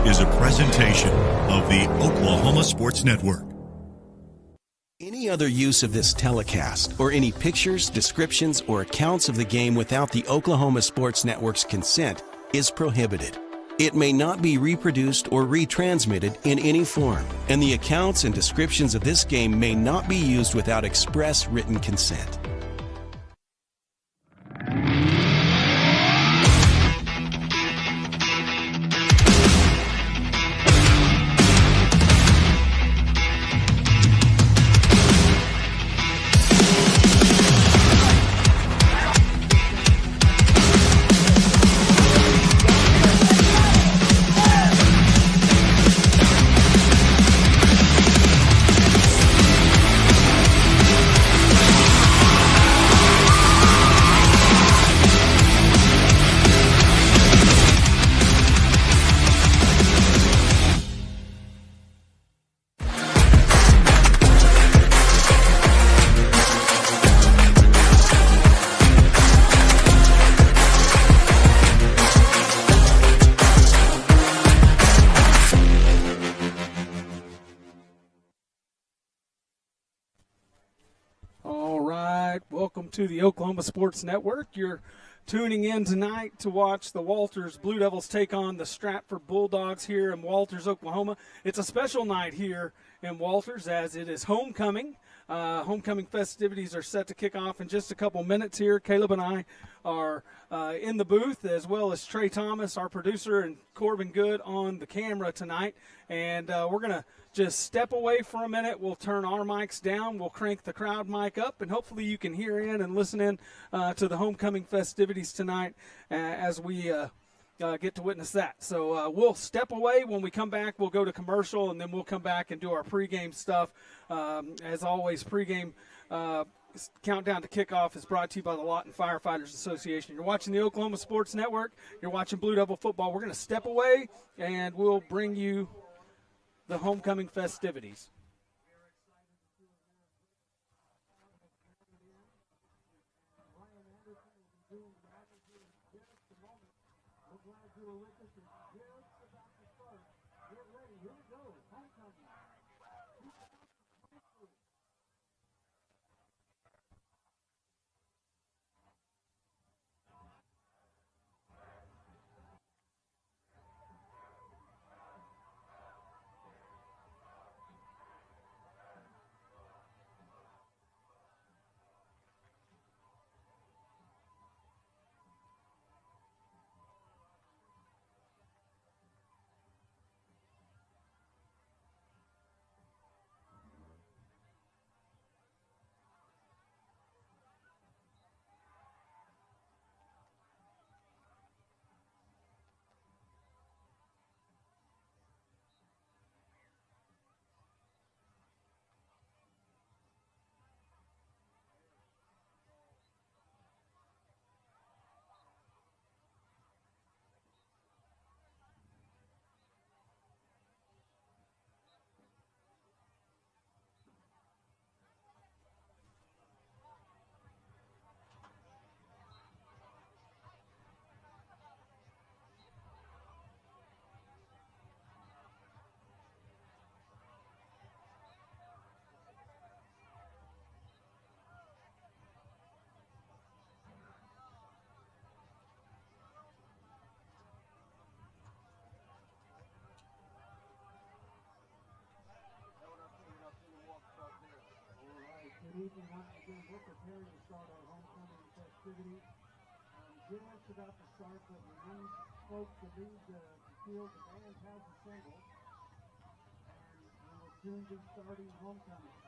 is a presentation of the Oklahoma Sports Network. Any other use of this telecast or any pictures, descriptions, or accounts of the game without the Oklahoma Sports Network's consent is prohibited. It may not be reproduced or retransmitted in any form, and the accounts and descriptions of this game may not be used without express written consent. To the Oklahoma Sports Network. You're tuning in tonight to watch the Walters Blue Devils take on the Stratford Bulldogs here in Walters, Oklahoma. It's a special night here in Walters as it is homecoming. Homecoming festivities are set to kick off in just a couple minutes here. Caleb and I are in the booth, as well as Trey Thomas, our producer, and Corbin Good on the camera tonight. And we're going to just step away for a minute. We'll turn our mics down. We'll crank the crowd mic up, and hopefully you can hear in and listen in to the homecoming festivities tonight as we get to witness that. So we'll step away. When we come back, we'll go to commercial, and then we'll come back and do our pregame stuff. As always, pregame countdown to kickoff is brought to you by the Lawton Firefighters Association. You're watching the Oklahoma Sports Network. You're watching Blue Devil football. We're going to step away, and we'll bring you the homecoming festivities. Good evening once again. We're preparing to start our homecoming festivities. Just about to start, but we need folks to leave the field. The band has assembled, and we will soon be starting homecoming.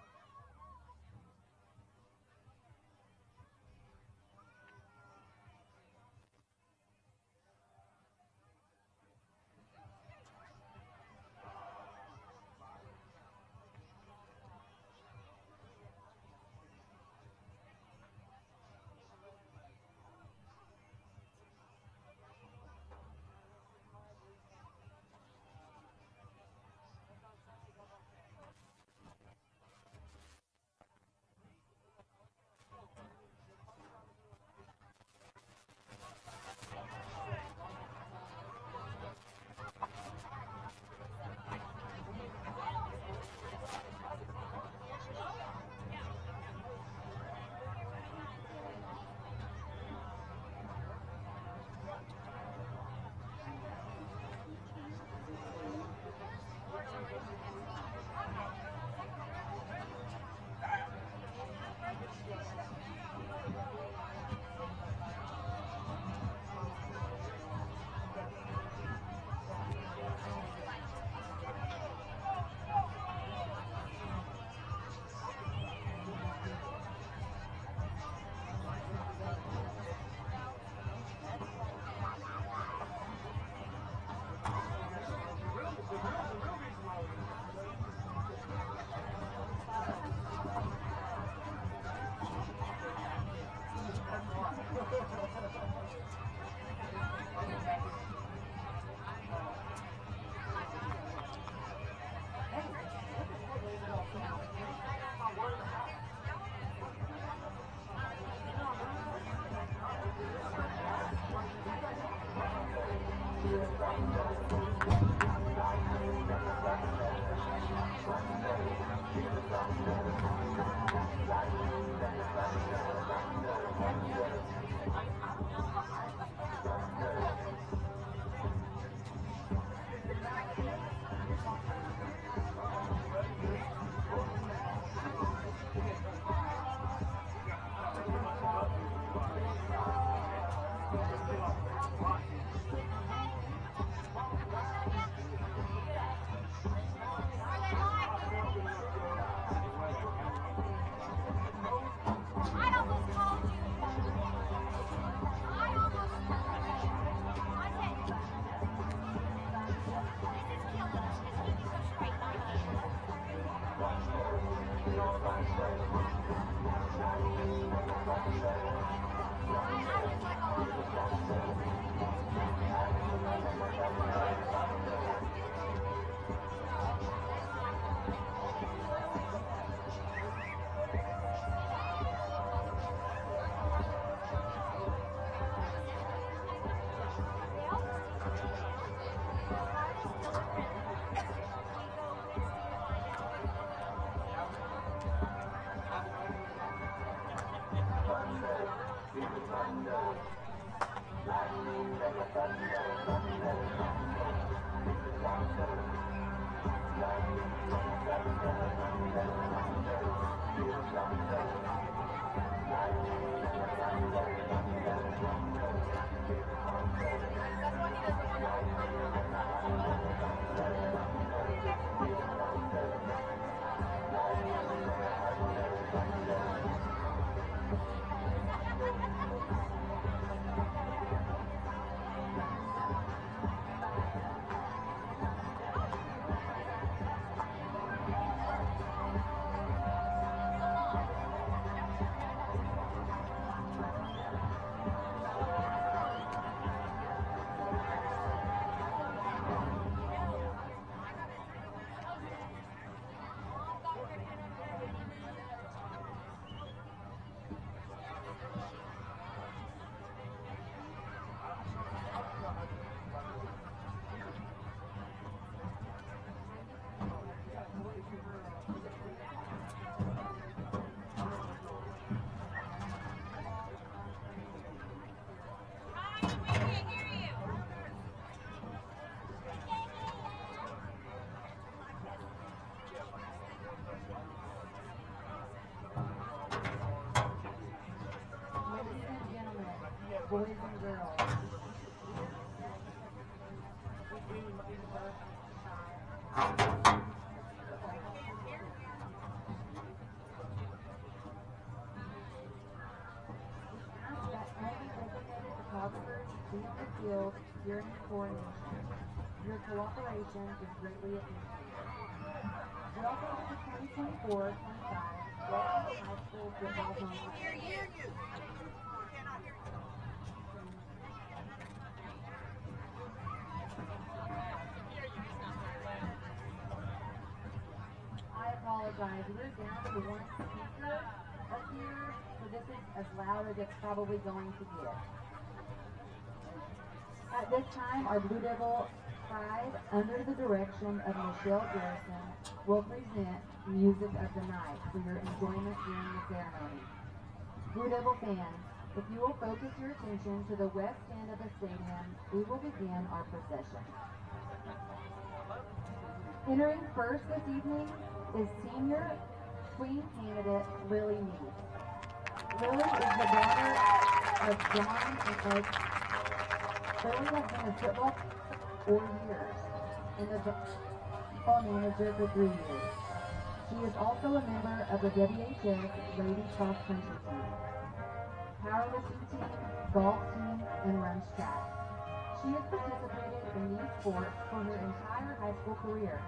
Boys and girls. Photographers be on the field during the coronation. Your cooperation is greatly appreciated. Welcome to the 2024-25 Stratford High School Football Competition. I apologize. We're down to one speaker up here, so this is as loud as it's probably going to get. At this time, our Blue Devil Pride, under the direction of Michelle Garrison, will present Music of the Night for your enjoyment during the ceremony. Blue Devil fans, if you will focus your attention to the west end of the stadium, we will begin our procession. Entering first this evening is senior queen candidate Lily Meade. Lily is the daughter of John and Ed. Lily has been a football for 4 years and the football manager for 3 years. She is also a member of the WHS Ladies Cross Country Team, powerlifting team, golf team, and runs track. She has participated in these sports for her entire high school career.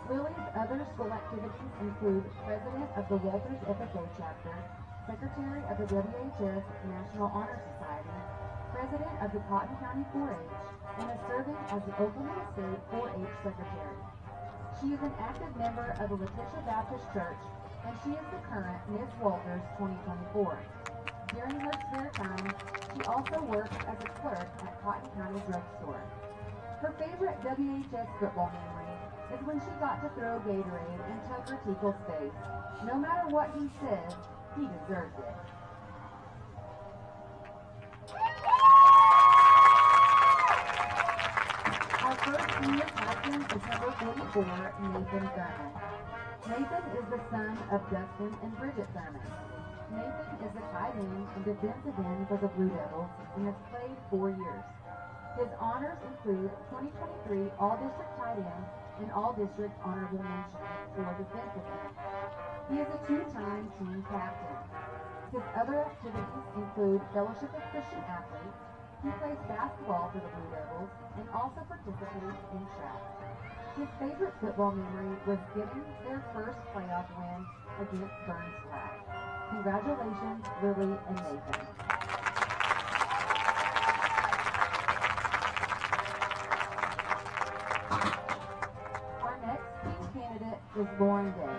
Lily's other school activities include president of the Walters FFA chapter, secretary of the WHS National Honor Society, president of the Cotton County 4-H, and is serving as the Oklahoma State 4-H secretary. She is an active member of the Letitia Baptist Church, and she is the current Ms. Walters 2024. During her spare time, she also works as a clerk at Cotton County Drug Store. Her favorite WHS football memory is when she got to throw Gatorade in Tucker Teagle's face. No matter what he said, he deserved it. Our first senior captain is number 44, Nathan Thurman. Nathan is the son of Dustin and Bridget Thurman. Nathan is a tight end and defensive end for the Blue Devils and has played 4 years. His honors include 2023 All-District Tight End and All-District Honorable Mention for defensive end. He is a 2-time team captain. His other activities include Fellowship of Christian Athletes. He plays basketball for the Blue Devils and also participates in track. His favorite football memory was getting their first playoff win against Burns Flat. Congratulations, Lily and Nathan. Our next team candidate is Lauren Day.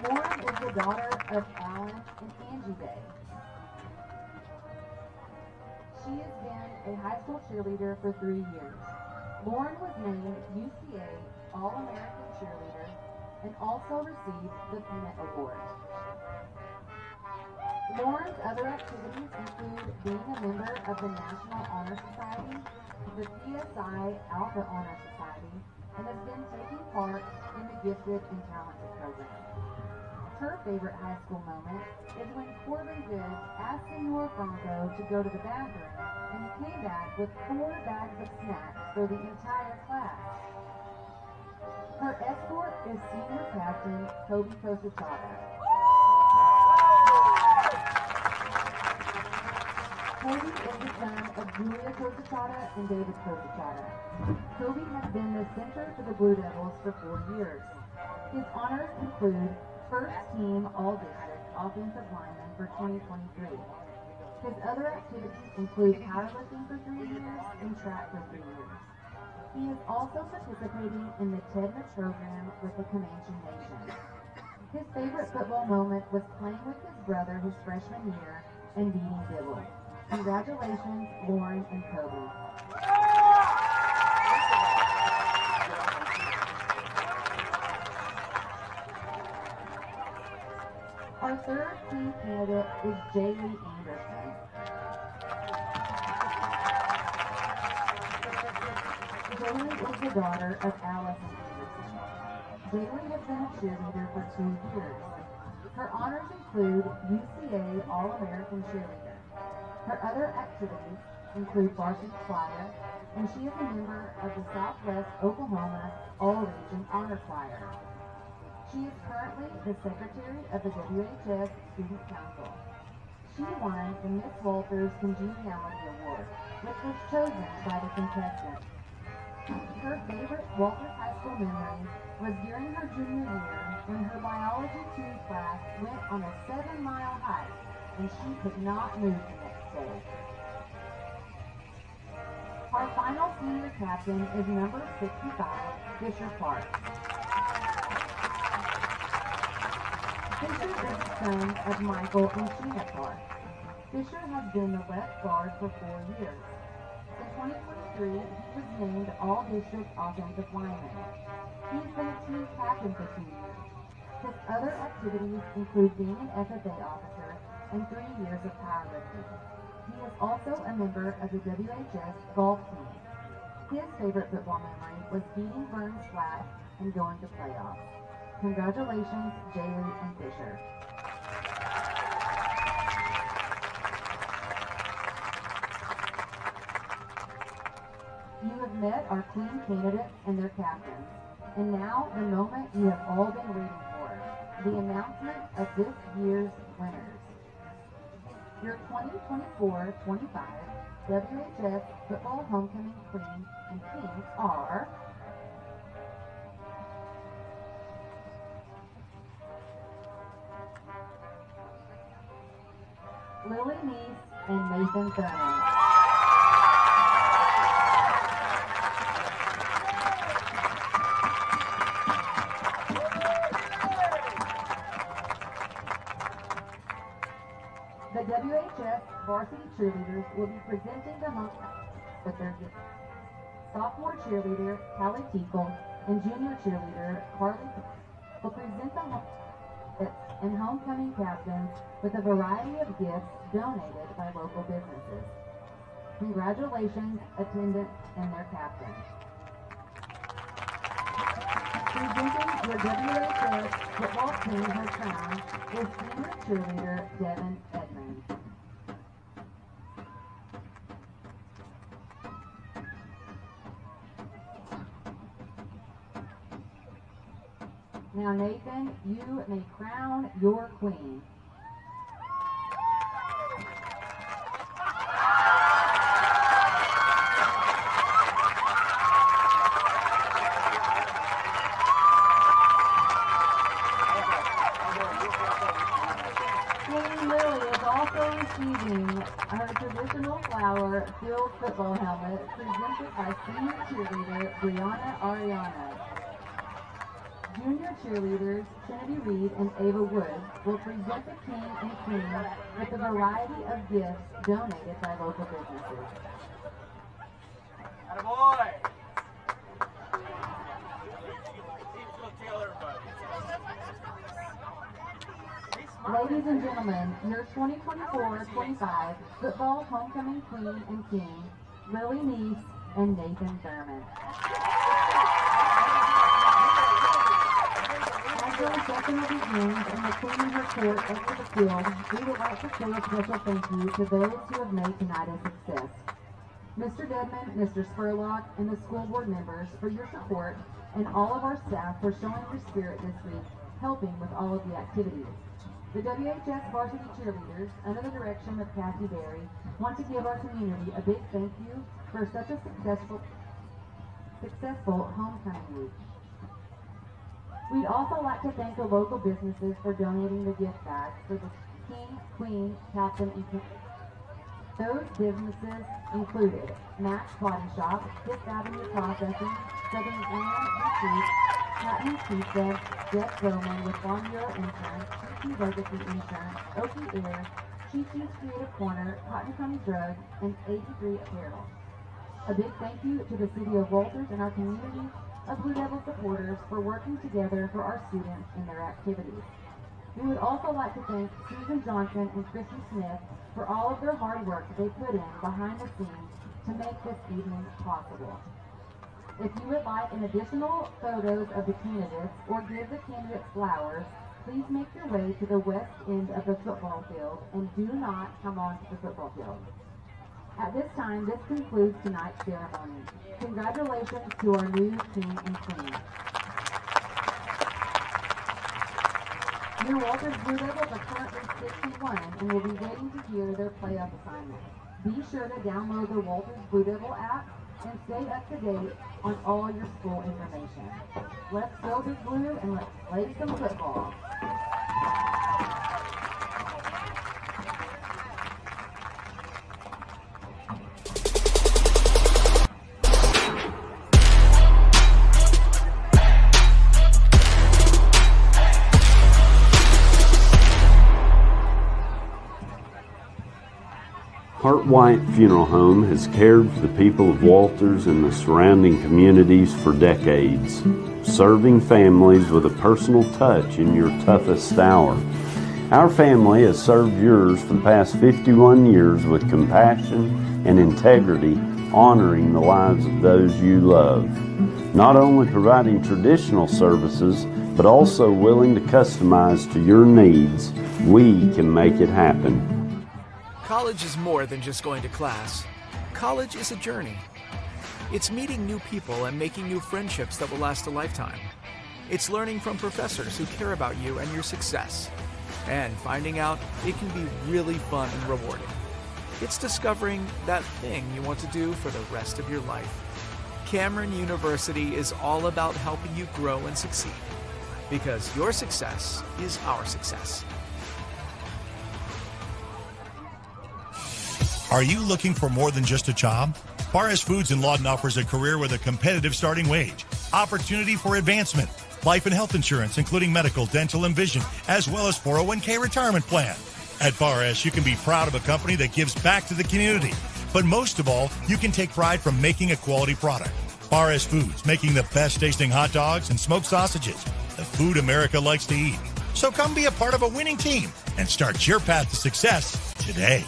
Lauren is the daughter of Alan and Angie Day. She has been a high school cheerleader for 3 years. Lauren was named UCA All-American Cheerleader and also received the Peanut Award. Lauren's other activities include being a member of the National Honor Society, the PSI Alpha Honor Society, and has been taking part in the Gifted and Talented program. Her favorite high school moment is when Corbin Goods asked Senor Franco to go to the bathroom, and he came back with 4 bags of snacks for the entire class. Her escort is senior captain Toby Kosachata. Toby is the son of Julia Kosachata and David Kosachata. Toby has been the center for the Blue Devils for 4 years. His honors include First Team All-District Offensive Lineman for 2023. His other activities include powerlifting for 3 years and track for 3 years. He is also participating in the TEDMA program with the Comanche Nation. His favorite football moment was playing with his brother his freshman year and beating Dibble. Congratulations, Lauren and Kobe. Our third team candidate is Jaylee Anderson. Jaylee is the daughter of Allison Anderson. Jaylee has been a cheerleader for 2 years. Her honors include UCA All-American Cheerleader. Her other activities include varsity choir, and she is a member of the Southwest Oklahoma All-Region Honor Choir. She is currently the secretary of the WHS Student Council. She won the Miss Walters Congeniality Award, which was chosen by the contestants. Her favorite Walters High School memory was during her junior year when her Biology 2 class went on a 7-mile hike and she could not move the next day. Our final senior captain is number 65, Fisher Park. Fisher is the son of Michael and Sheena Clark. Fisher has been the left guard for 4 years. In 2023, he was named All-District Offensive Lineman. He's been a team captain for 2 years. His other activities include being an FFA officer and 3 years of powerlifting. He is also a member of the WHS golf team. His favorite football memory was beating Burns Flat and going to playoffs. Congratulations, Jaylee and Fisher. You have met our team candidates and their captains. And now, the moment you have all been waiting for, the announcement of this year's winners. Your 2024-25 WHS Football Homecoming Queen and King are Lily Neese and Nathan Thurman. WHS varsity cheerleaders will be presenting the home with their gifts. Sophomore cheerleader Callie Tiekle and junior cheerleader Carly will present the home and homecoming captains with a variety of gifts donated by local businesses. Congratulations, attendants and their captains. Presenting your WHS football team her crown is senior cheerleader Devin Edmonds. Now, Nathan, you may crown your queen. Queen Lily is also receiving her traditional flower-filled football helmet presented by senior cheerleader Brianna Ariana. Junior cheerleaders Trinity Reed and Ava Wood will present the king and queen with a variety of gifts donated by local businesses. Attaboy! Ladies and gentlemen, your 2024-25 football homecoming queen and king, Lily Neese and Nathan Thurman. As the reception begins and the queen and her court enter the field, we would like to say a special thank you to those who have made tonight a success. Mr. Dedman, Mr. Spurlock, and the school board members for your support, and all of our staff for showing your spirit this week, helping with all of the activities. The WHS varsity cheerleaders, under the direction of Kathy Berry, want to give our community a big thank you for such a successful homecoming week. We'd also like to thank the local businesses for donating the gift bags for the king, queen, captain, and king. Those businesses included Max Body Shop, Fifth Avenue Processing, Southern Land Retreat, Patton's Pizza, Jeff Bowman with Farm Bureau Insurance, Chi-Chi Legacy Insurance, Okie Air, Chi-Chi's Creative Corner, Cotton County Drug, and 83 Apparel. A big thank you to the City of Walters and our community of Blue Devil supporters for working together for our students in their activities. We would also like to thank Susan Johnson and Christy Smith for all of their hard work they put in behind the scenes to make this evening possible. If you would like an additional photos of the candidates or give the candidates flowers, please make your way to the west end of the football field and do not come onto the football field. At this time, this concludes tonight's ceremony. Congratulations to our new king and queen. Your Walters Blue Devils are currently 6-1 and will be waiting to hear their playoff assignment. Be sure to download the Walters Blue Devil app and stay up to date on all your school information. Let's go Big Blue and let's play some football. Hart White Funeral Home has cared for the people of Walters and the surrounding communities for decades, serving families with a personal touch in your toughest hour. Our family has served yours for the past 51 years with compassion and integrity, honoring the lives of those you love. Not only providing traditional services, but also willing to customize to your needs, we can make it happen. College is more than just going to class. College is a journey. It's meeting new people and making new friendships that will last a lifetime. It's learning from professors who care about you and your success. And finding out it can be really fun and rewarding. It's discovering that thing you want to do for the rest of your life. Cameron University is all about helping you grow and succeed. Because your success is our success. Are you looking for more than just a job? Barres Foods in Lawton offers a career with a competitive starting wage, opportunity for advancement, life and health insurance, including medical, dental, and vision, as well as 401k retirement plan. At Bar S, you can be proud of a company that gives back to the community. But most of all, you can take pride from making a quality product. Bar S Foods, making the best tasting hot dogs and smoked sausages. The food America likes to eat. So come be a part of a winning team and start your path to success today.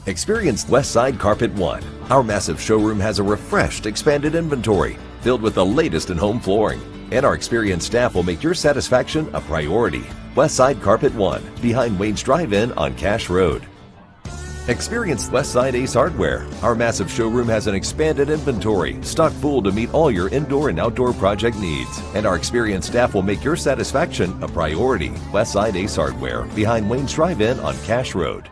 Experience Westside Carpet One. Our massive showroom has a refreshed, expanded inventory filled with the latest in home flooring. And our experienced staff will make your satisfaction a priority. Westside Carpet One, behind Wayne's Drive-In on Cash Road. Experience Westside Ace Hardware. Our massive showroom has an expanded inventory, stocked full to meet all your indoor and outdoor project needs. And our experienced staff will make your satisfaction a priority. Westside Ace Hardware, behind Wayne's Drive-In on Cash Road.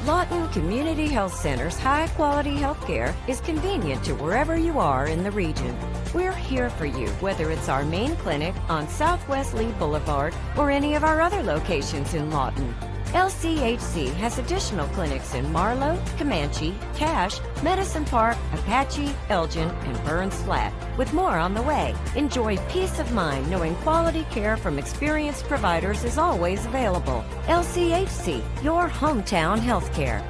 Lawton Community Health Center's high-quality health care is convenient to wherever you are in the region. We're here for you, whether it's our main clinic on Southwest Lee Boulevard or any of our other locations in Lawton. LCHC has additional clinics in Marlow, Comanche, Cache, Medicine Park, Apache, Elgin, and Burns Flat, with more on the way. Enjoy peace of mind knowing quality care from experienced providers is always available. LCHC, your hometown healthcare.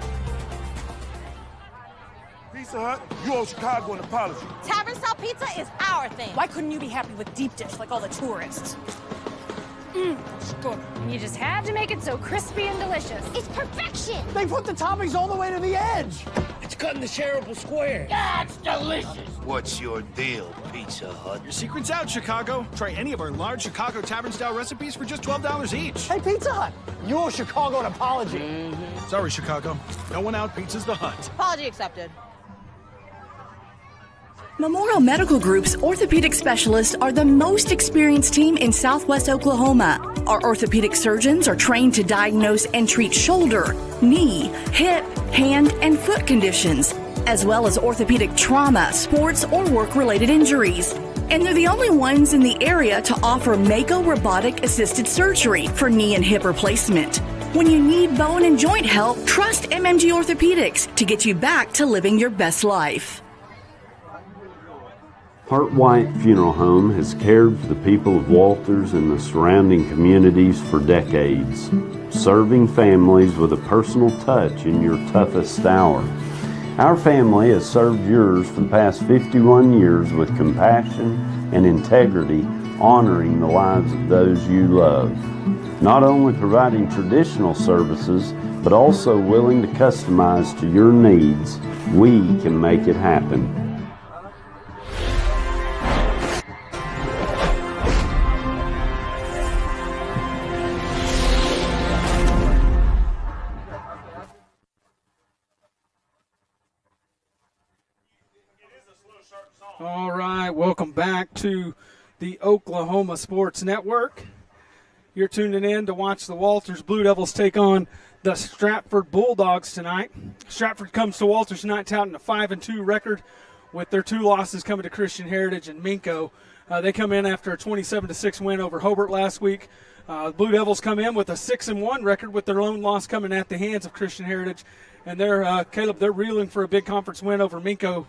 Pizza Hut, you owe Chicago an apology. Tavern style pizza is our thing. Why couldn't you be happy with deep dish like all the tourists? Good. And you just had to make it so crispy and delicious. It's perfection. They put the toppings all the way to the edge. It's cut in the shareable square. Yeah, it's delicious. What's your deal, Pizza Hut? Your secret's out, Chicago. Try any of our large Chicago tavern-style recipes for just $12 each. Hey, Pizza Hut, you owe Chicago an apology. Sorry, Chicago. No one out pizza's the Hut. Apology accepted. Memorial Medical Group's orthopedic specialists are the most experienced team in Southwest Oklahoma. Our orthopedic surgeons are trained to diagnose and treat shoulder, knee, hip, hand, and foot conditions, as well as orthopedic trauma, sports, or work-related injuries. And they're the only ones in the area to offer Mako robotic-assisted surgery for knee and hip replacement. When you need bone and joint help, trust MMG Orthopedics to get you back to living your best life. Hart White Funeral Home has cared for the people of Walters and the surrounding communities for decades, serving families with a personal touch in your toughest hour. Our family has served yours for the past 51 years with compassion and integrity, honoring the lives of those you love. Not only providing traditional services, but also willing to customize to your needs, we can make it happen. All right, welcome back to the Oklahoma Sports Network. You're tuning in to watch the Walters Blue Devils take on the Stratford Bulldogs tonight. Stratford comes to Walters tonight touting a 5-2 record with their two losses coming to Christian Heritage and Minco. They come in after a 27-6 win over Hobart last week. The Blue Devils come in with a 6-1 record with their own loss coming at the hands of Christian Heritage. And they're reeling for a big conference win over Minco.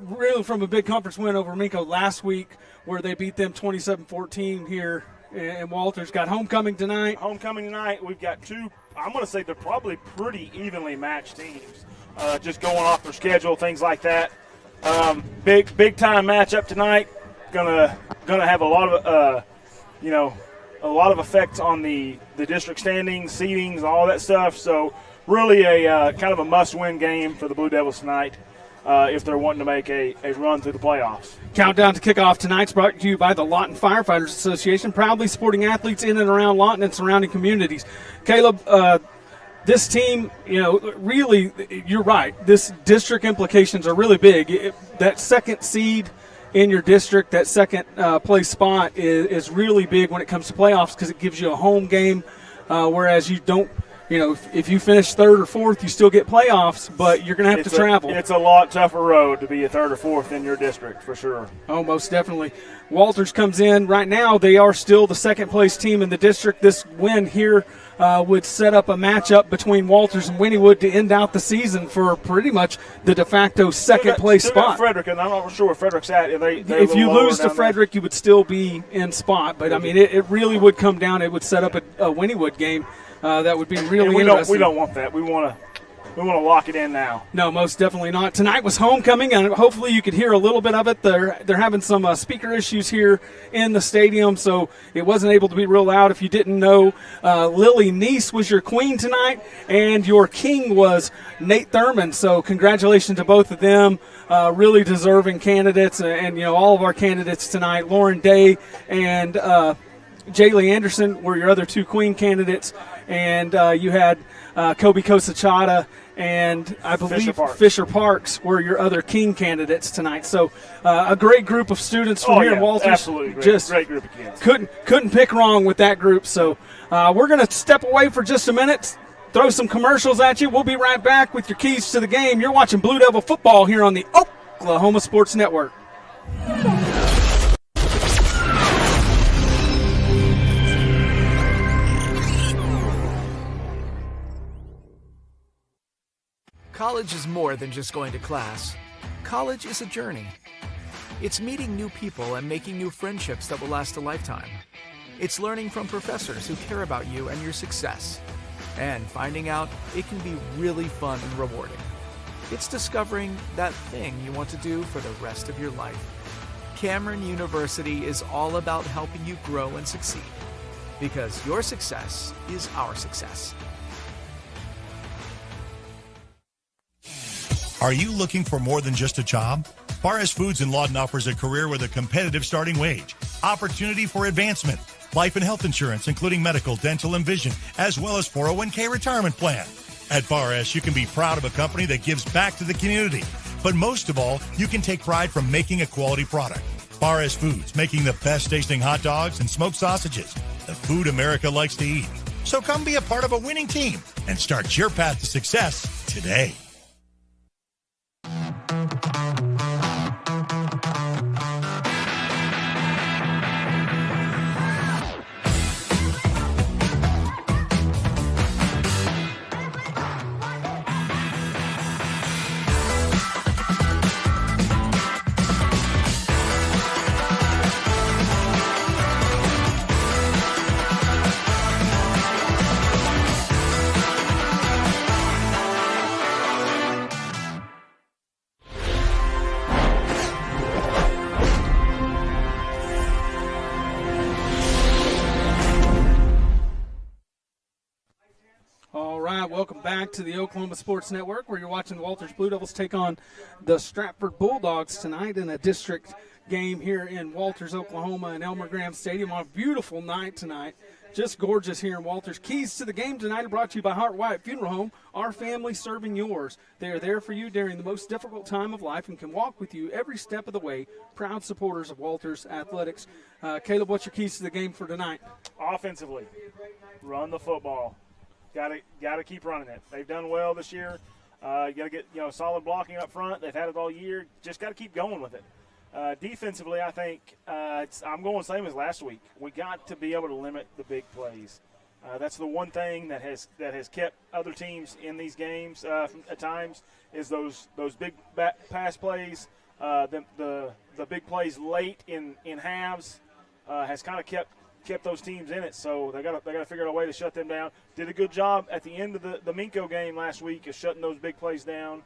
Reeling from a big conference win over Minco last week where they beat them 27-14 here. And Walters got homecoming tonight. Homecoming tonight, we've got two, I'm going to say they're probably pretty evenly matched teams. Just going off their schedule, things like that. Big time matchup tonight. Gonna have a lot of a lot of effects on the district standings, seedings, all that stuff. So really a kind of a must-win game for the Blue Devils tonight. If they're wanting to make a run through the playoffs. Countdown to kickoff tonight's brought to you by the Lawton Firefighters Association, proudly supporting athletes in and around Lawton and surrounding communities. Caleb, this team, really, you're right. This district implications are really big. That second seed in your district, that second place spot is really big when it comes to playoffs because it gives you a home game, whereas you don't. If you finish third or fourth, you still get playoffs, but you're going to have to travel. It's a lot tougher road to be a third or fourth in your district, for sure. Oh, most definitely. Walters comes in. Right now, they are still the second-place team in the district. This win here would set up a matchup between Walters and Wynnewood to end out the season for pretty much the de facto second-place spot. Frederick, and I'm not sure where Frederick's at. If you lose to Frederick, you would still be in spot. But, I mean, it really would come down. It would set up a Wynnewood game. That would be really interesting. We don't want that. We want to lock it in now. No, most definitely not. Tonight was homecoming, and hopefully you could hear a little bit of it. They're having some speaker issues here in the stadium, so it wasn't able to be real loud. If you didn't know, Lily Neese was your queen tonight, and your king was Nate Thurman. So congratulations to both of them. Really deserving candidates, and all of our candidates tonight. Lauren Day and Jaylee Anderson were your other two queen candidates. And you had Kobe Kosachata and I believe Fisher Parks were your other king candidates tonight. So a great group of students from here in Walters. Absolutely, great group of kids. Couldn't pick wrong with that group. So we're going to step away for just a minute, throw some commercials at you. We'll be right back with your keys to the game. You're watching Blue Devil football here on the Oklahoma Sports Network. College is more than just going to class. College is a journey. It's meeting new people and making new friendships that will last a lifetime. It's learning from professors who care about you and your success. And finding out it can be really fun and rewarding. It's discovering that thing you want to do for the rest of your life. Cameron University is all about helping you grow and succeed. Because your success is our success. Are you looking for more than just a job? Barres Foods in Lawton offers a career with a competitive starting wage, opportunity for advancement, life and health insurance, including medical, dental, and vision, as well as 401k retirement plan. At Barres, you can be proud of a company that gives back to the community. But most of all, you can take pride from making a quality product. Barres Foods, making the best tasting hot dogs and smoked sausages, the food America likes to eat. So come be a part of a winning team and start your path to success today. Welcome back to the Oklahoma Sports Network, where you're watching the Walters Blue Devils take on the Stratford Bulldogs tonight in a district game here in Walters, Oklahoma, and Elmer Graham Stadium on a beautiful night tonight. Just gorgeous here in Walters. Keys to the game tonight are brought to you by Hart Wyatt Funeral Home, our family serving yours. They are there for you during the most difficult time of life and can walk with you every step of the way. Proud supporters of Walters Athletics. Caleb, what's your keys to the game for tonight? Offensively, run the football. Got to keep running it. They've done well this year. You got to get solid blocking up front. They've had it all year. Just got to keep going with it. Defensively, I think I'm going the same as last week. We got to be able to limit the big plays. That's the one thing that has kept other teams in these games at times is those big pass plays. The big plays late in halves has kind of kept those teams in it, so they got to figure out a way to shut them down. Did a good job at the end of the Minko game last week of shutting those big plays down.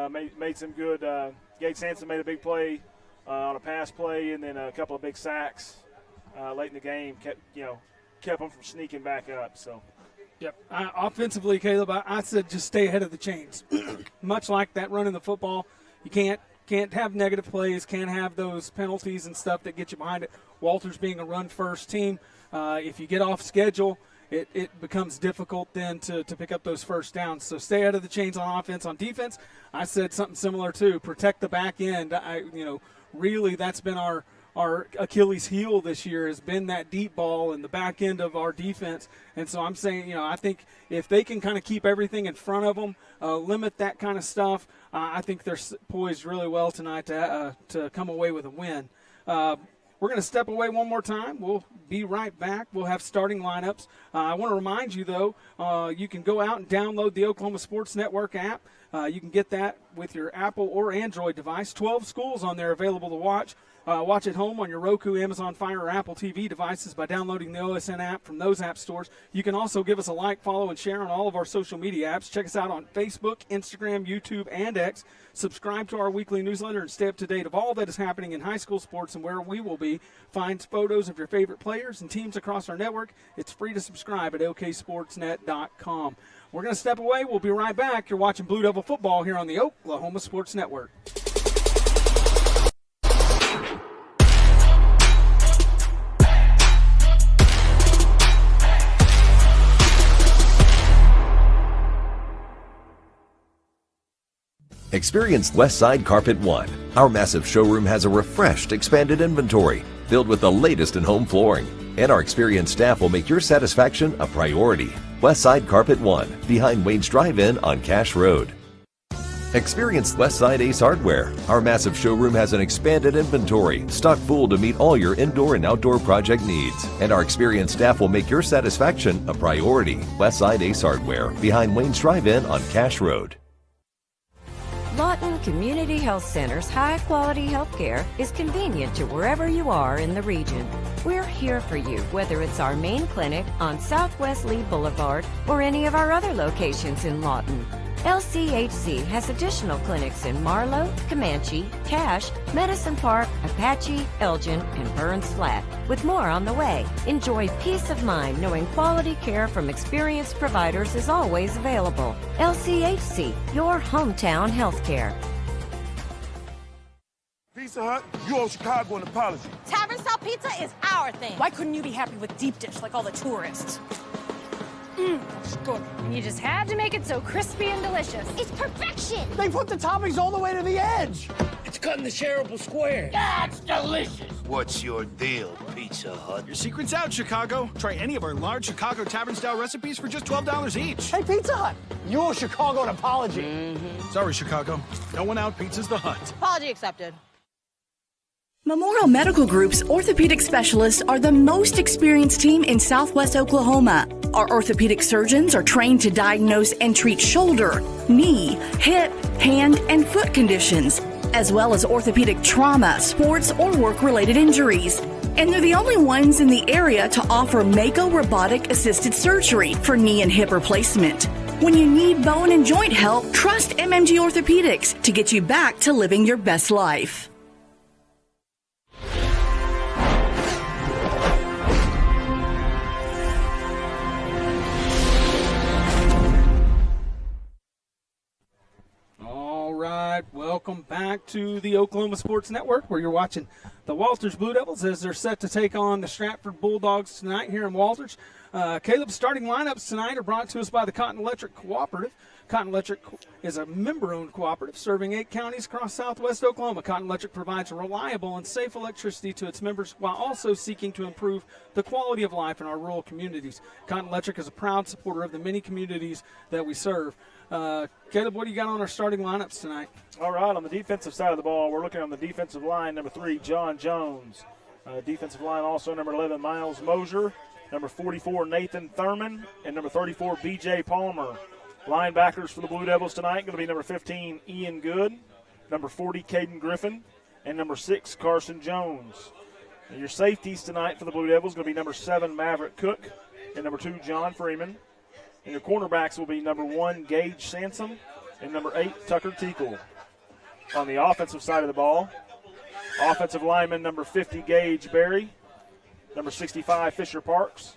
Made some good. Gates Hansen made a big play on a pass play, and then a couple of big sacks late in the game. Kept them from sneaking back up. So, yep. Offensively, Caleb, I said just stay ahead of the chains. Much like that running the football, you can't have negative plays, can't have those penalties and stuff that get you behind it. Walters being a run-first team, if you get off schedule, it becomes difficult then to pick up those first downs. So stay out of the chains on offense. On defense, I said something similar too. Protect the back end. really that's been our Achilles heel this year, has been that deep ball and the back end of our defense. And so I'm saying, I think if they can kind of keep everything in front of them, limit that kind of stuff, I think they're poised really well tonight to come away with a win. We're going to step away one more time. We'll be right back. We'll have starting lineups. I want to remind you, though, you can go out and download the Oklahoma Sports Network app. You can get that with your Apple or Android device. 12 schools on there available to watch. Watch at home on your Roku, Amazon Fire, or Apple TV devices by downloading the OSN app from those app stores. You can also give us a like, follow, and share on all of our social media apps. Check us out on Facebook, Instagram, YouTube, and X. Subscribe to our weekly newsletter and stay up to date of all that is happening in high school sports and where we will be. Find photos of your favorite players and teams across our network. It's free to subscribe at oksportsnet.com. We're going to step away. We'll be right back. You're watching Blue Devil football here on the Oklahoma Sports Network. Experience Westside Carpet One. Our massive showroom has a refreshed, expanded inventory filled with the latest in home flooring, and our experienced staff will make your satisfaction a priority. Westside Carpet One, behind Wayne's Drive-In on Cash Road. Experience Westside Ace Hardware. Our massive showroom has an expanded inventory, stocked full to meet all your indoor and outdoor project needs, and our experienced staff will make your satisfaction a priority. Westside Ace Hardware, behind Wayne's Drive-In on Cash Road. Lawton Community Health Center's high-quality health care is convenient to wherever you are in the region. We're here for you, whether it's our main clinic on Southwest Lee Boulevard or any of our other locations in Lawton. LCHC has additional clinics in Marlow, Comanche, Cache, Medicine Park, Apache, Elgin, and Burns Flat, with more on the way. Enjoy peace of mind knowing quality care from experienced providers is always available. LCHC, your hometown healthcare. Pizza Hut, you owe Chicago an apology. Tavern style pizza is our thing. Why couldn't you be happy with deep dish like all the tourists? Good. And you just had to make it so crispy and delicious. It's perfection. They put the toppings all the way to the edge. It's cut in the shareable square. That's delicious. What's your deal, Pizza Hut? Your secret's out, Chicago. Try any of our large Chicago Tavern-style recipes for just $12 each. Hey, Pizza Hut, you owe Chicago an apology. Sorry, Chicago. No one out. Pizza's the Hut. Apology accepted. Memorial Medical Group's orthopedic specialists are the most experienced team in Southwest Oklahoma. Our orthopedic surgeons are trained to diagnose and treat shoulder, knee, hip, hand, and foot conditions, as well as orthopedic trauma, sports, or work-related injuries. And they're the only ones in the area to offer Mako robotic-assisted surgery for knee and hip replacement. When you need bone and joint help, trust MMG Orthopedics to get you back to living your best life. Welcome back to the Oklahoma Sports Network, where you're watching the Walters Blue Devils as they're set to take on the Stratford Bulldogs tonight here in Walters. Caleb's starting lineups tonight are brought to us by the Cotton Electric Cooperative. Cotton Electric is a member-owned cooperative serving 8 counties across southwest Oklahoma. Cotton Electric provides reliable and safe electricity to its members while also seeking to improve the quality of life in our rural communities. Cotton Electric is a proud supporter of the many communities that we serve. Caleb, what do you got on our starting lineups tonight? All right, on the defensive side of the ball, we're looking on the defensive line, number 3, John Jones. Defensive line also, number 11, Miles Mosier. Number 44, Nathan Thurman. And number 34, B.J. Palmer. Linebackers for the Blue Devils tonight going to be number 15, Ian Good. Number 40, Caden Griffin. And number 6, Carson Jones. And your safeties tonight for the Blue Devils going to be number 7, Maverick Cook. And number 2, John Freeman. And your cornerbacks will be number 1, Gage Sansom, and number 8, Tucker Teakle. On the offensive side of the ball, offensive lineman number 50, Gage Berry, number 65, Fisher Parks.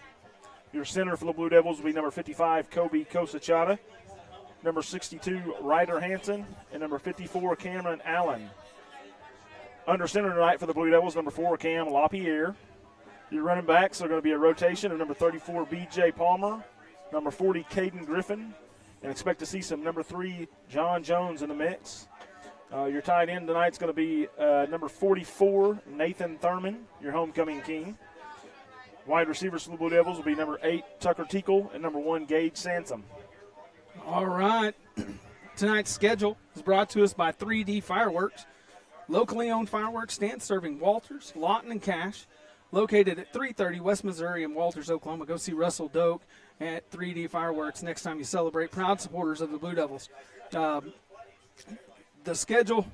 Your center for the Blue Devils will be number 55, Kobe Kosachata, number 62, Ryder Hansen, and number 54, Cameron Allen. Under center tonight for the Blue Devils, number 4, Cam LaPierre. Your running backs are going to be a rotation of number 34, B.J. Palmer, number 40, Caden Griffin, and expect to see some number 3, John Jones in the mix. Your tight end tonight's going to be number 44, Nathan Thurman, your homecoming king. Wide receivers for the Blue Devils will be number 8, Tucker Teakle, and number 1, Gage Sansom. All right. Tonight's schedule is brought to us by 3D Fireworks, locally owned fireworks stand serving Walters, Lawton, and Cache. Located at 330 West Missouri in Walters, Oklahoma. Go see Russell Doak at 3D Fireworks next time you celebrate. Proud supporters of the Blue Devils. The schedule,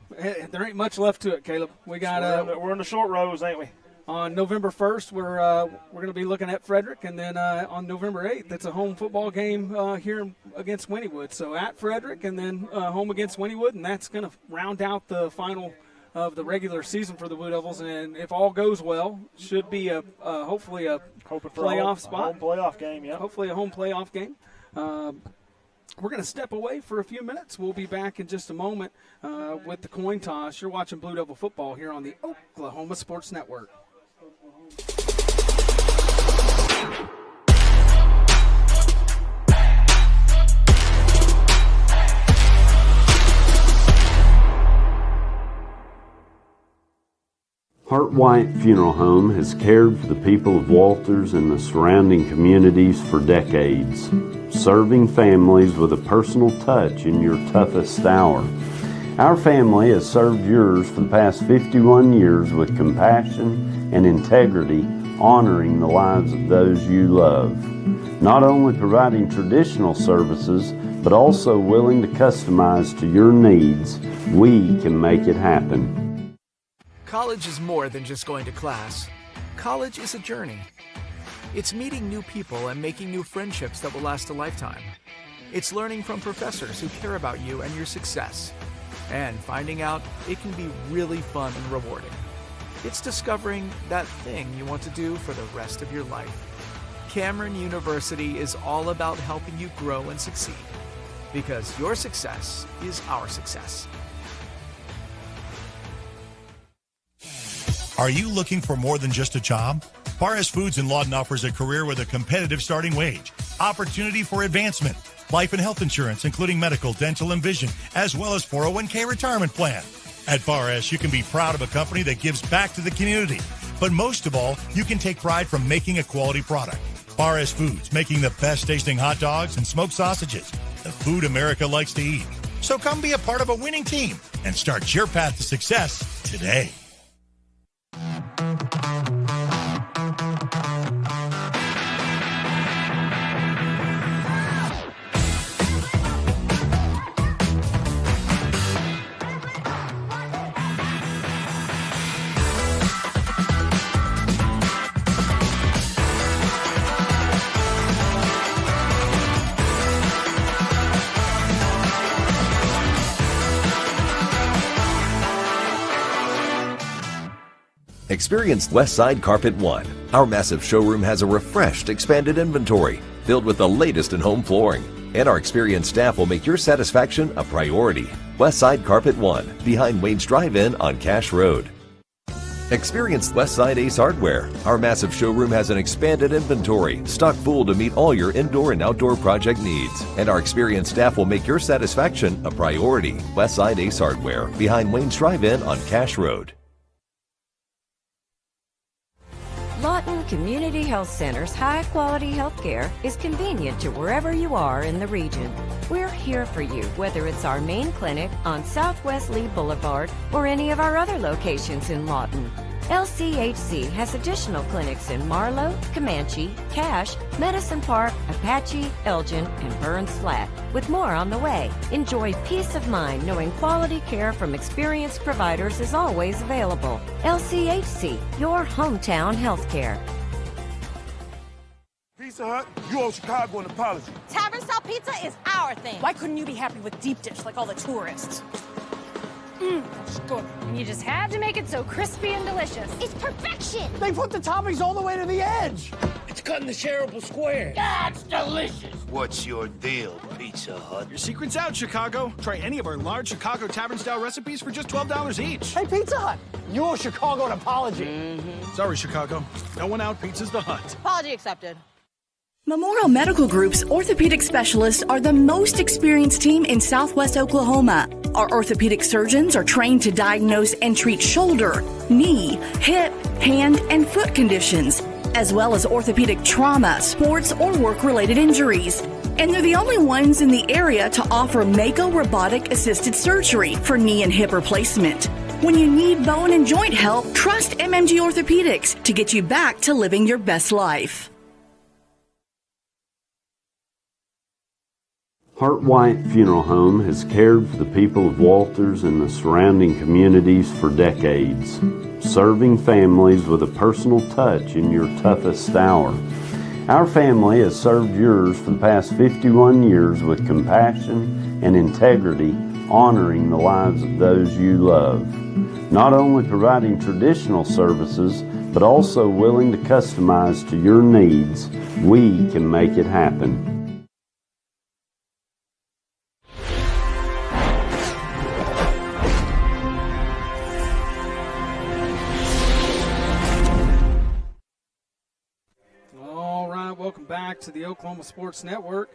there ain't much left to it, Caleb. We got we're in the short rows, ain't we? On November 1st, we're going to be looking at Frederick, and then on November 8th, it's a home football game here against Wynnewood. So at Frederick, and then home against Wynnewood, and that's going to round out the final of the regular season for the Blue Devils. And if all goes well, should be hopefully a playoff spot. Home playoff game, yeah. Hopefully a home playoff game. We're going to step away for a few minutes. We'll be back in just a moment with the coin toss. You're watching Blue Devil football here on the Oklahoma Sports Network. Hart White Funeral Home has cared for the people of Walters and the surrounding communities for decades, serving families with a personal touch in your toughest hour. Our family has served yours for the past 51 years with compassion and integrity, honoring the lives of those you love. Not only providing traditional services, but also willing to customize to your needs, we can make it happen. College is more than just going to class. College is a journey. It's meeting new people and making new friendships that will last a lifetime. It's learning from professors who care about you and your success. And finding out it can be really fun and rewarding. It's discovering that thing you want to do for the rest of your life. Cameron University is all about helping you grow and succeed. Because your success is our success. Are you looking for more than just a job? Paris Foods in Lawton offers a career with a competitive starting wage, opportunity for advancement, life and health insurance, including medical, dental, and vision, as well as 401k retirement plan. At Bar S, you can be proud of a company that gives back to the community. But most of all, you can take pride from making a quality product. Bar S Foods, making the best tasting hot dogs and smoked sausages, the food America likes to eat. So come be a part of a winning team and start your path to success today. Experience Westside Carpet One. Our massive showroom has a refreshed, expanded inventory filled with the latest in home flooring. And our experienced staff will make your satisfaction a priority. Westside Carpet One, behind Wayne's Drive-In on Cache Road. Experience Westside Ace Hardware. Our massive showroom has an expanded inventory, stocked full to meet all your indoor and outdoor project needs. And our experienced staff will make your satisfaction a priority. Westside Ace Hardware, behind Wayne's Drive-In on Cache Road. Lawton Community Health Center's high-quality health care is convenient to wherever you are in the region. We're here for you, whether it's our main clinic on Southwest Lee Boulevard or any of our other locations in Lawton. LCHC has additional clinics in Marlow, Comanche, Cache, Medicine Park, Apache, Elgin, and Burns Flat, with more on the way. Enjoy peace of mind knowing quality care from experienced providers is always available. LCHC, your hometown healthcare. Pizza Hut, you owe Chicago an apology. Tavern style pizza is our thing. Why couldn't you be happy with deep dish like all the tourists? That's good. And you just had to make it so crispy and delicious. It's perfection. They put the toppings all the way to the edge. It's cut in the shareable square. That's delicious. What's your deal, Pizza Hut? Your secret's out, Chicago. Try any of our large Chicago tavern-style recipes for just $12 each. Hey, Pizza Hut, you owe Chicago an apology. Sorry, Chicago. No one out pizza's the Hut. Apology accepted. Memorial Medical Group's orthopedic specialists are the most experienced team in Southwest Oklahoma. Our orthopedic surgeons are trained to diagnose and treat shoulder, knee, hip, hand, and foot conditions, as well as orthopedic trauma, sports, or work-related injuries. And they're the only ones in the area to offer Mako robotic-assisted surgery for knee and hip replacement. When you need bone and joint help, trust MMG Orthopedics to get you back to living your best life. Hart White Funeral Home has cared for the people of Walters and the surrounding communities for decades, serving families with a personal touch in your toughest hour. Our family has served yours for the past 51 years with compassion and integrity, honoring the lives of those you love. Not only providing traditional services, but also willing to customize to your needs, we can make it happen. Welcome back to the Oklahoma Sports Network.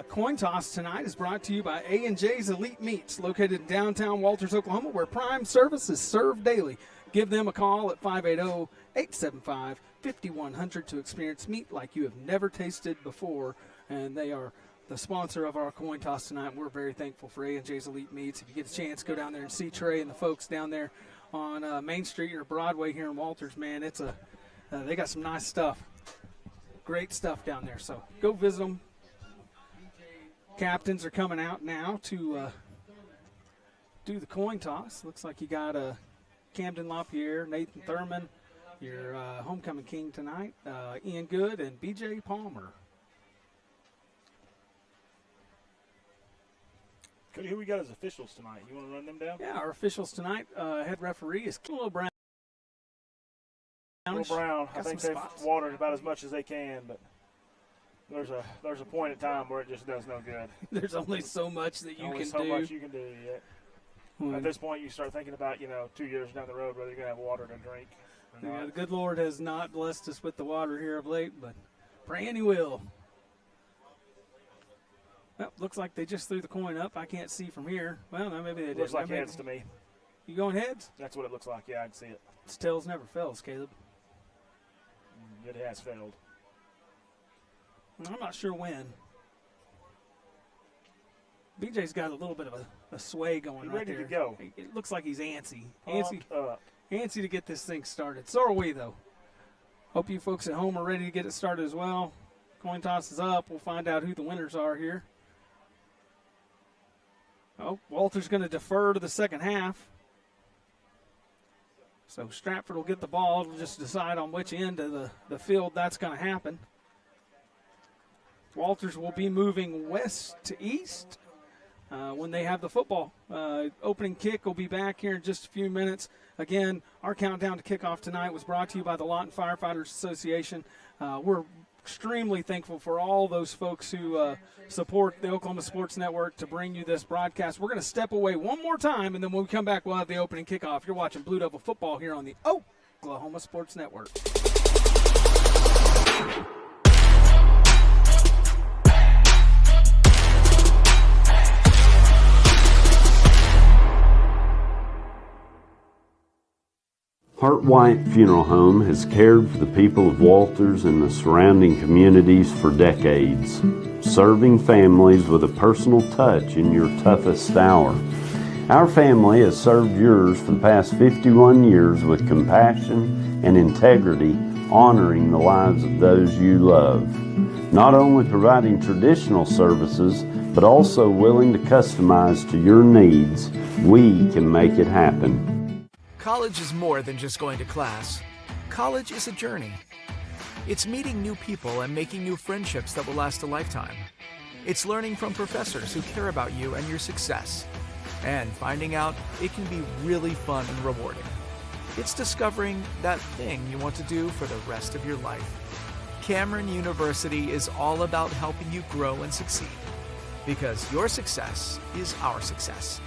Coin Toss tonight is brought to you by A&J's Elite Meats, located in downtown Walters, Oklahoma, where prime service is served daily. Give them a call at 580-875-5100 to experience meat like you have never tasted before. And they are the sponsor of our Coin Toss tonight. We're very thankful for A&J's Elite Meats. If you get a chance, go down there and see Trey and the folks down there on Main Street or Broadway here in Walters. Man, it's they got some nice stuff. Great stuff down there, so go visit them. Captains are coming out now to do the coin toss. Looks like you got Camden LaPierre, Nathan Thurman, your homecoming king tonight, Ian Good, and BJ Palmer. Cody, who we got as officials tonight? You want to run them down? Yeah, our officials tonight, head referee is Kilo Brown. Little Brown, I think they've watered about as much as they can, but there's a point in time where it just does no good. There's only so much that you can do. So much you can do. Yeah. At this point, you start thinking about 2 years down the road whether you're gonna have water to drink. Yeah, the good Lord has not blessed us with the water here of late, but praying He will. Well, looks like they just threw the coin up. I can't see from here. Well, no, maybe they did. Looks like heads to me. You going heads? That's what it looks like. Yeah, I can see it. It's tails never fails, Caleb. It has failed. I'm not sure when. BJ's got a little bit of a sway going right there. Ready to go. It looks like he's antsy. Antsy to get this thing started. So are we, though. Hope you folks at home are ready to get it started as well. Coin toss is up. We'll find out who the winners are here. Oh, Walter's going to defer to the second half. So Stratford will get the ball. It'll just decide on which end of the field that's going to happen. Walters will be moving west to east when they have the football. Opening kick will be back here in just a few minutes. Again, our countdown to kickoff tonight was brought to you by the Lawton Firefighters Association. We're extremely thankful for all those folks who support the Oklahoma Sports Network to bring you this broadcast. We're going to step away one more time, and then when we come back, we'll have the opening kickoff. You're watching Blue Devil football here on the Oklahoma Sports Network. Hart White Funeral Home has cared for the people of Walters and the surrounding communities for decades, serving families with a personal touch in your toughest hour. Our family has served yours for the past 51 years with compassion and integrity, honoring the lives of those you love. Not only providing traditional services, but also willing to customize to your needs, we can make it happen. College is more than just going to class. College is a journey. It's meeting new people and making new friendships that will last a lifetime. It's learning from professors who care about you and your success. And finding out it can be really fun and rewarding. It's discovering that thing you want to do for the rest of your life. Cameron University is all about helping you grow and succeed. Because your success is our success.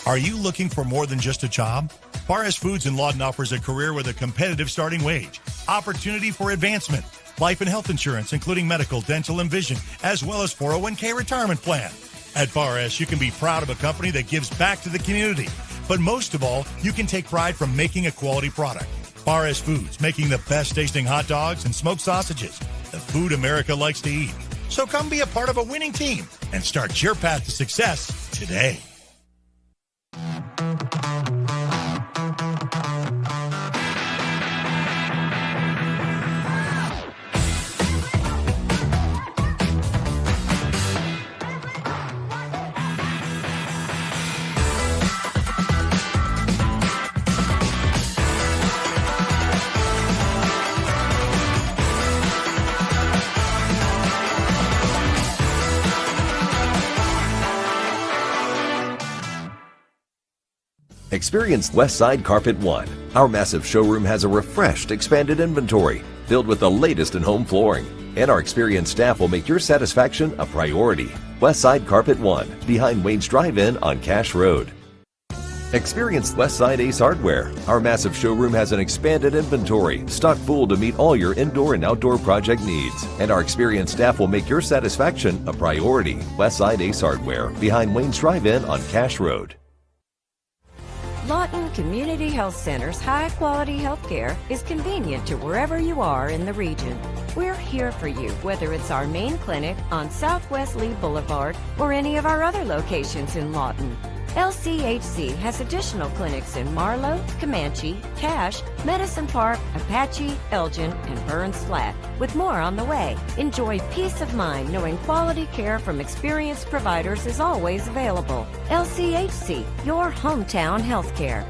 Are you looking for more than just a job? Barres Foods in Lawton offers a career with a competitive starting wage, opportunity for advancement, life and health insurance, including medical, dental, and vision, as well as 401k retirement plan. At Barres, you can be proud of a company that gives back to the community. But most of all, you can take pride from making a quality product. Barres Foods, making the best tasting hot dogs and smoked sausages, the food America likes to eat. So come be a part of a winning team and start your path to success today. Experience Westside Carpet One. Our massive showroom has a refreshed, expanded inventory filled with the latest in home flooring, and our experienced staff will make your satisfaction a priority. Westside Carpet One, behind Wayne's Drive-In on Cash Road. Experience Westside Ace Hardware. Our massive showroom has an expanded inventory, stocked full to meet all your indoor and outdoor project needs, and our experienced staff will make your satisfaction a priority. Westside Ace Hardware, behind Wayne's Drive-In on Cash Road. Lawton Community Health Center's high-quality health care is convenient to wherever you are in the region. We're here for you, whether it's our main clinic on Southwest Lee Boulevard or any of our other locations in Lawton. LCHC has additional clinics in Marlow, Comanche, Cache, Medicine Park, Apache, Elgin, and Burns Flat, with more on the way. Enjoy peace of mind knowing quality care from experienced providers is always available. LCHC, your hometown healthcare.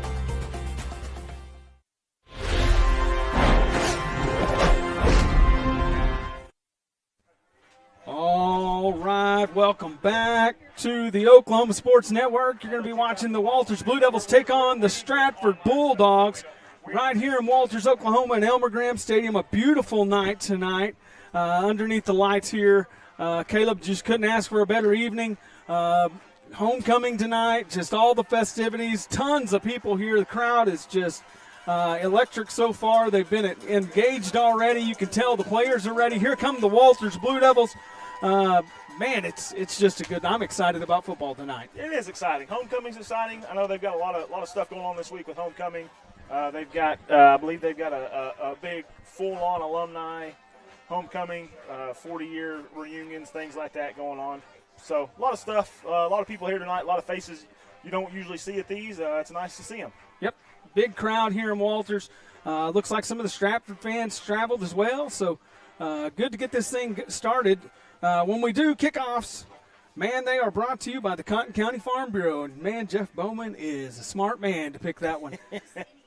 All right, welcome back to the Oklahoma Sports Network. You're going to be watching the Walters Blue Devils take on the Stratford Bulldogs right here in Walters, Oklahoma, in Elmer Graham Stadium. A beautiful night tonight underneath the lights here. Caleb, just couldn't ask for a better evening. Homecoming tonight, just all the festivities, tons of people here. The crowd is just electric so far. They've been engaged already. You can tell the players are ready. Here come the Walters Blue Devils. Man, it's just a good. I'm excited about football tonight. It is exciting. Homecoming's exciting. I know they've got a lot of stuff going on this week with homecoming. They've got, I believe they've got a big full-on alumni homecoming, 40-year reunions, things like that going on. So a lot of stuff. A lot of people here tonight. A lot of faces you don't usually see at these. It's nice to see them. Yep, big crowd here in Walters. Looks like some of the Stratford fans traveled as well. So good to get this thing started. When we do kickoffs, man, they are brought to you by the Cotton County Farm Bureau. And, man, Jeff Bowman is a smart man to pick that one.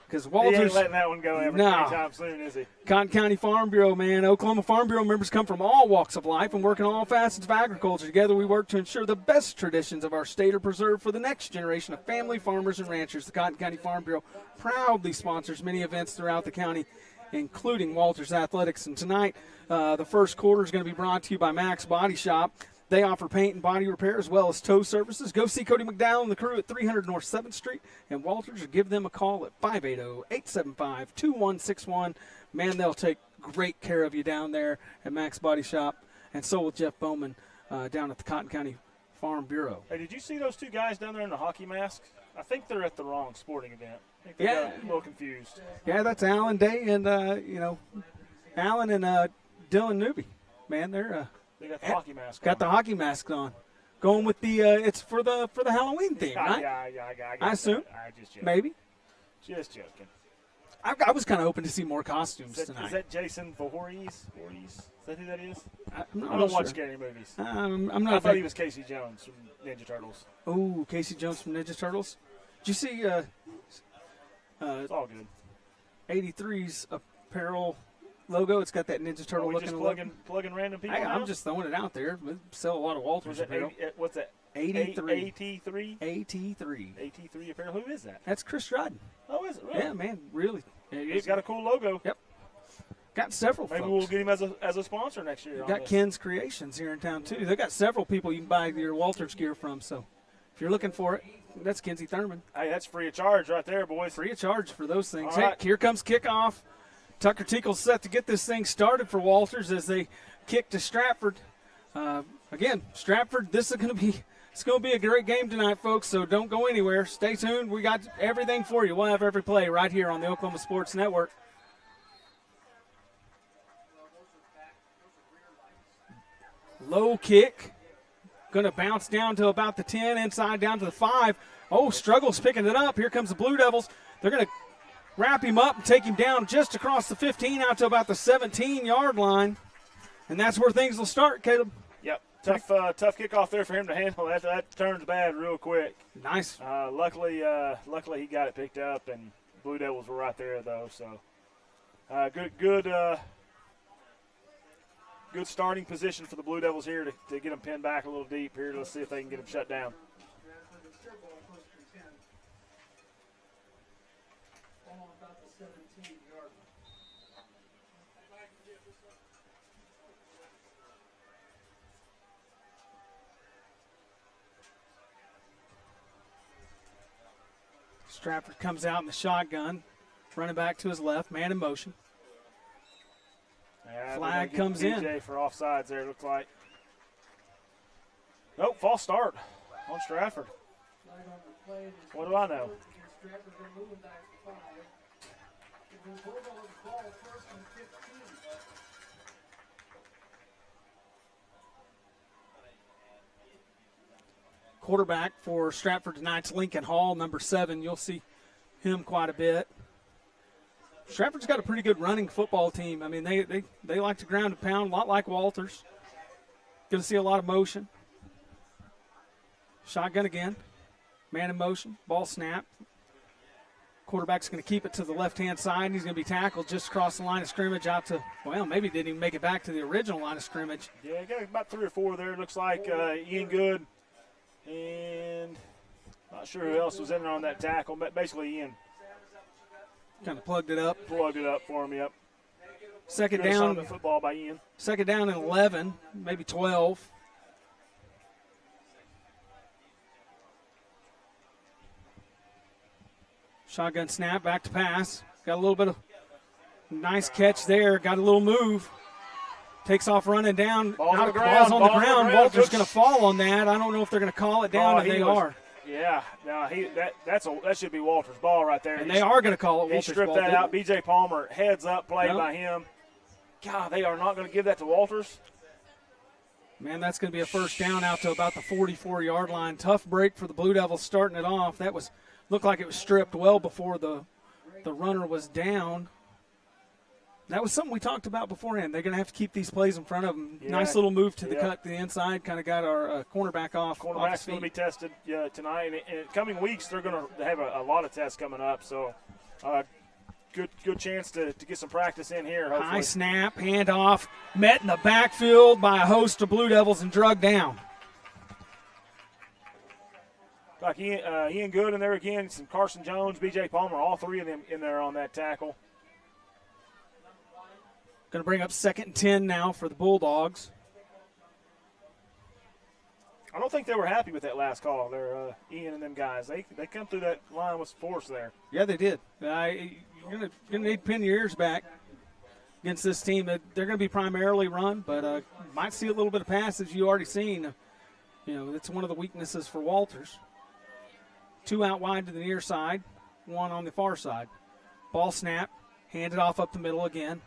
Because Walters, he ain't letting that one go anytime soon, is he? Cotton County Farm Bureau, man. Oklahoma Farm Bureau members come from all walks of life and work in all facets of agriculture. Together we work to ensure the best traditions of our state are preserved for the next generation of family farmers and ranchers. The Cotton County Farm Bureau proudly sponsors many events throughout the county, including Walters Athletics. And tonight, the first quarter is going to be brought to you by Max Body Shop. They offer paint and body repair as well as tow services. Go see Cody McDowell and the crew at 300 North 7th Street and Walters, or give them a call at 580-875-2161. Man, they'll take great care of you down there at Max Body Shop, and so will Jeff Bowman down at the Cotton County Farm Bureau. Hey, did you see those two guys down there in the hockey masks? I think they're at the wrong sporting event. I think they got a little confused. Yeah, that's Alan Day and, Alan and Dylan Newby. Man, they're they got the hockey mask on. Got the hockey mask on. Going with the it's for the Halloween theme, right? Yeah. I assume. I just joking. Maybe. Just joking. I was kind of hoping to see more costumes tonight. Is that Jason Voorhees? Is that who that is? I don't watch scary movies. I'm not. I thought he was Casey Jones from Ninja Turtles. Oh, Casey Jones from Ninja Turtles. Did you see? It's all good. 83's apparel logo. It's got that Ninja Turtle looking logo. Plugging random people. I'm just throwing it out there. We sell a lot of Walters apparel. What's that? 83. AT3? AT3 apparel. Who is that? That's Chris Dryden. Oh, is it? Really? Yeah, man, really. He's got a cool logo. Yep. Got several Maybe folks. we'll get him as a sponsor next year. Got Ken's Creations here in town, too. They got several people you can buy your Walters gear from. So if you're looking for it, That's Kinsey Thurman. Hey, that's free of charge right there, boys. Free of charge for those things. All right. Hey, here comes kickoff. Tucker Tinkle's set to get this thing started for Walters as they kick to Stratford. Again, Stratford, it's going to be a great game tonight, folks, so don't go anywhere. Stay tuned. We got everything for you. We'll have every play right here on the Oklahoma Sports Network. Low kick. Going to bounce down to about the 10, inside down to the 5. Oh, struggles picking it up. Here comes the Blue Devils. They're going to wrap him up and take him down just across the 15 out to about the 17-yard line. And that's where things will start, Caleb. Yep, tough kickoff there for him to handle. That turns bad real quick. Nice. Luckily he got it picked up, and Blue Devils were right there though. So good starting position for the Blue Devils here to get them pinned back a little deep here. Let's see if they can get them shut down. Stratford comes out in the shotgun, running back to his left, man in motion. Yeah, flag comes in. BJ for offsides there, it looks like. Nope, false start on Stratford. What do I know? Quarterback for Stratford tonight's Lincoln Hall, number 7. You'll see him quite a bit. Stratford's got a pretty good running football team. I mean, they like to ground and pound, a lot like Walters. Going to see a lot of motion. Shotgun again. Man in motion. Ball snap. Quarterback's going to keep it to the left-hand side. He's going to be tackled just across the line of scrimmage out to, well, maybe didn't even make it back to the original line of scrimmage. Yeah, got about 3 or 4 there. It looks like Ian Good and not sure who else was in there on that tackle, but basically Ian. Kind of plugged it up. Plugged it up for him, yep. Second Good down. assignment football by Ian. Second down and 11, maybe 12. Shotgun snap, back to pass. Got a little bit of nice catch there. Got a little move. Takes off running down. Ball's on the ground. Walter's going to fall on that. I don't know if they're going to call it down, and they are. Yeah, no, that should be Walter's ball right there. And they are going to call it Walter's ball. He stripped that out. B.J. Palmer, heads up play by him. God, they are not going to give that to Walters. Man, that's going to be a first down out to about the 44-yard line. Tough break for the Blue Devils starting it off. That looked like it was stripped well before the runner was down. That was something we talked about beforehand. They're going to have to keep these plays in front of them. Yeah. Nice little move to the cut to the inside, kind of got our cornerback off. Cornerback's going to be tested tonight. And in coming weeks, they're going to have a lot of tests coming up. So good chance to get some practice in here, hopefully. High snap, handoff, met in the backfield by a host of Blue Devils and drugged down. Like Ian Good in there again, some Carson Jones, B.J. Palmer, all 3 of them in there on that tackle. Going to bring up 2nd and 10 now for the Bulldogs. I don't think they were happy with that last call there, Ian and them guys. They come through that line with force there. Yeah, they did. You're going to need to pin your ears back against this team. They're going to be primarily run, but might see a little bit of pass, as you already seen. That's one of the weaknesses for Walters. 2 out wide to the near side, 1 on the far side. Ball snap, handed off up the middle again.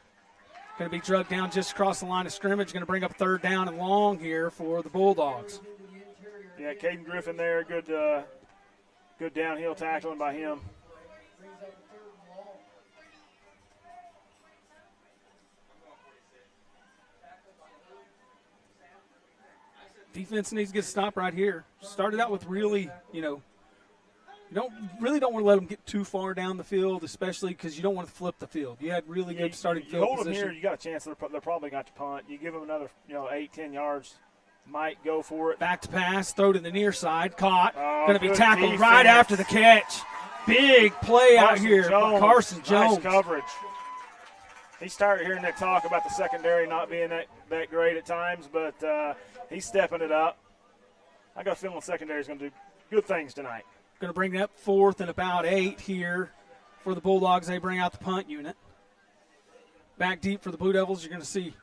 Going to be drugged down just across the line of scrimmage. Going to bring up 3rd down and long here for the Bulldogs. Yeah, Caden Griffin there. Good downhill tackling by him. Defense needs to get a stop right here. Started out with really, you don't want to let them get too far down the field, especially because you don't want to flip the field. You had really good starting field hold position. Them here, you got a chance. They're probably got to punt. You give them another, 8-10 yards, might go for it. Back to pass, throw to the near side, caught. Oh, going to be tackled right after the catch. Big play out here by Carson Jones. Nice coverage. He started hearing that talk about the secondary not being that great at times, but he's stepping it up. I got a feeling the secondary is going to do good things tonight. Going to bring up 4th and about 8 here for the Bulldogs. They bring out the punt unit. Back deep for the Blue Devils, you're going to see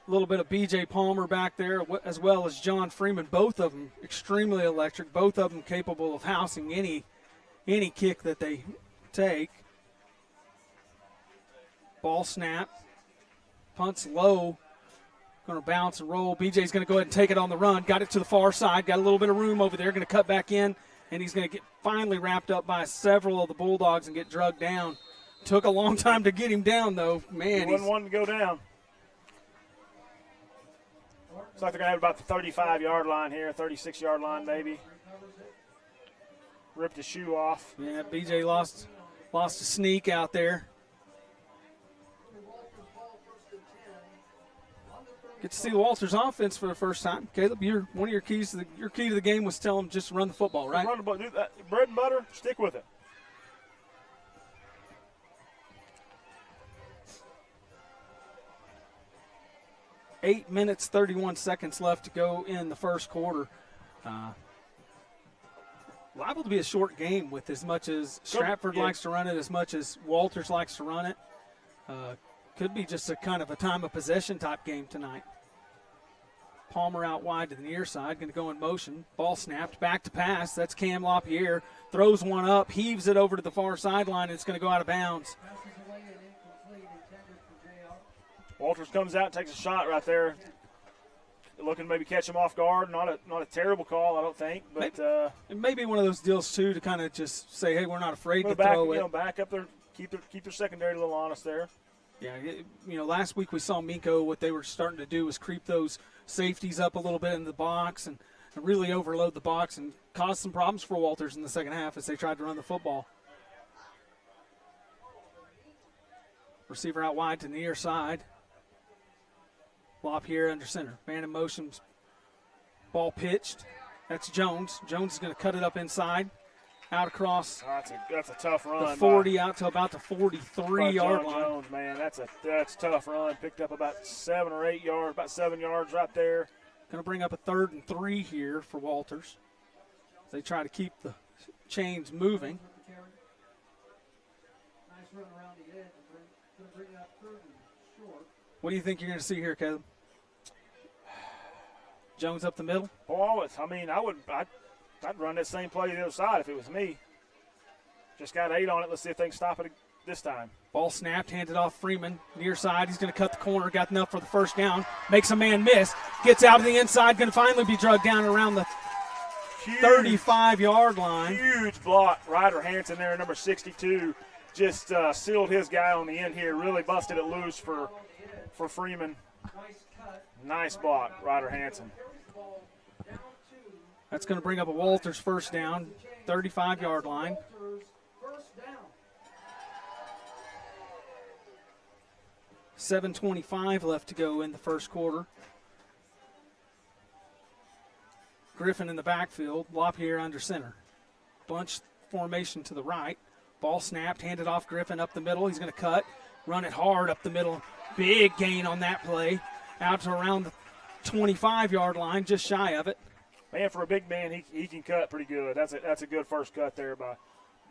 a little bit of B.J. Palmer back there, as well as John Freeman. Both of them extremely electric. Both of them capable of housing any kick that they take. Ball snap. Punt's low. Going to bounce and roll. B.J.'s going to go ahead and take it on the run. Got it to the far side. Got a little bit of room over there. Going to cut back in, and he's going to get finally wrapped up by several of the Bulldogs and get drugged down. Took a long time to get him down, though. Man, he wasn't wanting to go down. Looks like they're going to have about the 35-yard line here, 36-yard line maybe. Ripped his shoe off. Yeah, B.J. lost a sneak out there. Get to see the Walters offense for the first time. Caleb, one of your keys to your key to the game was tell them just run the football, right? Run the ball, do that. Bread and butter, stick with it. Eight minutes, 31 seconds left to go in the first quarter. Liable to be a short game with as much as Stratford likes to run it, as much as Walters likes to run it. Could be just a kind of a time of possession type game tonight. Palmer out wide to the near side, going to go in motion. Ball snapped, back to pass. That's Cam LaPierre. Throws one up, heaves it over to the far sideline, and it's going to go out of bounds. Walters comes out, takes a shot right there. Looking to maybe catch him off guard. Not a terrible call, I don't think. But it may be one of those deals, too, to kind of just say, hey, we're not afraid to throw it. Back up there, keep their secondary a little honest there. Yeah, last week we saw Minko, what they were starting to do was creep those safeties up a little bit in the box and really overload the box and cause some problems for Walters in the second half as they tried to run the football. Receiver out wide to the near side. Flop here under center. Man in motion. Ball pitched. That's Jones. Jones is going to cut it up inside. Out across. That's a tough run. The 40 out to about the 43-yard line. Jones, man, that's a tough run. Picked up about 7 or 8 yards, about 7 yards right there. Going to bring up a 3rd and 3 here for Walters. They try to keep the chains moving. Nice run around the edge. Going to bring it up 3rd and short. What do you think you're going to see here, Caleb? Jones up the middle? Boy, I'd run that same play to the other side if it was me. Just got 8 on it. Let's see if they can stop it this time. Ball snapped, handed off Freeman. Near side, he's going to cut the corner. Got enough for the first down. Makes a man miss. Gets out of the inside. Going to finally be drugged down around the 35-yard line. Huge block. Ryder Hanson there, number 62. Just sealed his guy on the end here. Really busted it loose for Freeman. Nice block, Ryder Hanson. That's going to bring up a Walters first down, 35-yard line. $7:25 left to go in the first quarter. Griffin in the backfield, LaPierre under center. Bunch formation to the right. Ball snapped, handed off Griffin up the middle. He's going to cut, run it hard up the middle. Big gain on that play. Out to around the 25-yard line, just shy of it. Man, for a big man, he can cut pretty good. That's a good first cut there by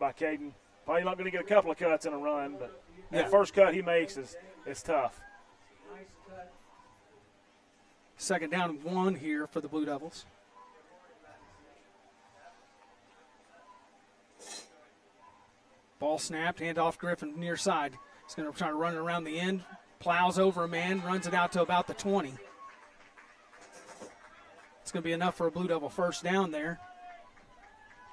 Caden. Probably not going to get a couple of cuts in a run, but that first cut he makes is tough. Second down and 1 here for the Blue Devils. Ball snapped, hand off Griffin near side. He's going to try to run it around the end. Plows over a man, runs it out to about the 20. It's going to be enough for a Blue Devil first down there.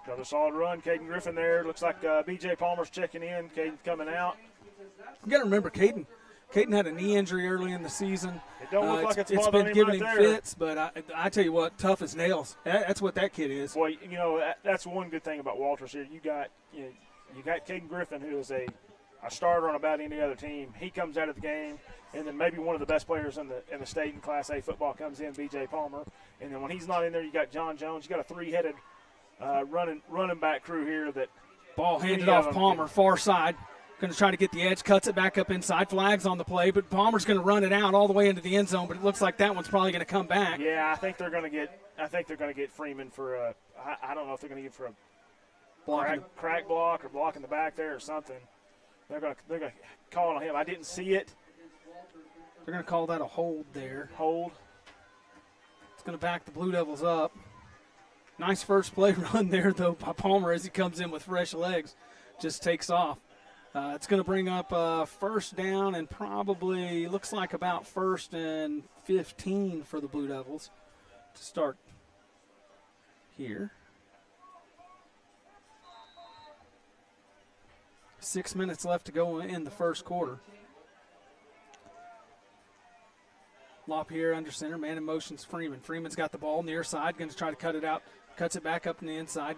Another solid run. Caden Griffin there. Looks like B.J. Palmer's checking in. Caden's coming out. You got to remember, Caden had a knee injury early in the season. It don't look like it's been giving him right fits, but I tell you what, tough as nails. That's what that kid is. Boy, that's one good thing about Walters here. You got Caden Griffin, who is a starter on about any other team. He comes out of the game, and then maybe one of the best players in the state in Class A football comes in, B.J. Palmer. And then when he's not in there, you got John Jones. You got a 3-headed running back crew here. That ball handed off Palmer, far side. Going to try to get the edge, cuts it back up inside. Flags on the play, but Palmer's going to run it out all the way into the end zone. But it looks like that one's probably going to come back. Yeah, I think they're going to get Freeman for I don't know if they're going to get for crack block or block in the back there or something. They're gonna call on him. I didn't see it. They're gonna call that a hold there. Hold. It's gonna back the Blue Devils up. Nice first play run there though by Palmer as he comes in with fresh legs. Just takes off. It's going to bring up first down and probably looks like about 1st and 15 for the Blue Devils to start here. 6 minutes left to go in the first quarter. LaPierre under center, man in motion's Freeman. Freeman's got the ball near side, going to try to cut it out, cuts it back up in the inside.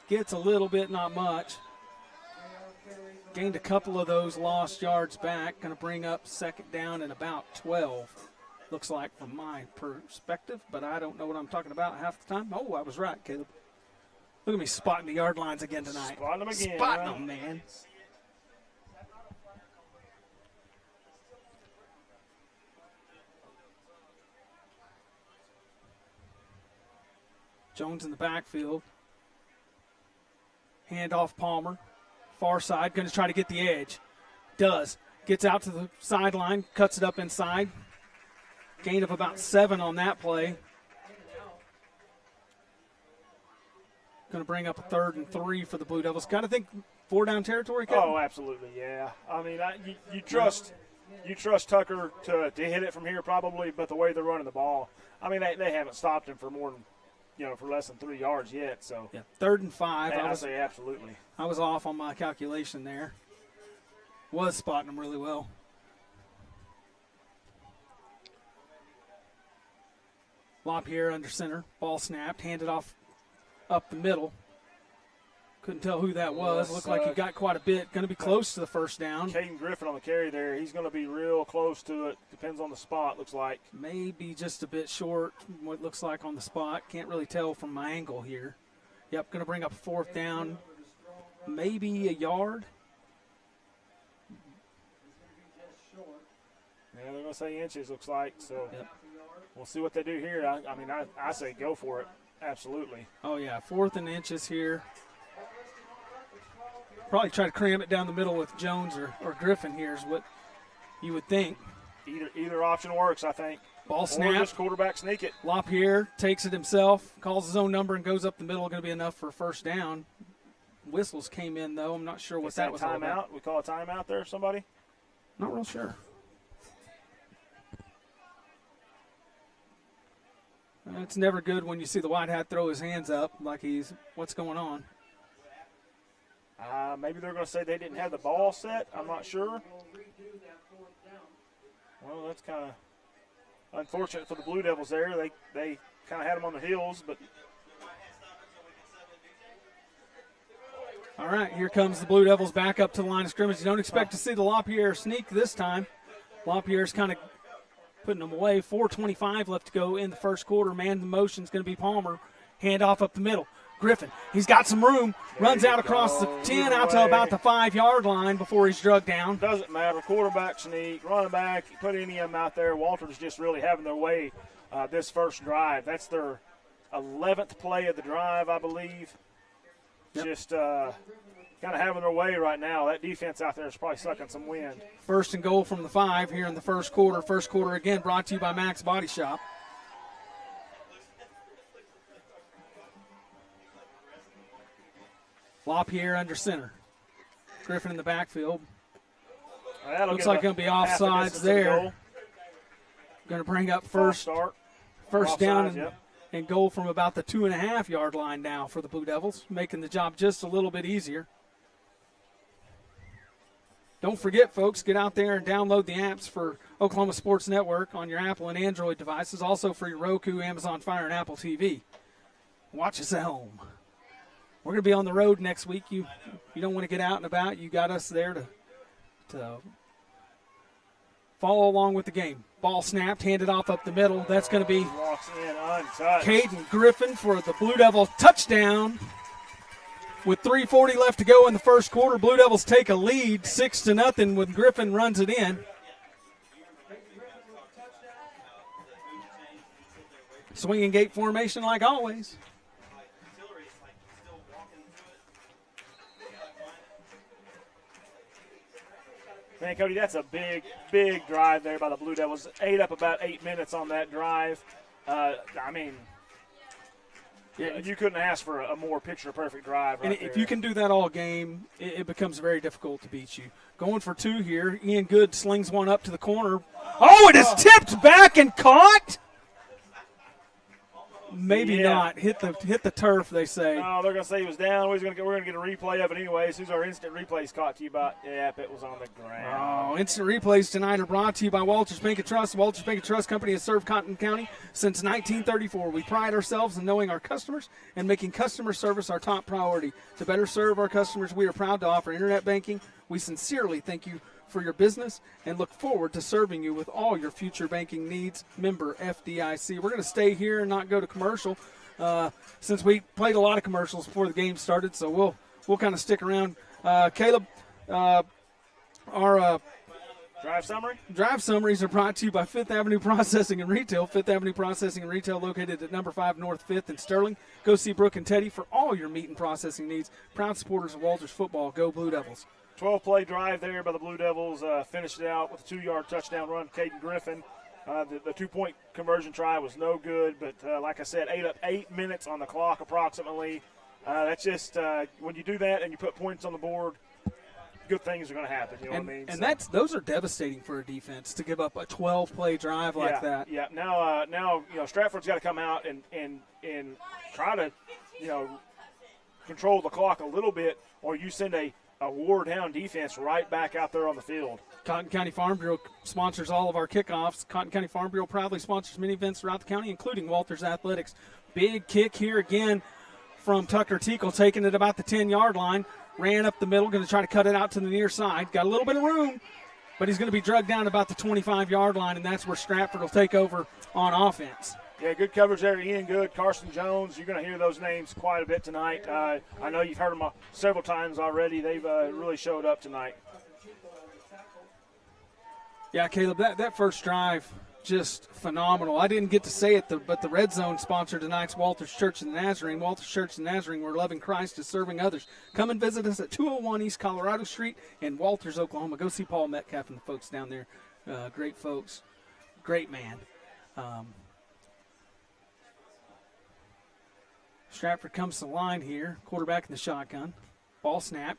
Gets a little bit, not much. Gained a couple of those lost yards back. Going to bring up second down and about 12. Looks like from my perspective, but I don't know what I'm talking about half the time. Oh, I was right, Caleb. Look at me spotting the yard lines again tonight. Spotting them again. Spotting them, man. Jones in the backfield. Hand off Palmer. Far side, going to try to get the edge. Does. Gets out to the sideline, cuts it up inside. Gain of about 7 on that play. Going to bring up a 3rd and 3 for the Blue Devils. Got to think 4-down territory, Kevin? Oh, absolutely, yeah. I mean, you trust Tucker to hit it from here probably, but the way they're running the ball, I mean, they haven't stopped him for more than, for less than 3 yards yet. So yeah, 3rd and 5. I say absolutely. I was off on my calculation there. Was spotting them really well. LaPierre under center. Ball snapped. Handed off up the middle. Couldn't tell who that was. Looked like he got quite a bit. Going to be close to the first down. Caden Griffin on the carry there. He's going to be real close to it. Depends on the spot, looks like. Maybe just a bit short, what it looks like on the spot. Can't really tell from my angle here. Yep, going to bring up 4th down. Maybe a yard. Yeah, they're going to say inches, looks like. So We'll see what they do here. I say go for it. Absolutely. Oh, yeah, 4th and inches here. Probably try to cram it down the middle with Jones or Griffin here is what you would think. Either option works, I think. Ball snap. Or just quarterback sneak it. LaPierre takes it himself, calls his own number, and goes up the middle. Going to be enough for first down. Whistles came in, though. I'm not sure what that was all about. We call a timeout there, somebody? Not real sure. It's never good when you see the white hat throw his hands up like he's, what's going on? Maybe they're going to say they didn't have the ball set. I'm not sure. Well, that's kind of unfortunate for the Blue Devils there. They kind of had them on the heels, but. All right, here comes the Blue Devils back up to the line of scrimmage. You don't expect to see the LaPierre sneak this time. LaPierre's kind of putting them away. 4:25 left to go in the first quarter. Man in motion is going to be Palmer. Hand off up the middle. Griffin, he's got some room, runs out across the 10 out to about the 5-yard line before he's drugged down. Doesn't matter. Quarterback sneak, running back, put any of them out there. Walter's just really having their way this first drive. That's their 11th play of the drive, I believe. Yep. Just kind of having their way right now. That defense out there is probably sucking some wind. 1st and goal from the 5 here in the first quarter. First quarter again brought to you by Max Body Shop. LaPierre under center. Griffin in the backfield. Looks like going to be offsides there. Going to bring up first down and goal from about the 2.5-yard line now for the Blue Devils, making the job just a little bit easier. Don't forget, folks, get out there and download the apps for Oklahoma Sports Network on your Apple and Android devices, also for your Roku, Amazon Fire, and Apple TV. Watch us at home. We're going to be on the road next week. You don't want to get out and about. You got us there to follow along with the game. Ball snapped, handed off up the middle. That's going to be Caden Griffin for the Blue Devils touchdown. With 3:40 left to go in the first quarter, Blue Devils take a lead 6-0 when Griffin runs it in. Swinging gate formation like always. Man, Cody, that's a big, big drive there by the Blue Devils. Ate up about 8 minutes on that drive. You couldn't ask for a more picture-perfect drive right there. If you can do that all game, it becomes very difficult to beat you. Going for two here. Ian Good slings one up to the corner. Oh, it is tipped back and caught. Maybe not. Hit the turf, they say. No, they're going to say he was down. We're going to get a replay of it anyways. Who's our instant replays caught to you by? Yep, it was on the ground. Oh, instant replays tonight are brought to you by Walters Bank and Trust. Walters Bank and Trust Company has served Cotton County since 1934. We pride ourselves in knowing our customers and making customer service our top priority. To better serve our customers, we are proud to offer internet banking. We sincerely thank you for your business and look forward to serving you with all your future banking needs. Member FDIC. We're going to stay here and not go to commercial since we played a lot of commercials before the game started, so we'll kind of stick around. Caleb, our drive summaries are brought to you by Fifth Avenue Processing and Retail. Fifth Avenue Processing and Retail located at number 5 North 5th in Sterling. Go see Brooke and Teddy for all your meat and processing needs. Proud supporters of Walters football. Go Blue Devils. 12-play drive there by the Blue Devils. Finished it out with a 2-yard touchdown run. Caden Griffin. The 2-point conversion try was no good, but like I said, ate up 8 minutes on the clock approximately. That's just when you do that and you put points on the board, good things are going to happen. You know what I mean? And those are devastating for a defense to give up a 12-play drive like that. Yeah. Now Stratford's got to come out and try to control the clock a little bit, or you send a wore-down defense right back out there on the field. Cotton County Farm Bureau sponsors all of our kickoffs. Cotton County Farm Bureau proudly sponsors many events throughout the county, including Walters Athletics. Big kick here again from Tucker Teakle, taking it about the 10-yard line. Ran up the middle, going to try to cut it out to the near side. Got a little bit of room, but he's going to be drugged down about the 25-yard line, and that's where Stratford will take over on offense. Yeah, good coverage there. Ian Good, Carson Jones. You're going to hear those names quite a bit tonight. I know you've heard them several times already. They've really showed up tonight. Yeah, Caleb, that first drive, just phenomenal. I didn't get to say it, but the Red Zone sponsor tonight's Walters Church of the Nazarene. Walters Church of the Nazarene, where loving Christ is serving others. Come and visit us at 201 East Colorado Street in Walters, Oklahoma. Go see Paul Metcalf and the folks down there. Great folks. Great man. Stratford comes to the line here. Quarterback in the shotgun. Ball snap.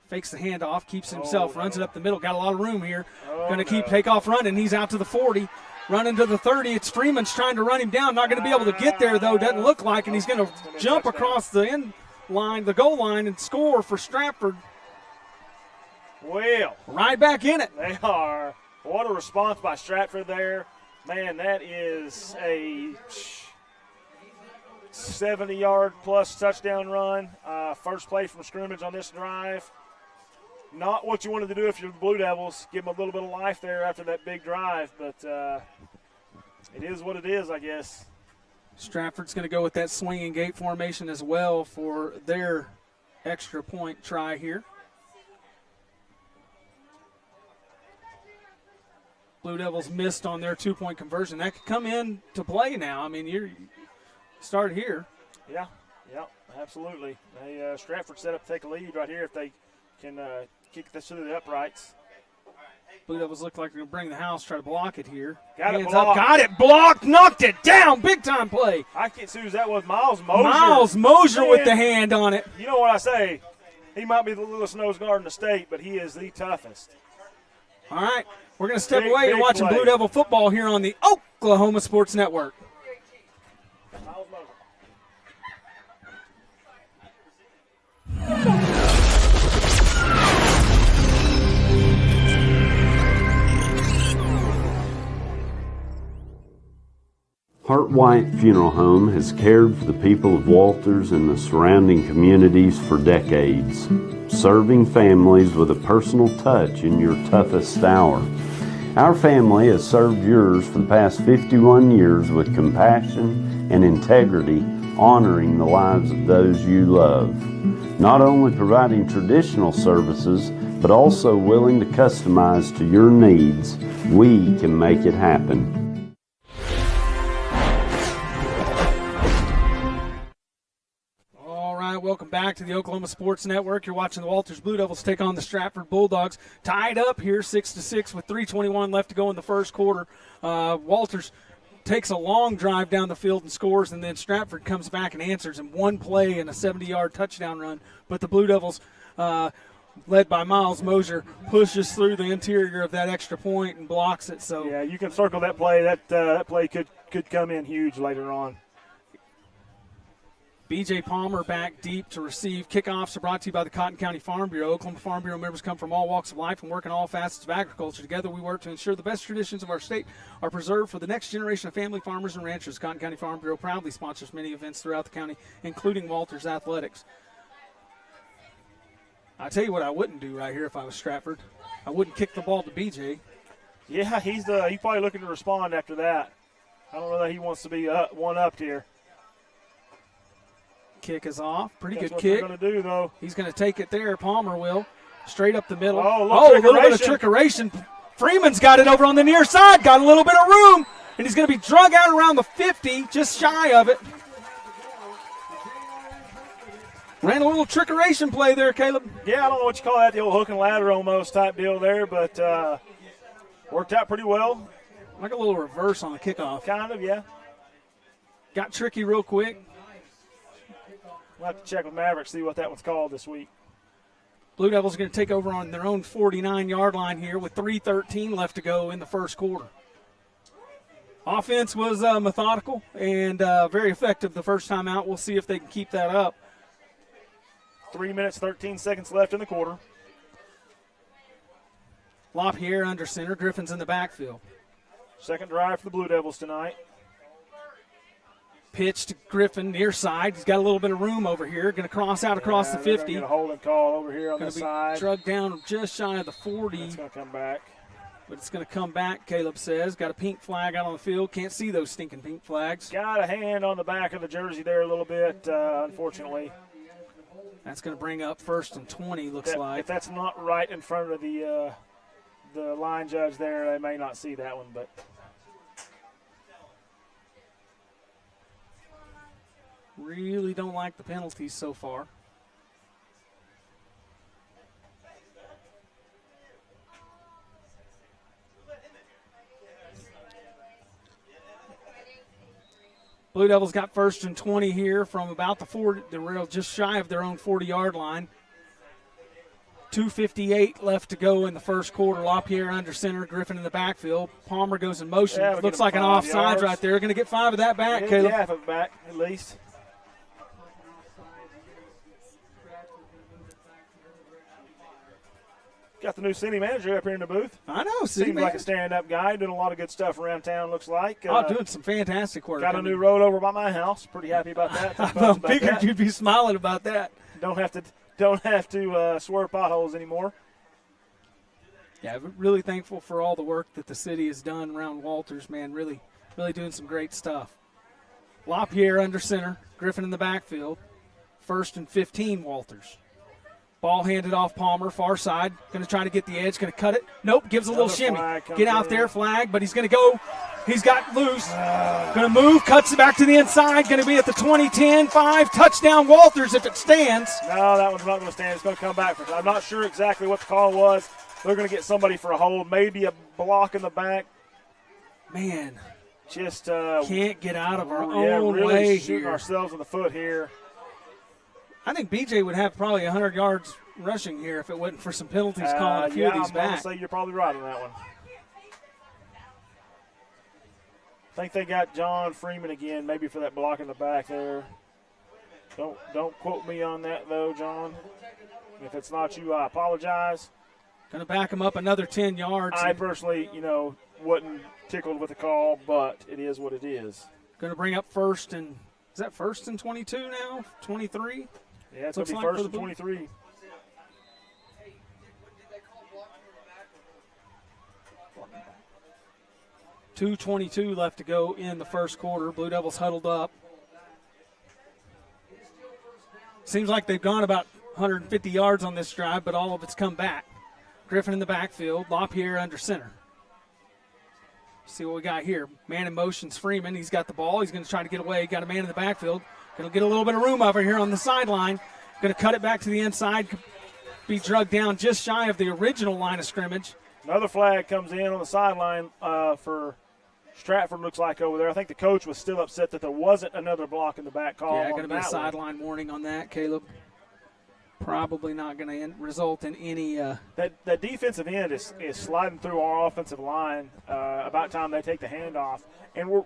Fakes the handoff. Keeps himself. Runs it up the middle. Got a lot of room here. Going to take off running. He's out to the 40. Running to the 30. It's Freeman's trying to run him down. Not going to be able to get there, though. Doesn't look like. And he's going to jump across the end line, the goal line, and score for Stratford. Well. Right back in it. They are. What a response by Stratford there. Man, that is a 70-yard plus touchdown run. First play from scrimmage on this drive. Not what you wanted to do if you're the Blue Devils. Give them a little bit of life there after that big drive, but it is what it is, I guess. Stratford's going to go with that swinging gate formation as well for their extra point try here. Blue Devils missed on their 2-point conversion. That could come in to play now. I mean, you start here. Yeah, absolutely. Stratford set up to take a lead right here if they can kick this to the uprights. Blue Devils look like they're going to bring the house, try to block it here. Got it blocked, knocked it down, big-time play. I can't see who that was, Miles Mosier. Miles Mosier with the hand on it. You know what I say? He might be the littlest nose guard in the state, but he is the toughest. All right, we're going to step away and watch Blue Devil football here on the Oklahoma Sports Network. Hart White Funeral Home has cared for the people of Walters and the surrounding communities for decades, serving families with a personal touch in your toughest hour. Our family has served yours for the past 51 years with compassion and integrity, honoring the lives of those you love. Not only providing traditional services, but also willing to customize to your needs, we can make it happen. welcome back to the Oklahoma Sports Network. You're watching the Walters Blue Devils take on the Stratford Bulldogs. Tied up here 6-6 with 3:21 left to go in the first quarter. Walters takes a long drive down the field and scores, and then Stratford comes back and answers in one play and a 70-yard touchdown run. But the Blue Devils, led by Miles Mosier, pushes through the interior of that extra point and blocks it. So yeah, you can circle that play. That play could come in huge later on. B.J. Palmer back deep to receive. Kickoffs are brought to you by the Cotton County Farm Bureau. Oklahoma Farm Bureau members come from all walks of life and work in all facets of agriculture. Together we work to ensure the best traditions of our state are preserved for the next generation of family farmers and ranchers. Cotton County Farm Bureau proudly sponsors many events throughout the county, including Walters Athletics. I tell you what I wouldn't do right here if I was Stratford. I wouldn't kick the ball to B.J. Yeah, he's probably looking to respond after that. I don't know that he wants to be one-upped here. Kick is off. Pretty That's good what kick. They're going to do, though. He's going to take it there. Palmer will. Straight up the middle. Oh, a little bit of trickeration. Freeman's got it over on the near side. Got a little bit of room. And he's going to be drug out around the 50, just shy of it. Ran a little trickeration play there, Caleb. Yeah, I don't know what you call that, the old hook and ladder almost type deal there, but worked out pretty well. Like a little reverse on the kickoff. Kind of, yeah. Got tricky real quick. We'll have to check with Maverick, see what that one's called this week. Blue Devils are going to take over on their own 49-yard line here with 3:13 left to go in the first quarter. Offense was methodical and very effective the first time out. We'll see if they can keep that up. 3 minutes, 13 seconds left in the quarter. LaPierre under center. Griffin's in the backfield. Second drive for the Blue Devils tonight. Pitch to Griffin near side. He's got a little bit of room over here. Going to cross out across the 50. Get a holding call over here on the side. Drug down just shy of the 40. It's going to come back. But it's going to come back, Caleb says. Got a pink flag out on the field. Can't see those stinking pink flags. Got a hand on the back of the jersey there a little bit, unfortunately. That's going to bring up 1st and 20, looks like. If that's not right in front of the line judge there, they may not see that one, but... Really don't like the penalties so far. Blue Devils got 1st and 20 here from about the 40, just shy of their own 40-yard line. 2:58 left to go in the first quarter. LaPierre under center, Griffin in the backfield. Palmer goes in motion. Yeah, looks like an offside right there. Going to get 5 of that back, Caleb. Half of it back, at least. Got the new city manager up here in the booth. I know. Seems like a stand-up guy, doing a lot of good stuff around town, looks like. Doing some fantastic work. Got a new road over by my house. Pretty happy about that. I figured you'd be smiling about that. Don't have to swerve potholes anymore. Yeah, really thankful for all the work that the city has done around Walters, man. Really doing some great stuff. LaPierre under center, Griffin in the backfield. 1st and 15, Walters. Ball handed off Palmer, far side. Going to try to get the edge. Going to cut it. Nope, gives a little shimmy. Get out there, flag, but he's going to go. He's got loose. Going to move, cuts it back to the inside. Going to be at the 20-10, 5. Touchdown, Walters, if it stands. No, that one's not going to stand. It's going to come back. I'm not sure exactly what the call was. They're going to get somebody for a hold, maybe a block in the back. Man, just can't get out of our own really way shooting here. Ourselves in the foot here. I think BJ would have probably 100 yards rushing here if it wasn't for some penalties calling a few of these I'm back. going to say you're probably right on that one. I think they got John Freeman again, maybe for that block in the back there. Don't quote me on that, though, John. If it's not you, I apologize. Going to back him up another 10 yards. I personally, wasn't tickled with the call, but it is what it is. Going to bring up 1st and – is that 1st and 22 now? 23? Yeah, it's going to be 1st and 23. .222 left to go in the first quarter. Blue Devils huddled up. Seems like they've gone about 150 yards on this drive, but all of it's come back. Griffin in the backfield. LaPierre under center. See what we got here. Man in motion's Freeman. He's got the ball. He's going to try to get away. Got a man in the backfield. Going to get a little bit of room over here on the sideline. Going to cut it back to the inside, be drugged down just shy of the original line of scrimmage. Another flag comes in on the sideline for Stratford, looks like, over there. I think the coach was still upset that there wasn't another block in the back call. Yeah, going to be a sideline warning on that, Caleb. Probably not going to result in any. That defensive end is sliding through our offensive line. About time they take the handoff. And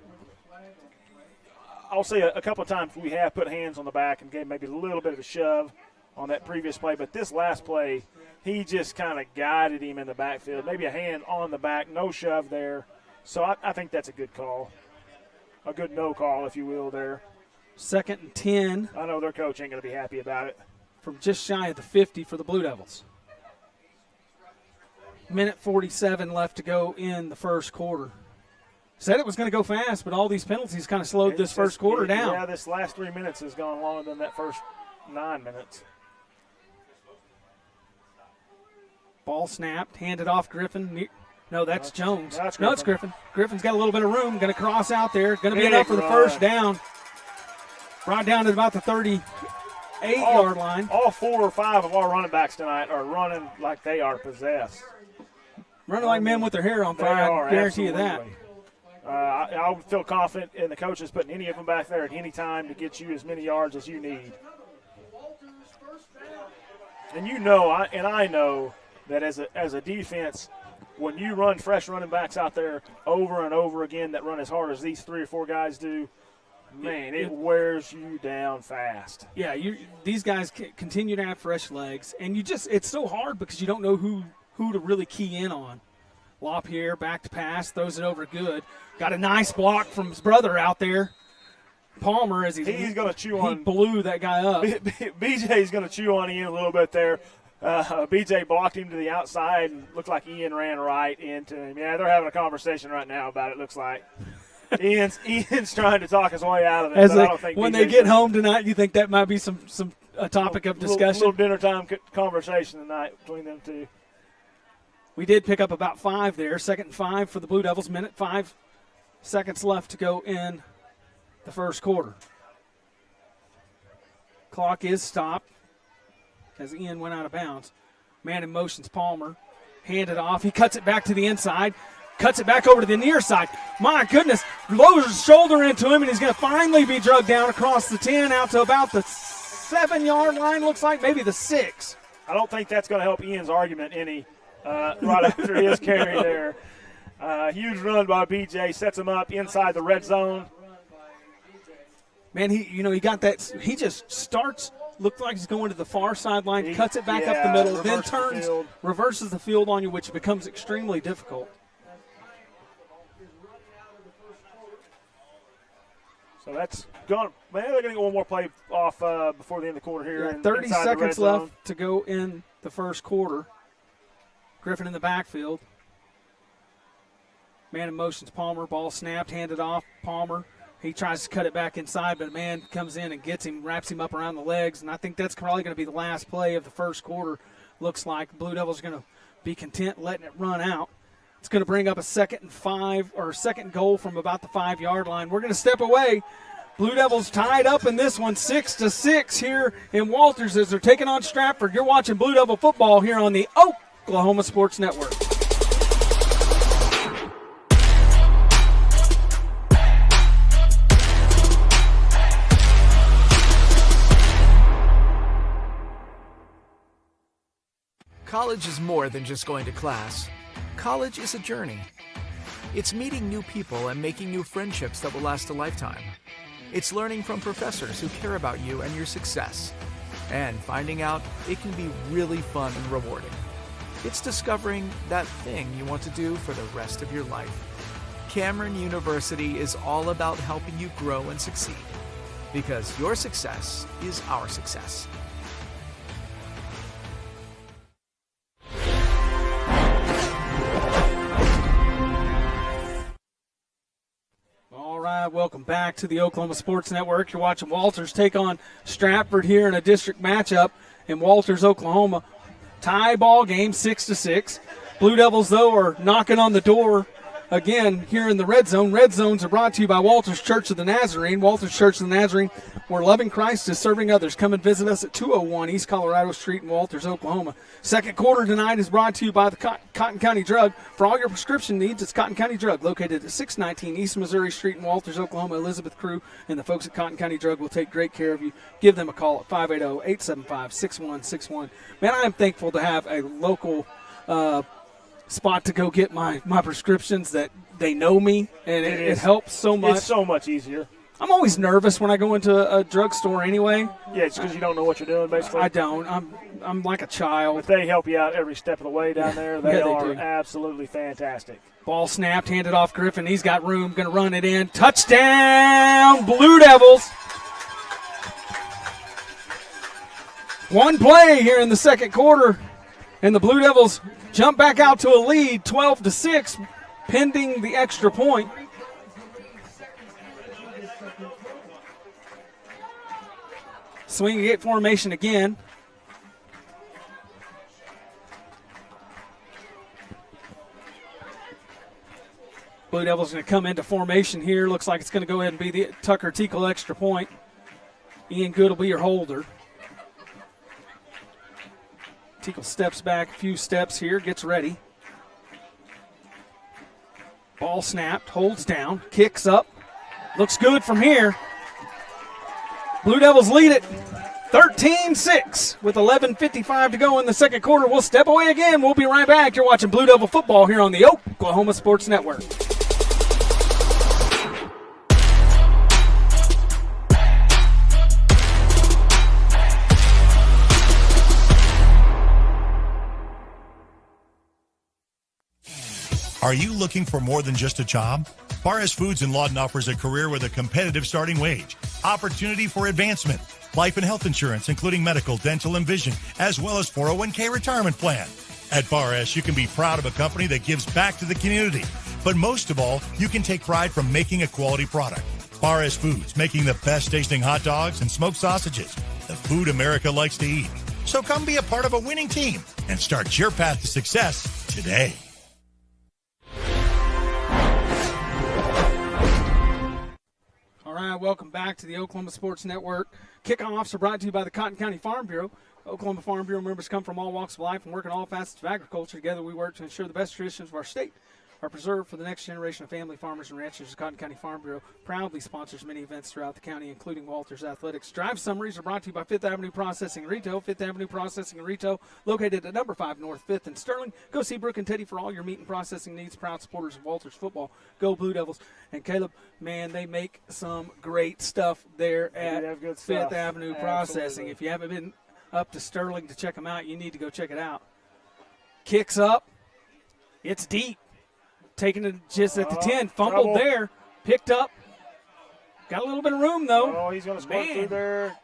I'll say a couple of times we have put hands on the back and gave maybe a little bit of a shove on that previous play. But this last play, he just kind of guided him in the backfield. Maybe a hand on the back, no shove there. So I think that's a good call. A good no call, if you will, there. 2nd and 10. I know their coach ain't going to be happy about it. From just shy of the 50 for the Blue Devils. Minute 47 left to go in the first quarter. Said it was going to go fast, but all these penalties kind of slowed this first quarter down. Yeah, this last 3 minutes has gone longer than that first 9 minutes. Ball snapped, handed off Griffin. No, that's Jones. That's no, it's Griffin. Griffin's got a little bit of room. Going to cross out there. Going to be enough for the first down. Brought down to about the 38-yard line. All 4 or 5 of our running backs tonight are running like they are possessed. Running like men with their hair on fire, I guarantee you that. I would feel confident in the coaches putting any of them back there at any time to get you as many yards as you need. And I know that as a defense, when you run fresh running backs out there over and over again that run as hard as these 3 or 4 guys do, man, it wears you down fast. Yeah, these guys continue to have fresh legs, and it's so hard because you don't know who to really key in on. Lop here, back to pass, throws it over good. Got a nice block from his brother out there. Palmer, as he's going to chew on. He blew that guy up. BJ's going to chew on Ian a little bit there. BJ blocked him to the outside and looked like Ian ran right into him. Yeah, they're having a conversation right now about it, looks like. Ian's trying to talk his way out of it. I don't think when they get home tonight, you think that might be a topic of discussion? A little dinner time conversation tonight between them two. We did pick up about 5 there. 2nd and 5 for the Blue Devils. Minute 5 seconds left to go in the first quarter. Clock is stopped as Ian went out of bounds. Man in motion's Palmer. Handed off. He cuts it back to the inside. Cuts it back over to the near side. My goodness. Lowers his shoulder into him, and he's going to finally be drugged down across the 10 out to about the 7-yard line, looks like, maybe the 6. I don't think that's going to help Ian's argument any right after his carry there. Huge run by BJ. Sets him up inside the red zone. Man, he got that. He just starts, looked like he's going to the far sideline, cuts it back up the middle, then turns, reverses the field on you, which becomes extremely difficult. So that's gone. Man, they're going to get one more play off before the end of the quarter here. Yeah, 30 seconds left to go in the first quarter. Griffin in the backfield. Man in motion's Palmer. Ball snapped, handed off. Palmer. He tries to cut it back inside, but a man comes in and gets him, wraps him up around the legs, and I think that's probably going to be the last play of the first quarter. Looks like Blue Devils are going to be content letting it run out. It's going to bring up a 2nd and 5 or second goal from about the 5-yard line. We're going to step away. Blue Devils tied up in this one, 6-6 here in Walters as they're taking on Stratford. You're watching Blue Devil football here on the Oklahoma Sports Network. College is more than just going to class. College is a journey. It's meeting new people and making new friendships that will last a lifetime. It's learning from professors who care about you and your success. And finding out it can be really fun and rewarding. It's discovering that thing you want to do for the rest of your life. Cameron University is all about helping you grow and succeed. Because your success is our success. All right, welcome back to the Oklahoma Sports Network. You're watching Walters take on Stratford here in a district matchup in Walters, Oklahoma. Tie ball game, 6-6. Blue Devils, though, are knocking on the door again here in the Red Zone. Red Zones are brought to you by Walters Church of the Nazarene. Walters Church of the Nazarene, where loving Christ is serving others. Come and visit us at 201 East Colorado Street in Walters, Oklahoma. Second quarter tonight is brought to you by the Cotton County Drug. For all your prescription needs, it's Cotton County Drug, located at 619 East Missouri Street in Walters, Oklahoma. Elizabeth Crew and the folks at Cotton County Drug will take great care of you. Give them a call at 580-875-6161. Man, I am thankful to have a local spot to go get my prescriptions that they know me, and it helps so much. It's so much easier. I'm always nervous when I go into a drugstore anyway. Yeah, it's because you don't know what you're doing, basically. I don't. I'm like a child. But they help you out every step of the way down there. They are absolutely fantastic. Ball snapped, handed off Griffin. He's got room, going to run it in. Touchdown, Blue Devils. One play here in the second quarter, and the Blue Devils jump back out to a lead, 12-6, pending the extra point. Swing and get formation again. Blue Devils going to come into formation here. Looks like it's going to go ahead and be the Tucker Teakle extra point. Ian Good will be your holder. Teakle steps back a few steps here, gets ready. Ball snapped, holds down, kicks up. Looks good from here. Blue Devils lead it 13-6 with 11:55 to go in the second quarter. We'll step away again. We'll be right back. You're watching Blue Devil football here on the Oklahoma Sports Network. Are you looking for more than just a job? Barres Foods in Lawton offers a career with a competitive starting wage, opportunity for advancement, life and health insurance, including medical, dental, and vision, as well as 401k retirement plan. At Barres, you can be proud of a company that gives back to the community. But most of all, you can take pride from making a quality product. Barres Foods, making the best tasting hot dogs and smoked sausages, the food America likes to eat. So come be a part of a winning team and start your path to success today. All right, welcome back to the Oklahoma Sports Network. Kickoffs are brought to you by the Cotton County Farm Bureau. Oklahoma Farm Bureau members come from all walks of life and work in all facets of agriculture. Together we work to ensure the best traditions of our state are preserved for the next generation of family farmers and ranchers. The Cotton County Farm Bureau proudly sponsors many events throughout the county, including Walters Athletics. Drive summaries are brought to you by Fifth Avenue Processing and Retail. Fifth Avenue Processing and Retail, located at number 5 North 5th in Sterling. Go see Brooke and Teddy for all your meat and processing needs. Proud supporters of Walters football. Go Blue Devils. And Caleb, man, they make some great stuff there at Fifth Avenue Processing. If you haven't been up to Sterling to check them out, you need to go check it out. Kicks up. It's deep. Taking it just at the 10. Fumbled trouble there. Picked up. Got a little bit of room, though. Oh, he's going to squirt through there.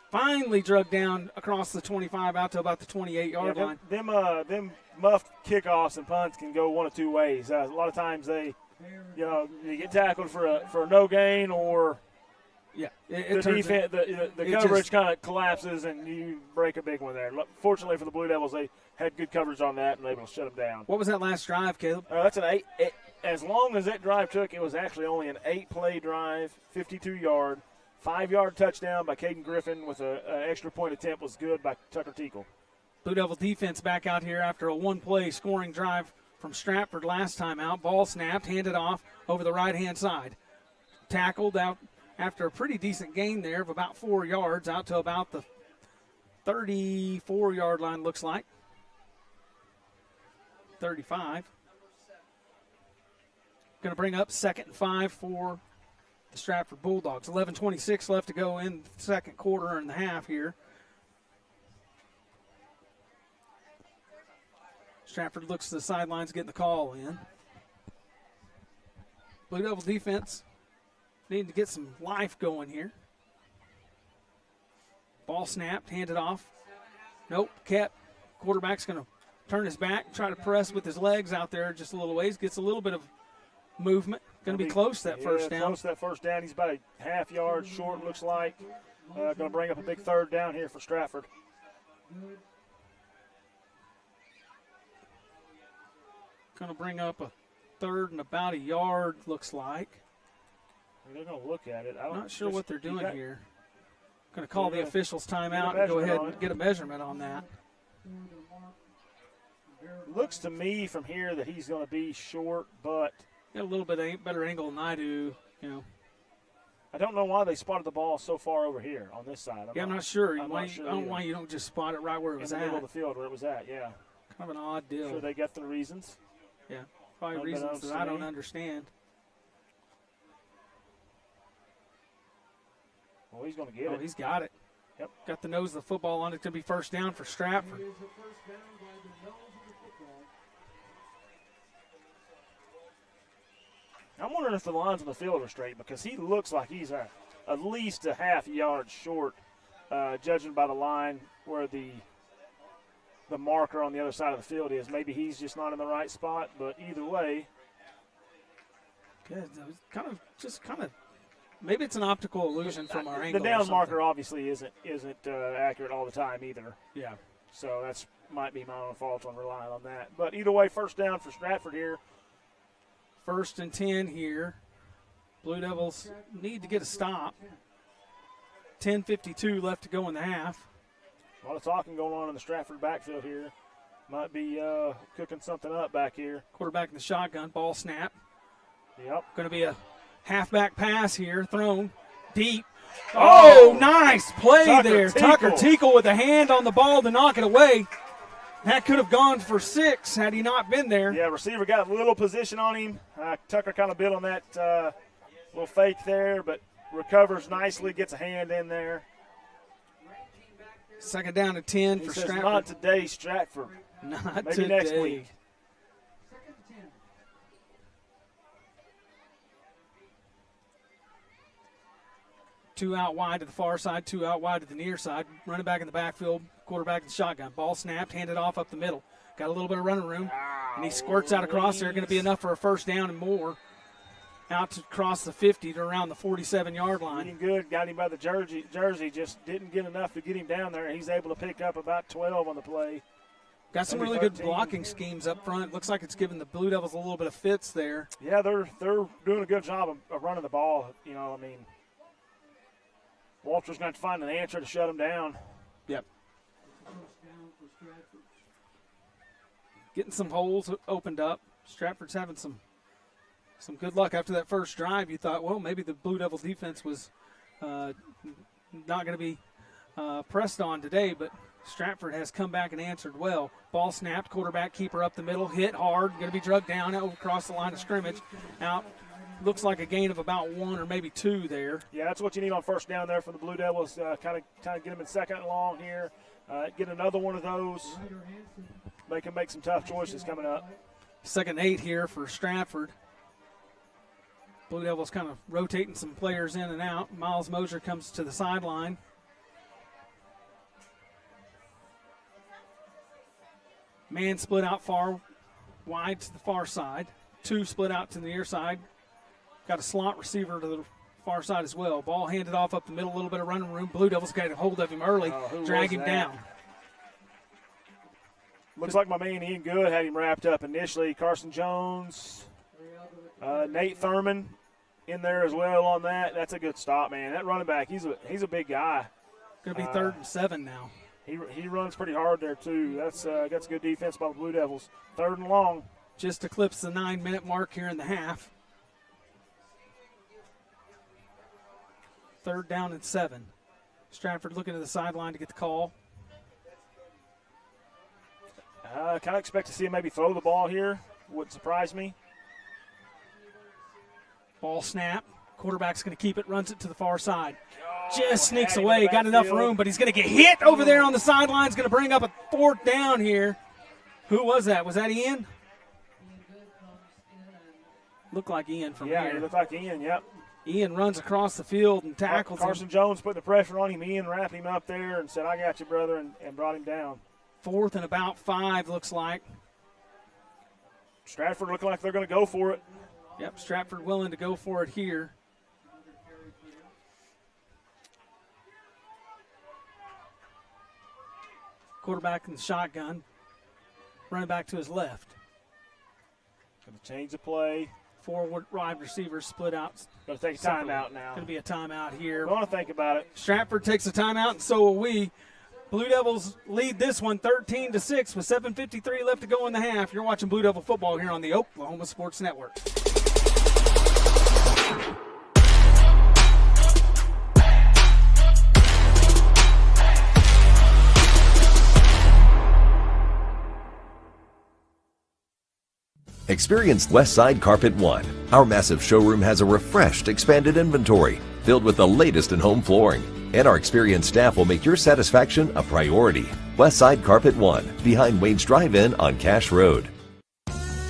Finally drug down across the 25 out to about the 28-yard line. Them muffed kickoffs and punts can go one of two ways. A lot of times you get tackled for a no gain, or the coverage kind of collapses and you break a big one there. Fortunately for the Blue Devils, they had good coverage on that and were able to shut them down. What was that last drive, Caleb? That's an 8. As long as that drive took, it was actually only an 8-play drive, 52-yard, 5-yard touchdown by Caden Griffin with an extra point attempt was good by Tucker Teakle. Blue Devil defense back out here after a one-play scoring drive from Stratford last time out. Ball snapped, handed off over the right-hand side. Tackled out after a pretty decent gain there of about 4 yards out to about the 34-yard line, looks like. 35. Going to bring up 2nd and 5 for the Stratford Bulldogs. 11:26 left to go in the second quarter and the half here. Stratford looks to the sidelines, getting the call in. Blue Devil defense needing to get some life going here. Ball snapped, handed off. Nope, kept. Quarterback's going to turn his back, try to press with his legs out there just a little ways. Gets a little bit of movement. Going to be close that first down. Close that first down. He's about a half yard short, looks like. Going to bring up a big third down here for Stratford. Going to bring up a 3rd and about a yard, looks like. They're going to look at it. I'm not sure what they're doing here. Going to call the officials timeout and go measurement ahead on and it. get a measurement on that. Looks to me from here that he's going to be short, but Got a little bit better angle than I do, you know. I don't know why they spotted the ball so far over here on this side. I'm not sure. I'm Why, not sure I don't know either. why you don't just spot it right where it was in the at. middle of the field where it was at, yeah. Kind of an odd deal. Sure they got the reasons. Yeah, probably reasons Unbeknownst that to I don't me. understand. Well, he's going to get Oh, it. he's got it. Yep. Got the nose of the football on it. It's going to be first down for Stratford. I'm wondering if the lines on the field are straight because he looks like he's at least a half yard short, judging by the line where the marker on the other side of the field is. Maybe he's just not in the right spot, but either way. Yeah, kind of. Maybe it's an optical illusion from our angle. The down marker obviously isn't accurate all the time either. Yeah. So that's might be my own fault on relying on that. But either way, first down for Stratford here. 1st and 10 here. Blue Devils need to get a stop. 10:52 left to go in the half. A lot of talking going on in the Stratford backfield here. Might be cooking something up back here. Quarterback in the shotgun, ball snap. Yep. Going to be a halfback pass here, thrown deep. Oh, nice play there. Tucker Teakle with a hand on the ball to knock it away. That could have gone for 6 had he not been there. Yeah, receiver got a little position on him. Tucker kind of bit on that little fake there, but recovers nicely, gets a hand in there. 2nd down and 10 He for says, Stratford. not today, Stratford. Not Maybe today. next week. 2 out wide to the far side, 2 out wide to the near side. Running back in the backfield, quarterback in the shotgun. Ball snapped, handed off up the middle. Got a little bit of running room, and he squirts out across there. Going to be enough for a first down and more. Out to cross the 50 to around the 47-yard line. Looking good. Got him by the jersey. Just didn't get enough to get him down there. He's able to pick up about 12 on the play. Got some Maybe really good 13. blocking schemes up front. Looks like it's giving the Blue Devils a little bit of fits there. Yeah, they're doing a good job of running the ball. You know, I mean, Walter's going to find an answer to shut them down. Yep. Getting some holes opened up. Stratford's having some good luck after that first drive. You thought, well, maybe the Blue Devil defense was not going to be pressed on today, but Stratford has come back and answered well. Ball snapped, quarterback keeper up the middle, hit hard, going to be drugged down across the line of scrimmage. Out, looks like a gain of about 1 or maybe 2 there. Yeah, that's what you need on first down there for the Blue Devils. Kind of get them in 2nd and long here. Get another one of those. They can make some tough choices coming up. 2nd and 8 here for Stratford. Blue Devils kind of rotating some players in and out. Miles Mosier comes to the sideline. Man split out far wide to the far side. 2 split out to the near side. Got a slot receiver to the far side as well. Ball handed off up the middle, a little bit of running room. Blue Devils got a hold of him early, drag him down. Looks like my man Ian Good had him wrapped up initially. Carson Jones, Nate Thurman in there as well on that. That's a good stop, man. That running back, he's a big guy. Going to be 3rd and 7 now. He runs pretty hard there too. That's good defense by the Blue Devils. 3rd and long. Just eclipsed the 9-minute mark here in the half. 3rd down and 7. Stratford looking to the sideline to get the call. I kind of expect to see him maybe throw the ball here. Wouldn't surprise me. Ball snap. Quarterback's going to keep it, runs it to the far side. Just sneaks away, got enough room, but he's going to get hit over there on the sidelines. Going to bring up a 4th down here. Who was that? Was that Ian? Looked like Ian from here. Yeah, he looked like Ian, yep. Ian runs across the field and tackles Carson him. Jones put the pressure on him. Ian wrapped him up there and said, I got you, brother, and brought him down. 4th and about 5, looks like. Stratford looking like they're going to go for it. Yep, Stratford willing to go for it here. Quarterback in the shotgun. Running back to his left. Going to change the play. 4 wide receivers split out. Going to take a timeout now. Going to be a timeout here. I want to think about it. Stratford takes a timeout, and so will we. Blue Devils lead this one 13-6 with 7:53 left to go in the half. You're watching Blue Devil football here on the Oklahoma Sports Network. Experience Westside Carpet One. Our massive showroom has a refreshed, expanded inventory filled with the latest in home flooring. And our experienced staff will make your satisfaction a priority. Westside Carpet One, behind Wayne's Drive-In on Cash Road.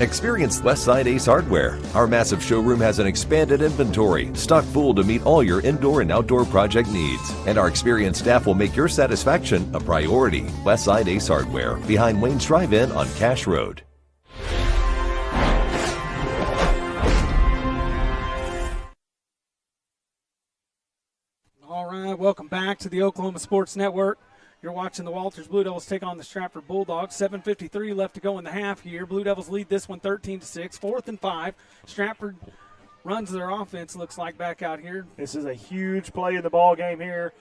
Experience Westside Ace Hardware. Our massive showroom has an expanded inventory, stocked full to meet all your indoor and outdoor project needs. And our experienced staff will make your satisfaction a priority. Westside Ace Hardware, behind Wayne's Drive-In on Cash Road. All right, welcome back to the Oklahoma Sports Network. You're watching the Walters Blue Devils take on the Stratford Bulldogs. 7:53 left to go in the half here. Blue Devils lead this one 13-6, 4th and 5. Stratford runs their offense, looks like, back out here. This is a huge play in the ball game here.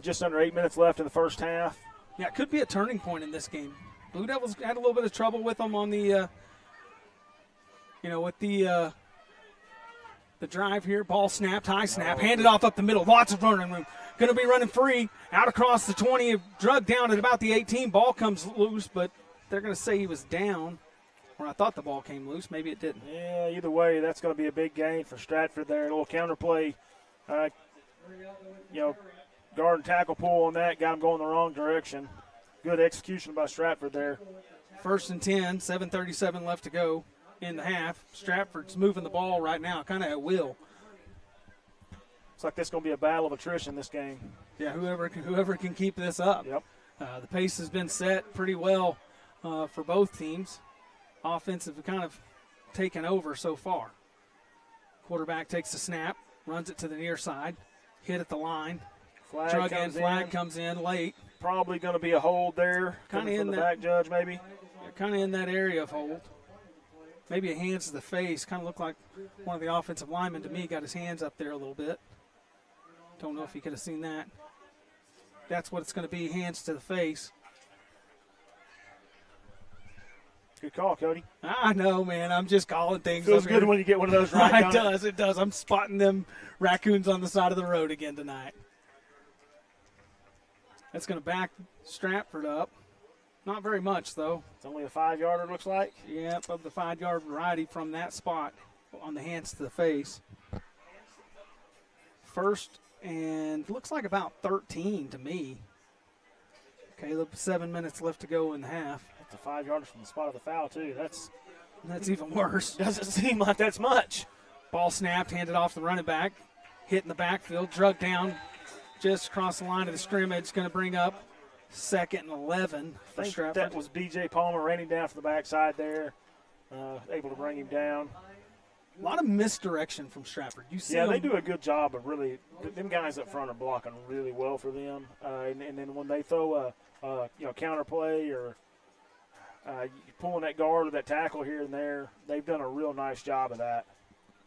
Just under 8 minutes left in the first half. Yeah, it could be a turning point in this game. Blue Devils had a little bit of trouble with them on the, the drive here. Ball snapped, high snap, handed off up the middle. Lots of running room. Going to be running free out across the 20, drug down at about the 18. Ball comes loose, but they're going to say he was down. Or I thought the ball came loose. Maybe it didn't. Yeah, either way, that's going to be a big gain for Stratford there. A little counter play. Guard and tackle pull on that. Got him going the wrong direction. Good execution by Stratford there. 1st and 10, 7:37 left to go in the half. Stratford's moving the ball right now, kind of at will. Looks like this is going to be a battle of attrition this game. Yeah, whoever can keep this up. Yep. The pace has been set pretty well for both teams. Offense have kind of taken over so far. Quarterback takes the snap, runs it to the near side, hit at the line. Flag comes in late. Probably going to be a hold there. Kind of in the that back judge, maybe. Yeah, kind of in that area of hold. Maybe a hands to the face. Kind of looked like one of the offensive linemen to me got his hands up there a little bit. Don't know if he could have seen that. That's what it's going to be, hands to the face. Good call, Cody. I know, man. I'm just calling things. Feels good when you get one of those right. It does. I'm spotting them raccoons on the side of the road again tonight. That's going to back Stratford up. Not very much, though. It's only a 5-yarder, looks like. Yeah, of the 5-yard variety from that spot on the hands to the face. 1st and looks like about 13 to me. Caleb, 7 minutes left to go in the half. That's a 5-yarder from the spot of the foul, too. That's even worse. Doesn't seem like that's much. Ball snapped, handed off the running back. Hit in the backfield, drug down just across the line of the scrimmage. Going to bring up 2nd and 11 for Stratford. That was B.J. Palmer running down from the backside there, able to bring him down. A lot of misdirection from Stratford. You see they do a good job of really – them guys up front are blocking really well for them. And then when they throw a counter play or pulling that guard or that tackle here and there, they've done a real nice job of that.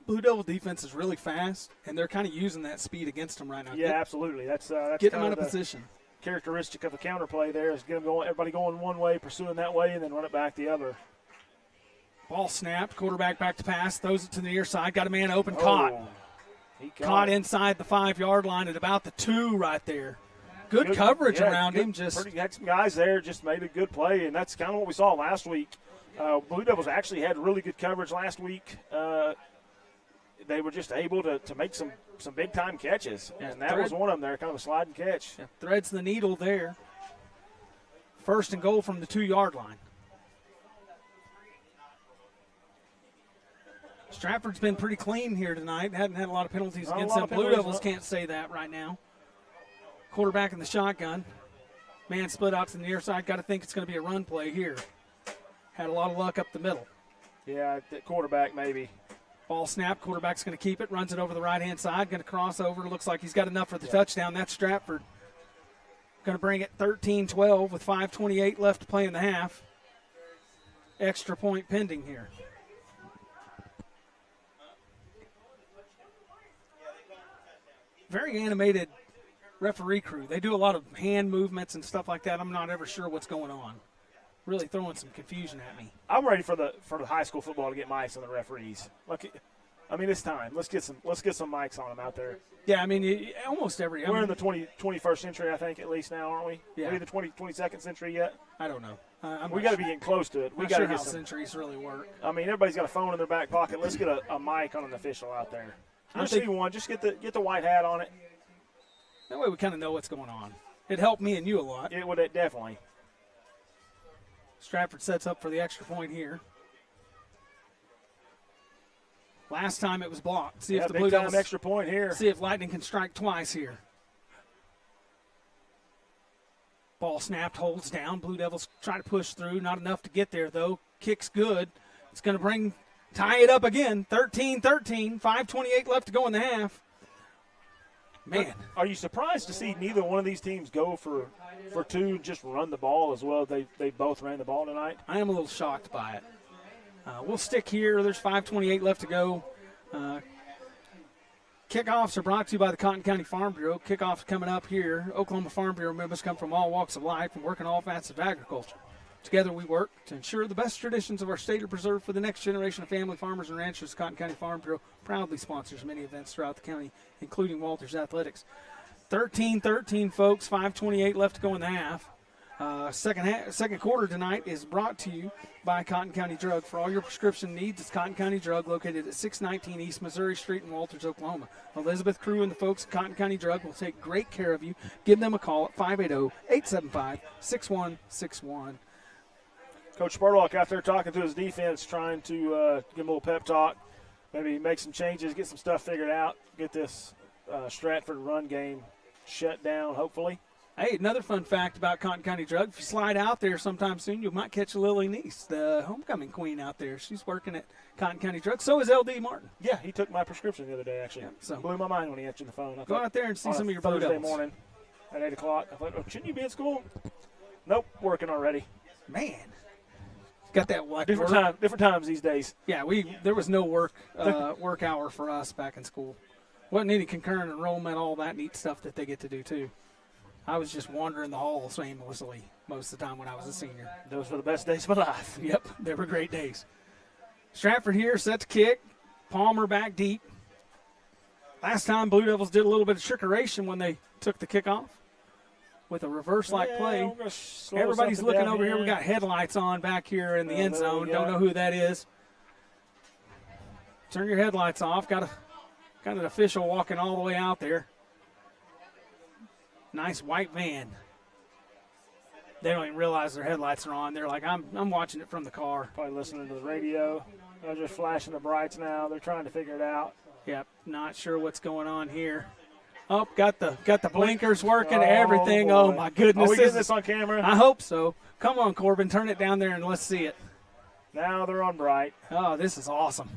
Blue Devil defense is really fast, and they're kind of using that speed against them right now. Yeah, absolutely. That's get them out of position. Characteristic of a counter play there is get them going, everybody going one way, pursuing that way, and then run it back the other. Ball snapped, quarterback back to pass, throws it to the near side, got a man open, caught. He caught inside the 5-yard line at about the 2 right there. Good coverage around him. Had some guys there, just made a good play, and that's kind of what we saw last week. Blue Devils actually had really good coverage last week. They were just able to make some big-time catches, and that was one of them there, kind of a sliding catch. Yeah, threads the needle there. 1st and goal from the 2-yard line. Stratford's been pretty clean here tonight. Hadn't had a lot of penalties against them. Blue Devils can't say that right now. Quarterback in the shotgun. Man split out to the near side. Got to think it's going to be a run play here. Had a lot of luck up the middle. Yeah, the quarterback maybe. Ball snap. Quarterback's going to keep it. Runs it over the right-hand side. Going to cross over. Looks like he's got enough for the touchdown. That's Stratford. Going to bring it 13-12 with 5:28 left to play in the half. Extra point pending here. very animated referee crew. They do a lot of hand movements and stuff like that. I'm not ever sure what's going on. Really throwing some confusion at me. I'm ready for the high school football to get mics on the referees. Look, I mean, it's time. Let's get some mics on them out there. Yeah, I mean, almost every. We're in the 21st century, I think, at least now, aren't we? Yeah. Maybe the 22nd century yet? I don't know. We got to be getting close to it. We got to get how some centuries really work. I mean, everybody's got a phone in their back pocket. Let's get a mic on an official out there. I see one. Just get the white hat on it. That way we kind of know what's going on. It helped me and you a lot. It would definitely. Stratford sets up for the extra point here. Last time it was blocked. See if the Blue Devils extra point here. See if Lightning can strike twice here. Ball snapped, holds down. Blue Devils try to push through. Not enough to get there, though. Kick's good. It's going to tie it up again. 13-13. 5:28 left to go in the half. Man. Are you surprised to see neither one of these teams go for two and just run the ball as well? They both ran the ball tonight. I am a little shocked by it. We'll stick here. There's 5:28 left to go. Kickoffs are brought to you by the Cotton County Farm Bureau. Kickoffs coming up here. Oklahoma Farm Bureau members come from all walks of life and work in all facets of agriculture. Together we work to ensure the best traditions of our state are preserved for the next generation of family farmers and ranchers. Cotton County Farm Bureau proudly sponsors many events throughout the county, including Walters Athletics. 13-13, folks. 5:28 left to go in the half. Second quarter tonight is brought to you by Cotton County Drug. For all your prescription needs, it's Cotton County Drug, located at 619 East Missouri Street in Walters, Oklahoma. Elizabeth Crew and the folks at Cotton County Drug will take great care of you. Give them a call at 580-875-6161. Coach Spurlock out there talking to his defense, trying to give him a little pep talk, maybe make some changes, get some stuff figured out, get this Stratford run game shut down, hopefully. Hey, another fun fact about Cotton County Drug, if you slide out there sometime soon, you might catch Lily Neese, the homecoming queen out there. She's working at Cotton County Drug. So is L.D. Martin. Yeah, he took my prescription the other day, actually. Yeah, so blew my mind when he answered the phone. Go out there and see some of your Blue Thursday Devils. morning at 8 o'clock. I thought, shouldn't you be at school? Nope, working already. Man. Got that what? Different times these days. Yeah, there was no work hour for us back in school. Wasn't any concurrent enrollment, all that neat stuff that they get to do too. I was just wandering the halls aimlessly most of the time when I was a senior. Those were the best days of my life. Yep, they were great days. Stratford here, set to kick. Palmer back deep. Last time Blue Devils did a little bit of trickeration when they took the kickoff with a reverse-like play. Everybody's looking over here. We got headlights on back here in the end zone. Don't know who that is. Turn your headlights off. Got an official walking all the way out there. Nice white van. They don't even realize their headlights are on. They're like, I'm watching it from the car. Probably listening to the radio. They're just flashing the brights now. They're trying to figure it out. Yep, not sure what's going on here. Oh, got the blinkers working, everything. Boy. Oh, my goodness. Are we getting this on camera? I hope so. Come on, Corbin, turn it down there and let's see it. Now they're on bright. Oh, this is awesome.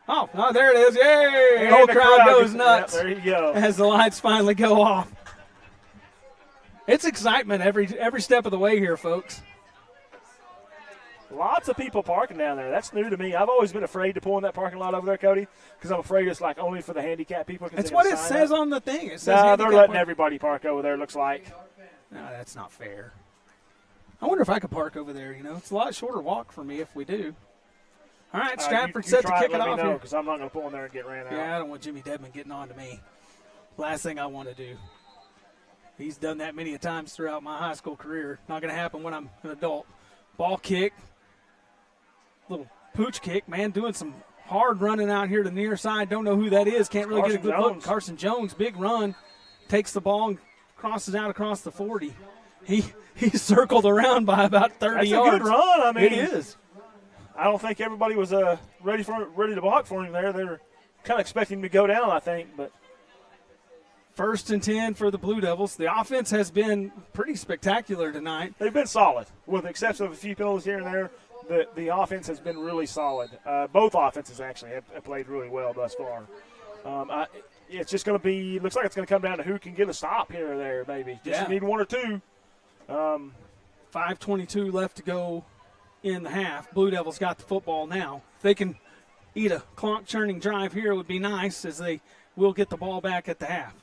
Oh, there it is. Yay! The whole crowd goes nuts. There you go. As the lights finally go off. It's excitement every step of the way here, folks. Lots of people parking down there. That's new to me. I've always been afraid to pull in that parking lot over there, Cody, because I'm afraid it's like only for the handicapped people. That's what it says on the thing. It says they're letting everybody park over there, looks like. No, that's not fair. I wonder if I could park over there. It's a lot shorter walk for me if we do. All right, Stratford set to kick it off here. Because I'm not going to pull in there and get ran out. Yeah, I don't want Jimmy Dedman getting on to me. Last thing I want to do. He's done that many a times throughout my high school career. Not going to happen when I'm an adult. Ball kick. Little pooch kick, man, doing some hard running out here to the near side. Don't know who that is. Can't really get a good look. Carson Jones, big run. Takes the ball and crosses out across the 40. He circled around by about 30 yards. That's a good run. I mean, it is. I don't think everybody was ready to block for him there. They were kind of expecting him to go down, I think, but. 1st and 10 for the Blue Devils. The offense has been pretty spectacular tonight. They've been solid, with the exception of a few penalties here and there. The offense has been really solid. Both offenses actually have played really well thus far. It's just going to be – looks like it's going to come down to who can get a stop here or there maybe. Just need one or two. 5:22 left to go in the half. Blue Devils got the football now. If they can eat a clock-churning drive here, it would be nice, as they will get the ball back at the half.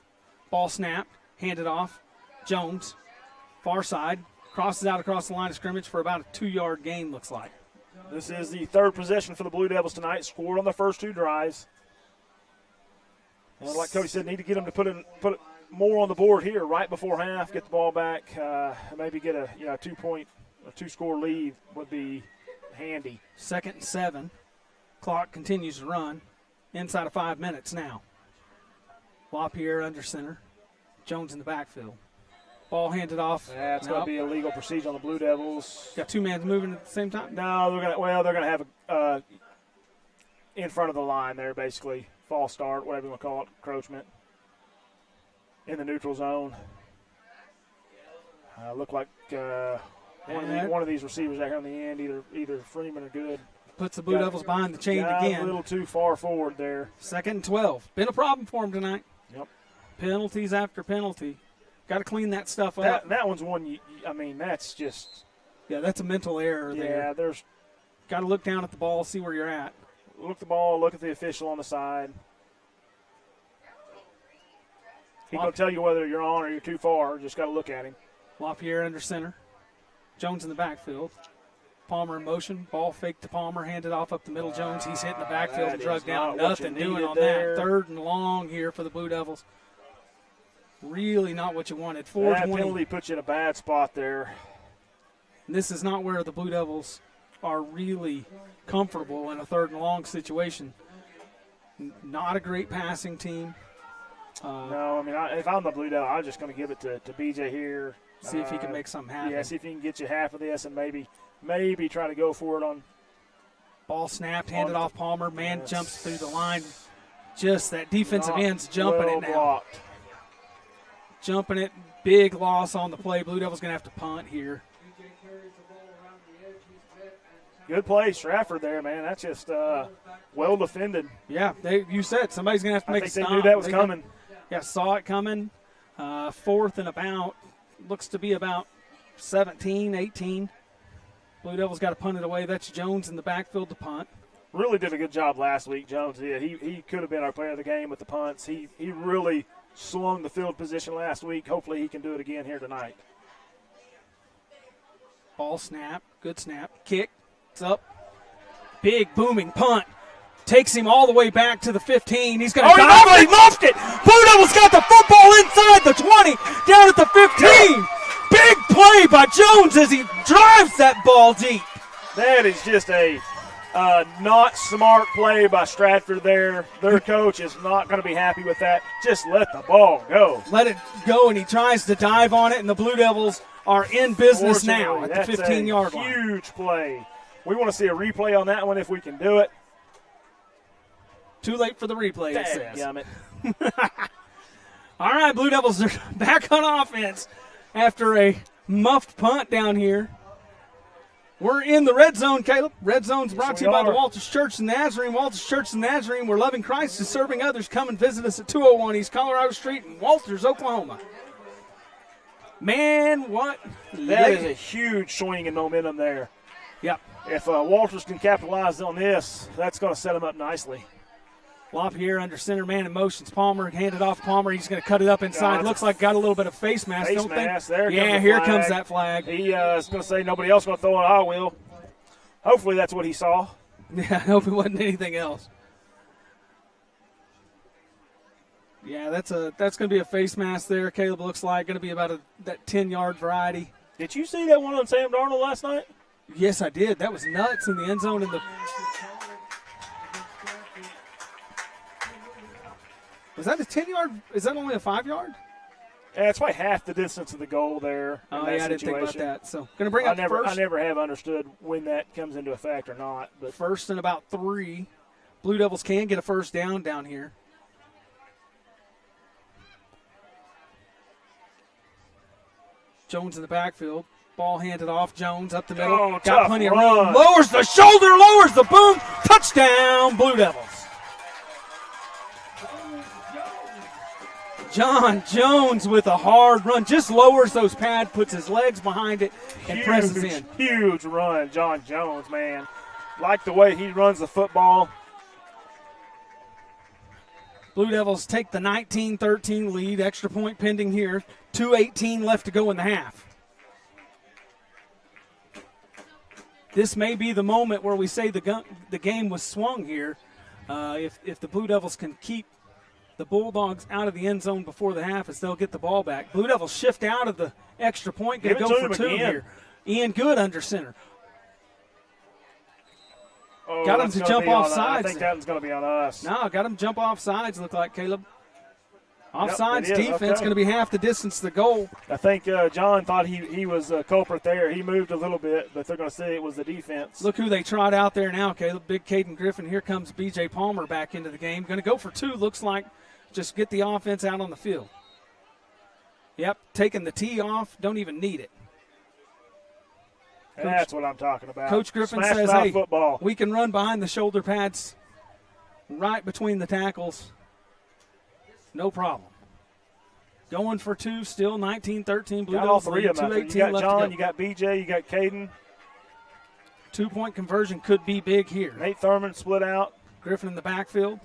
Ball snapped, handed off. Jones, far side, crosses out across the line of scrimmage for about a 2-yard gain, looks like. This is the third possession for the Blue Devils tonight. Scored on the first 2 drives. And like Cody said, need to get them to put it more on the board here right before half. Get the ball back. Maybe get a 2-score lead would be handy. 2nd and 7. Clock continues to run. Inside of 5 minutes now. LaPierre under center. Jones in the backfield. Ball handed off. That's going to be illegal procedure on the Blue Devils. Got 2 men moving at the same time? No, they're going to have in front of the line there, basically. False start, whatever you want to call it, encroachment. In the neutral zone. Look like one of these receivers out here on the end, either Freeman or Good. Puts the Blue Devils behind the chain again. A little too far forward there. 2nd and 12. Been a problem for him tonight. Yep. Penalties after penalty. Got to clean that stuff up. That one's one, that's just. Yeah, that's a mental error there. Yeah, there's. Got to look down at the ball, see where you're at. Look at the ball, look at the official on the side. He's going to tell you whether you're on or you're too far. Just got to look at him. LaPierre under center. Jones in the backfield. Palmer in motion. Ball fake to Palmer. Handed off up the middle. Jones, he's hitting the backfield and drug down. Nothing doing on that. 3rd and long here for the Blue Devils. Really not what you wanted. 4:20. That penalty puts you in a bad spot there. And this is not where the Blue Devils are really comfortable in a 3rd and long situation. Not a great passing team. No, if I'm the Blue Devil, I'm just going to give it to BJ here. See if he can make something happen. Yeah, see if he can get you half of this and maybe try to go for it on. Ball snapped, handed off Palmer. Man jumps through the line. Just that defensive end's jumping it now. Blocked. Jumping it. Big loss on the play. Blue Devils going to have to punt here. Good play, Stratford there, man. That's just well defended. Yeah, you said somebody's going to have to make a stop. They knew that was coming. Saw it coming. 4th and about. Looks to be about 17, 18. Blue Devils got to punt it away. That's Jones in the backfield to punt. Really did a good job last week, Jones did. He could have been our player of the game with the punts. He really slung the field position last week. Hopefully he can do it again here tonight. Ball snap. Good snap. Kick. It's up. Big booming punt. Takes him all the way back to the 15. He's going to he muffed it. Blue Devils got the football inside the 20, down at the 15. Big play by Jones as he drives that ball deep. That is just a not smart play by Stratford there. Their coach is not going to be happy with that. Just let the ball go. Let it go, and he tries to dive on it, and the Blue Devils are in business now at the 15-yard line. Huge play. We want to see a replay on that one if we can do it. Too late for the replay, it says. Dadgummit. All right, Blue Devils are back on offense after a muffed punt down here. We're in the red zone, Caleb. Red zone's brought to you by the Walters Church and Nazarene. Walters Church and Nazarene, where loving Christ is serving others. Come and visit us at 201 East Colorado Street in Walters, Oklahoma. Man, what? That is a huge swing in momentum there. Yep. If Walters can capitalize on this, that's going to set him up nicely. LaPierre under center, man in motions. Palmer handed off Palmer. He's going to cut it up inside. Looks like got a little bit of face mask. Face mask. There yeah, here comes that flag. He is going to say nobody else going to throw it. I will. Hopefully that's what he saw. Yeah, I hope it wasn't anything else. Yeah, that's going to be a face mask there. Caleb looks like going to be about that 10-yard variety. Did you see that one on Sam Darnold last night? Yes, I did. That was nuts in the end zone. Was that a 10-yard? Is that only a 5-yard? Yeah, it's probably half the distance of the goal there. Oh, yeah, I didn't think about that. So, going to bring up first. I never have understood when that comes into effect or not. But first and about 3. Blue Devils can get a first down here. Jones in the backfield. Ball handed off. Jones up the middle. Got plenty of room. Lowers the shoulder, lowers the boom. Touchdown, Blue Devils. John Jones with a hard run. Just lowers those pads, puts his legs behind it, and presses in. Huge run, John Jones, man. Like the way he runs the football. Blue Devils take the 19-13 lead. Extra point pending here. 2:18 left to go in the half. This may be the moment where we say the game was swung here. If the Blue Devils can keep the Bulldogs out of the end zone before the half, as they'll get the ball back. Blue Devils shift out of the extra point. Going to go for two here. Ian Good under center. Oh, got him to jump off sides. I think that one's going to be on us. No, got him to jump off sides, look like, Caleb. Offsides defense, okay. going to be half the distance to the goal. I think John thought he was a culprit there. He moved a little bit, but they're going to say it was the defense. Look who they trot out there now, Caleb. Big Caden Griffin. Here comes B.J. Palmer back into the game. Going to go for two, looks like. Just get the offense out on the field. Yep, taking the tee off. Don't even need it. That's what I'm talking about. Coach Griffin says, hey, we can run behind the shoulder pads right between the tackles. No problem. Going for two, still 19-13. Blue got all Devils three of them. You got John, you got BJ, you got Caden. 2-point conversion could be big here. Nate Thurman split out. Griffin in the backfield.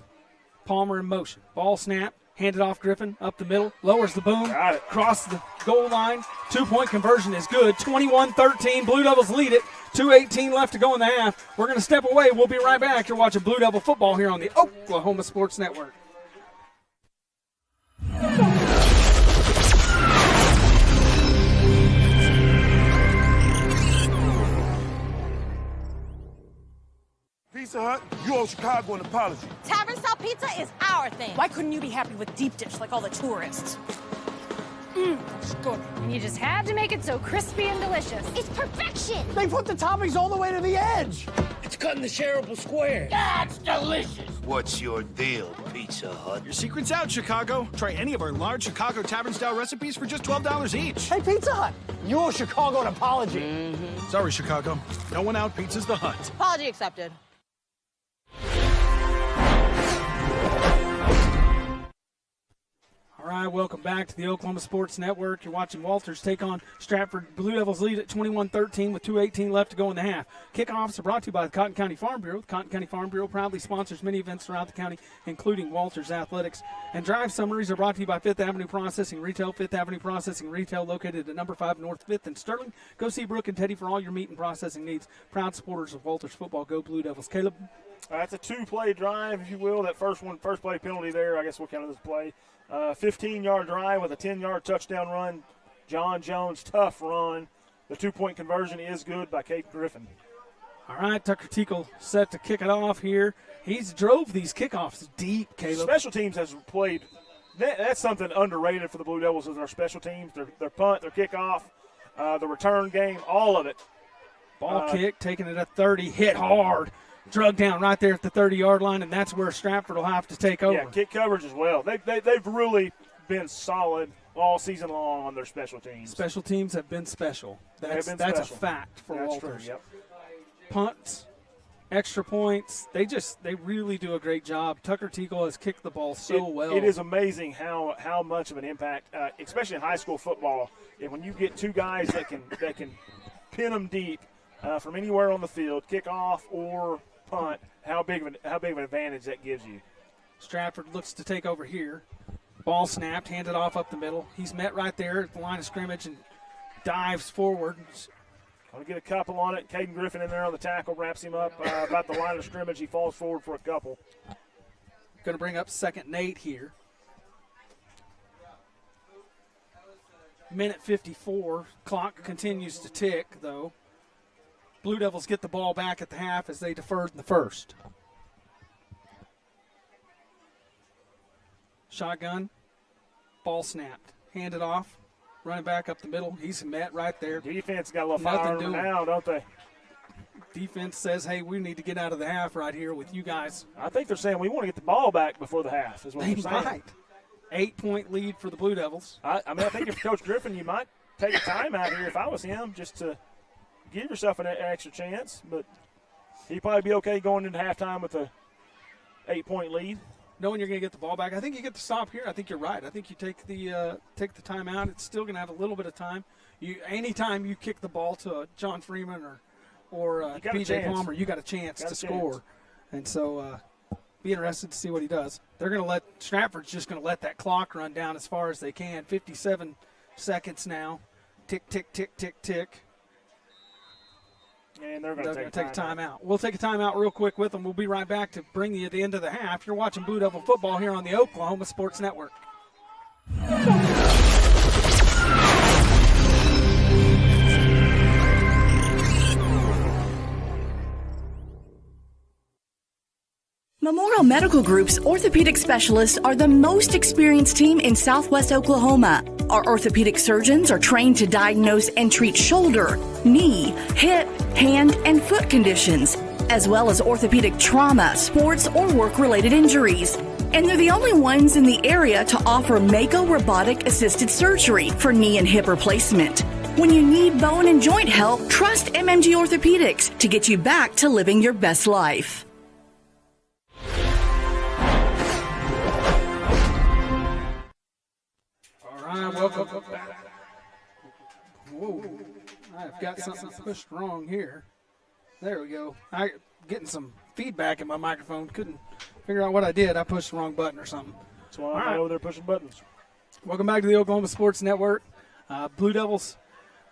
Palmer in motion. Ball snap. Handed off Griffin up the middle. Lowers the boom. Got it. Across the goal line. 2-point conversion is good. 21-13. Blue Devils lead it. 2:18 left to go in the half. We're going to step away. We'll be right back. You're watching Blue Devil football here on the Oklahoma Sports Network. Pizza Hut, you owe Chicago an apology. Tavern style pizza is our thing. Why couldn't you be happy with deep dish like all the tourists? Good. And you just had to make it so crispy and delicious. It's perfection. They put the toppings all the way to the edge. It's cut in the shareable square. That's delicious. What's your deal, Pizza Hut? Your secret's out, Chicago. Try any of our large Chicago Tavern-style recipes for just $12 each. Hey, Pizza Hut, you owe Chicago an apology. Sorry, Chicago. No one out. Pizza's the Hut. Apology accepted. All right, welcome back to the Oklahoma Sports Network. You're watching Walters take on Stratford. Blue Devils lead at 21-13 with 2:18 left to go in the half. Kickoffs are brought to you by the Cotton County Farm Bureau. The Cotton County Farm Bureau proudly sponsors many events throughout the county, including Walters Athletics. And drive summaries are brought to you by Fifth Avenue Processing Retail. Fifth Avenue Processing Retail, located at number 5 North 5th in Sterling. Go see Brooke and Teddy for all your meat and processing needs. Proud supporters of Walters football. Go Blue Devils. Caleb? That's a two-play drive, if you will. That first play penalty there, I guess we'll count it as a play. 15-yard drive with a 10-yard touchdown run. John Jones, tough run. The 2-point conversion is good by Kate Griffin. All right, Tucker Teakle set to kick it off here. He's drove these kickoffs deep, Caleb. Special teams has played. That's something underrated for the Blue Devils is their special teams, their punt, their kickoff, the return game, all of it. Ball kick, taking it at 30, hit hard. Drug down right there at the 30-yard line, and that's where Stratford will have to take over. Yeah, kick coverage as well. They've really been solid all season long on their special teams. Special teams have been special. That's a fact for Walters. True, yep. Punts, extra points, they really do a great job. Tucker Teakle has kicked the ball so well. It is amazing how much of an impact, especially in high school football, when you get two guys that can pin them deep from anywhere on the field, kick off or punt, how big of an advantage that gives you. Stratford looks to take over here. Ball snapped, handed off up the middle. He's met right there at the line of scrimmage and dives forward. Going to get a couple on it. Caden Griffin in there on the tackle, wraps him up about the line of scrimmage. He falls forward for a couple. Going to bring up second and 8 here. Minute 54. Clock continues to tick, though. Blue Devils get the ball back at the half as they deferred in the first. Shotgun. Ball snapped. Handed off. Running back up the middle. He's met right there. Defense got a little fire on them now, don't they? Defense says, hey, we need to get out of the half right here with you guys. I think they're saying we want to get the ball back before the half is what they're saying. Right. 8-point lead for the Blue Devils. I think if Coach Griffin, you might take a time out here if I was him just to give yourself an extra chance. But he'd probably be okay going into halftime with a 8-point lead. Knowing you're going to get the ball back, I think you get the stop here. I think you're right. I think you take the time out. It's still going to have a little bit of time. Anytime you kick the ball to John Freeman or B.J. Palmer, you got a chance to score. And so be interested to see what he does. They're going to Stratford's just going to let that clock run down as far as they can. 57 seconds now. Tick, tick, tick, tick, tick. And they're going to take a timeout. We'll take a timeout real quick with them. We'll be right back to bring you the end of the half. You're watching Blue Devil football here on the Oklahoma Sports Network. Memorial Medical Group's orthopedic specialists are the most experienced team in Southwest Oklahoma. Our orthopedic surgeons are trained to diagnose and treat shoulder, knee, hip, hand, and foot conditions, as well as orthopedic trauma, sports, or work-related injuries. And they're the only ones in the area to offer Mako robotic-assisted surgery for knee and hip replacement. When you need bone and joint help, trust MMG Orthopedics to get you back to living your best life. Welcome back. Whoa, I've got something pushed wrong here. There we go. I'm getting some feedback in my microphone. Couldn't figure out what I did. I pushed the wrong button or something. That's why I'm over there pushing buttons. Welcome back to the Oklahoma Sports Network. Blue Devils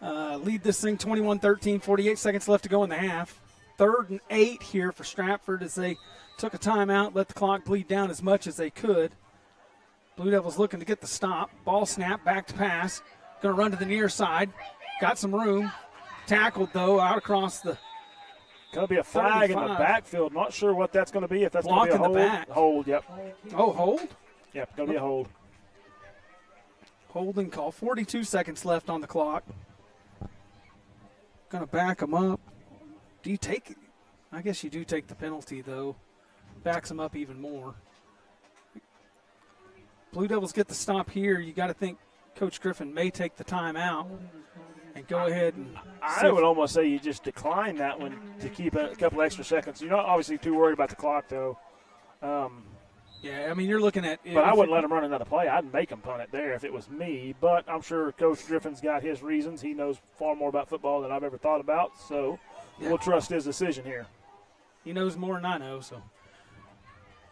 lead this thing 21-13, 48 seconds left to go in the half. 3rd and 8 here for Stratford as they took a timeout, let the clock bleed down as much as they could. Blue Devils looking to get the stop. Ball snap, back to pass. Going to run to the near side. Got some room. Tackled, though, out across the Going to be a flag 35. In the backfield. Not sure what that's going to be. If that's going to be a hold. In the back. Hold, yep. Oh, hold? Yep, going to be a hold. Holding call. 42 seconds left on the clock. Going to back them up. Do you take it? I guess you do take the penalty, though. Backs them up even more. Blue Devils get the stop here. You got to think Coach Griffin may take the timeout and go ahead and. I would almost say you just decline that one to keep a couple extra seconds. You're not obviously too worried about the clock, though. Yeah, I mean, you're looking at. But I wouldn't let him run another play. I'd make him punt it there if it was me. But I'm sure Coach Griffin's got his reasons. He knows far more about football than I've ever thought about. So we'll trust his decision here. He knows more than I know. So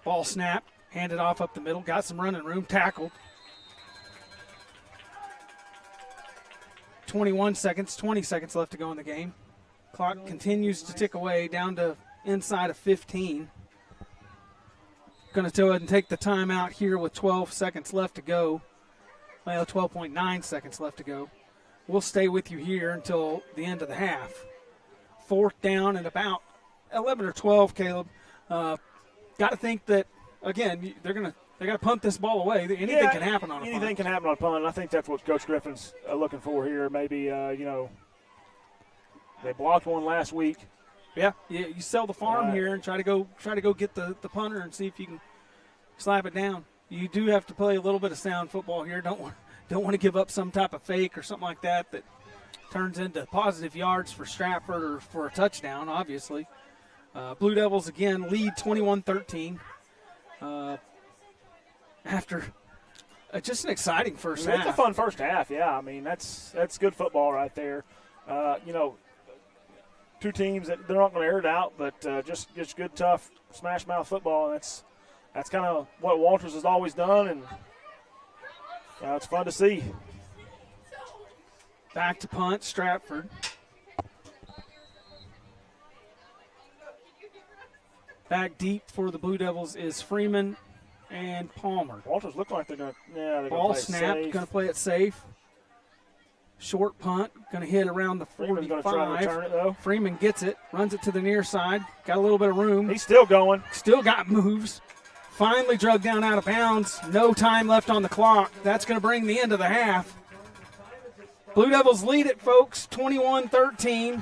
ball snapped. Handed off up the middle, got some running room, tackled. 20 seconds left to go in the game. Clock continues to tick away down to inside of 15. Going to go ahead and take the timeout here with 12 seconds left to go. Well, 12.9 seconds left to go. We'll stay with you here until the end of the half. 4th down and about 11 or 12, Caleb. Got to think that, again, they got to punt this ball away. Anything can happen on a punt. Anything can happen on a punt, and I think that's what Coach Griffin's looking for here. Maybe, they blocked one last week. Yeah, you sell the farm here and try to go get the punter and see if you can slap it down. You do have to play a little bit of sound football here. Don't want to give up some type of fake or something like that turns into positive yards for Stratford or for a touchdown, obviously. Blue Devils, again, lead 21-13 after just an exciting first half. It's a fun first half, yeah. I mean, that's good football right there. Two teams that they're not going to air it out, but just good, tough, smash-mouth football. And that's kind of what Walters has always done, and it's fun to see. Back to punt, Stratford. Back deep for the Blue Devils is Freeman and Palmer. Walters look like they're going to ball snapped, going to play it safe. Short punt, going to hit around the 45. Going to try to return it, though. Freeman gets it, runs it to the near side. Got a little bit of room. He's still going. Still got moves. Finally drug down out of bounds. No time left on the clock. That's going to bring the end of the half. Blue Devils lead it, folks, 21-13.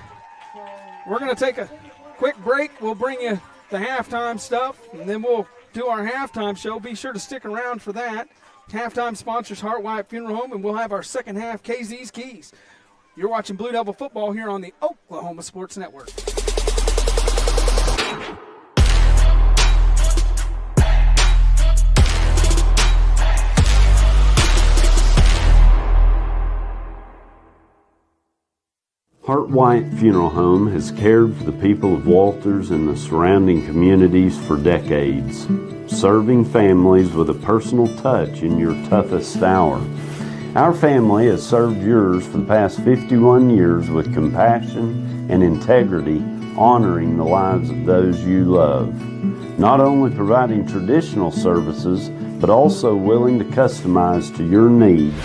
We're going to take a quick break. We'll bring you the halftime stuff, and then we'll do our halftime show. Be sure to stick around for that. Halftime sponsors Hart Wyatt Funeral Home, and we'll have our second half KZ's Keys. You're watching Blue Devil football here on the Oklahoma Sports Network. Hart White Funeral Home has cared for the people of Walters and the surrounding communities for decades, serving families with a personal touch in your toughest hour. Our family has served yours for the past 51 years with compassion and integrity, honoring the lives of those you love. Not only providing traditional services, but also willing to customize to your needs.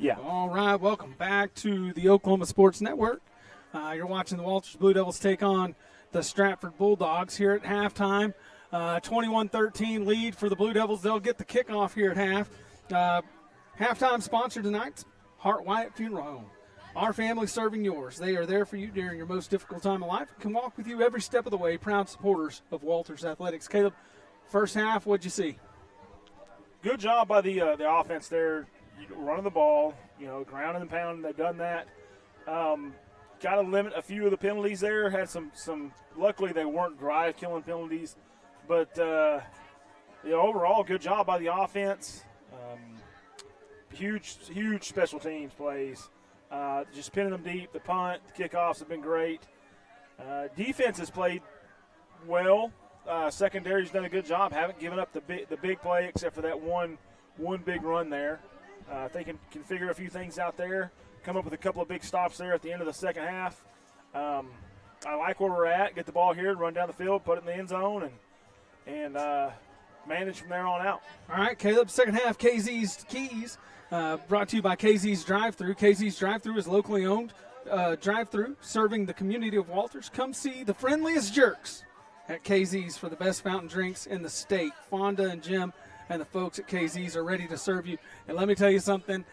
Yeah. All right, welcome back to the Oklahoma Sports Network. You're watching the Walters Blue Devils take on the Stratford Bulldogs here at halftime. 21-13 lead for the Blue Devils. They'll get the kickoff here at half. Halftime sponsor tonight, Hart Wyatt Funeral Home. Our family serving yours. They are there for you during your most difficult time of life and can walk with you every step of the way. Proud supporters of Walters Athletics. Caleb, first half, what'd you see? Good job by the offense there, running the ball, grounding and pounding. They've done that. Got to limit a few of the penalties there. Had some. Luckily, they weren't drive-killing penalties, but overall, good job by the offense. Huge special teams plays. Just pinning them deep. The punt, the kickoffs have been great. Defense has played well. Secondary's done a good job. Haven't given up the big play except for that one big run there. They can figure a few things out there. Come up with a couple of big stops there at the end of the second half. I like where we're at. Get the ball here, run down the field, put it in the end zone, and manage from there on out. All right, Caleb, second half, KZ's Keys, brought to you by KZ's Drive-Thru. KZ's Drive-Thru is locally owned drive-thru serving the community of Walters. Come see the friendliest jerks at KZ's for the best fountain drinks in the state. Fonda and Jim and the folks at KZ's are ready to serve you. And let me tell you something,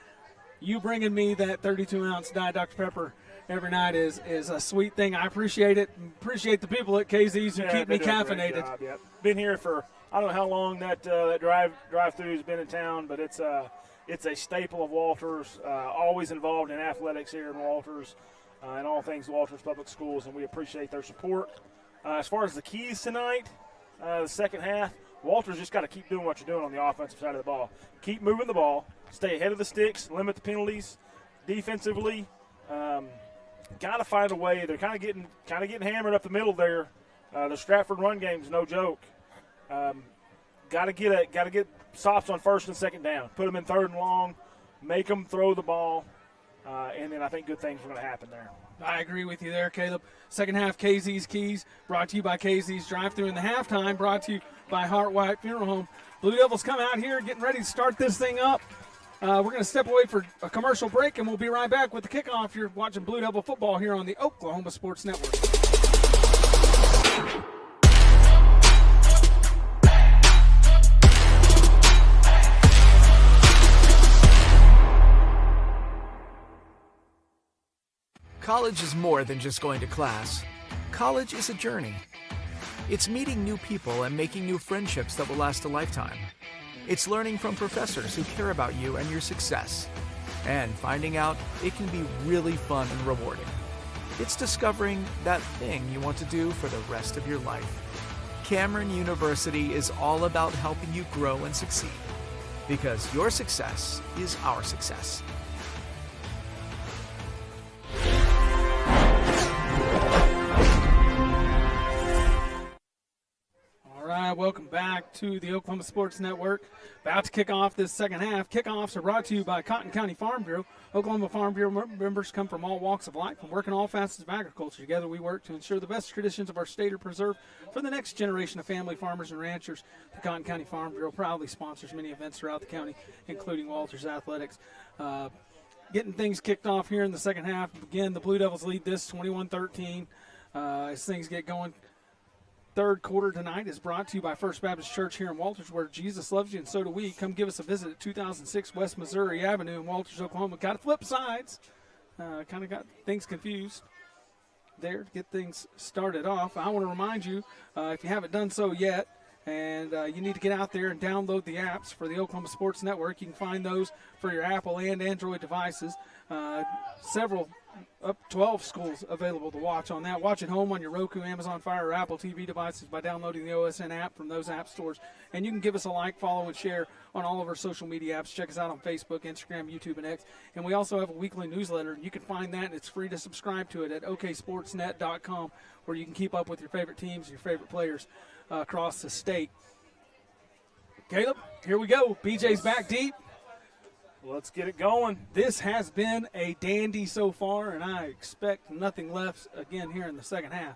you bringing me that 32-ounce Diet Dr. Pepper every night is a sweet thing. I appreciate it. Appreciate the people at KZ's who keep me caffeinated. Job, yep. Been here for I don't know how long that drive-thru has been in town, but it's a staple of Walters. Always involved in athletics here in Walters and all things Walters Public Schools, and we appreciate their support. As far as the keys tonight, the second half, Walters just got to keep doing what you're doing on the offensive side of the ball. Keep moving the ball, stay ahead of the sticks, limit the penalties. Defensively, got to find a way. They're kind of getting hammered up the middle there. The Stratford run game is no joke. Got to get stops on first and second down. Put them in third and long, make them throw the ball, and then I think good things are going to happen there. I agree with you there, Caleb. Second half, KZ's Keys, brought to you by KZ's Drive-Thru. In the halftime, brought to you by Hart Wyatt Funeral Home. Blue Devils come out here getting ready to start this thing up. We're going to step away for a commercial break, and we'll be right back with the kickoff. You're watching Blue Devil football here on the Oklahoma Sports Network. College is more than just going to class. College is a journey. It's meeting new people and making new friendships that will last a lifetime. It's learning from professors who care about you and your success. And finding out it can be really fun and rewarding. It's discovering that thing you want to do for the rest of your life. Cameron University is all about helping you grow and succeed. Because your success is our success. Welcome back to the Oklahoma Sports Network. About to kick off this second half. Kickoffs are brought to you by Cotton County Farm Bureau. Oklahoma Farm Bureau members come from all walks of life and work in all facets of agriculture. Together we work to ensure the best traditions of our state are preserved for the next generation of family farmers and ranchers. The Cotton County Farm Bureau proudly sponsors many events throughout the county, including Walters Athletics. Getting things kicked off here in the second half. Again, the Blue Devils lead this 21-13 as things get going. Third quarter tonight is brought to you by First Baptist Church here in Walters, where Jesus loves you and so do we. Come give us a visit at 2006 West Missouri Avenue in Walters, Oklahoma. Got to flip sides. Kind of got things confused there to get things started off. I want to remind you, if you haven't done so yet, and you need to get out there and download the apps for the Oklahoma Sports Network. You can find those for your Apple and Android devices. Several, up 12 schools available to watch on that. Watch at home on your Roku, Amazon Fire, or Apple TV devices by downloading the OSN app from those app stores. And you can give us a like, follow, and share on all of our social media apps. Check us out on Facebook, Instagram, YouTube, and X. And we also have a weekly newsletter. You can find that, and it's free to subscribe to it at oksportsnet.com, where you can keep up with your favorite teams and your favorite players across the state. Caleb, here we go. BJ's back deep. Let's get it going. This has been a dandy so far, and I expect nothing less again here in the second half.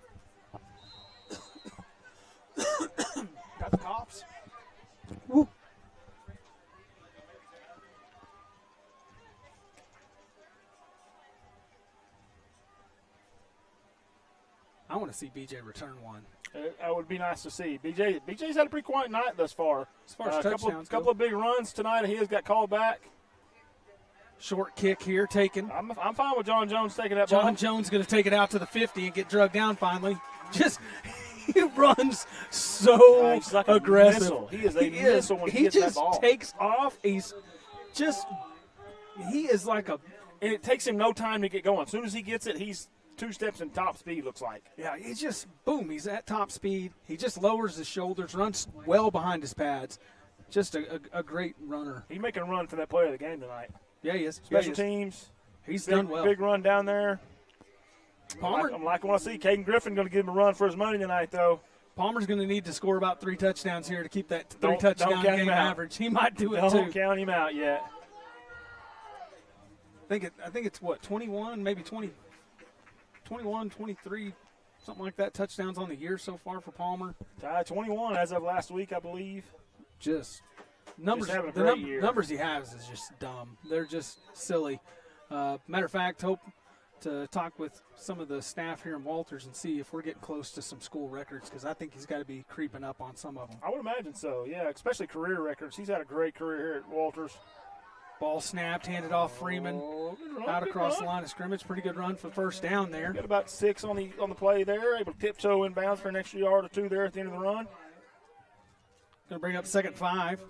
Got the cops. Woo. want to see BJ return one. That would be nice to see. BJ's had a pretty quiet night thus far. As far as a touchdowns couple of big runs tonight. He has got called back. Short kick here taken. I'm fine with John Jones taking that ball. John Jones going to take it out to the 50 and get drugged down finally. Just he runs so like aggressive. He is a missile when he gets that ball. He just takes off. He is like a. And it takes him no time to get going. As soon as he gets it, he's 2 steps in top speed, looks like. Yeah, he's just, boom, he's at top speed. He just lowers his shoulders, runs well behind his pads. Just a great runner. He's making a run for that player of the game tonight. Yeah, he is. Special teams. He's done well. Big run down there. Palmer, I'm liking what I see. Caden Griffin going to give him a run for his money tonight, though. Palmer's going to need to score about 3 touchdowns here to keep that 3-touchdown game average. He might do it, too. Don't count him out yet. I think it's what, 21, maybe 21, 23, something like that, touchdowns on the year so far for Palmer. 21 as of last week, I believe. Just numbers. Just having a great year. Numbers he has is just dumb. They're just silly. Matter of fact, hope to talk with some of the staff here in Walters and see if we're getting close to some school records, because I think he's got to be creeping up on some of them. I would imagine so, yeah, especially career records. He's had a great career here at Walters. Ball snapped, handed off Freeman, out across the line of scrimmage. Pretty good run for first down there. Got about 6 on the play there. Able to tiptoe inbounds for an extra yard or 2 there at the end of the run. Going to bring up 2nd 5.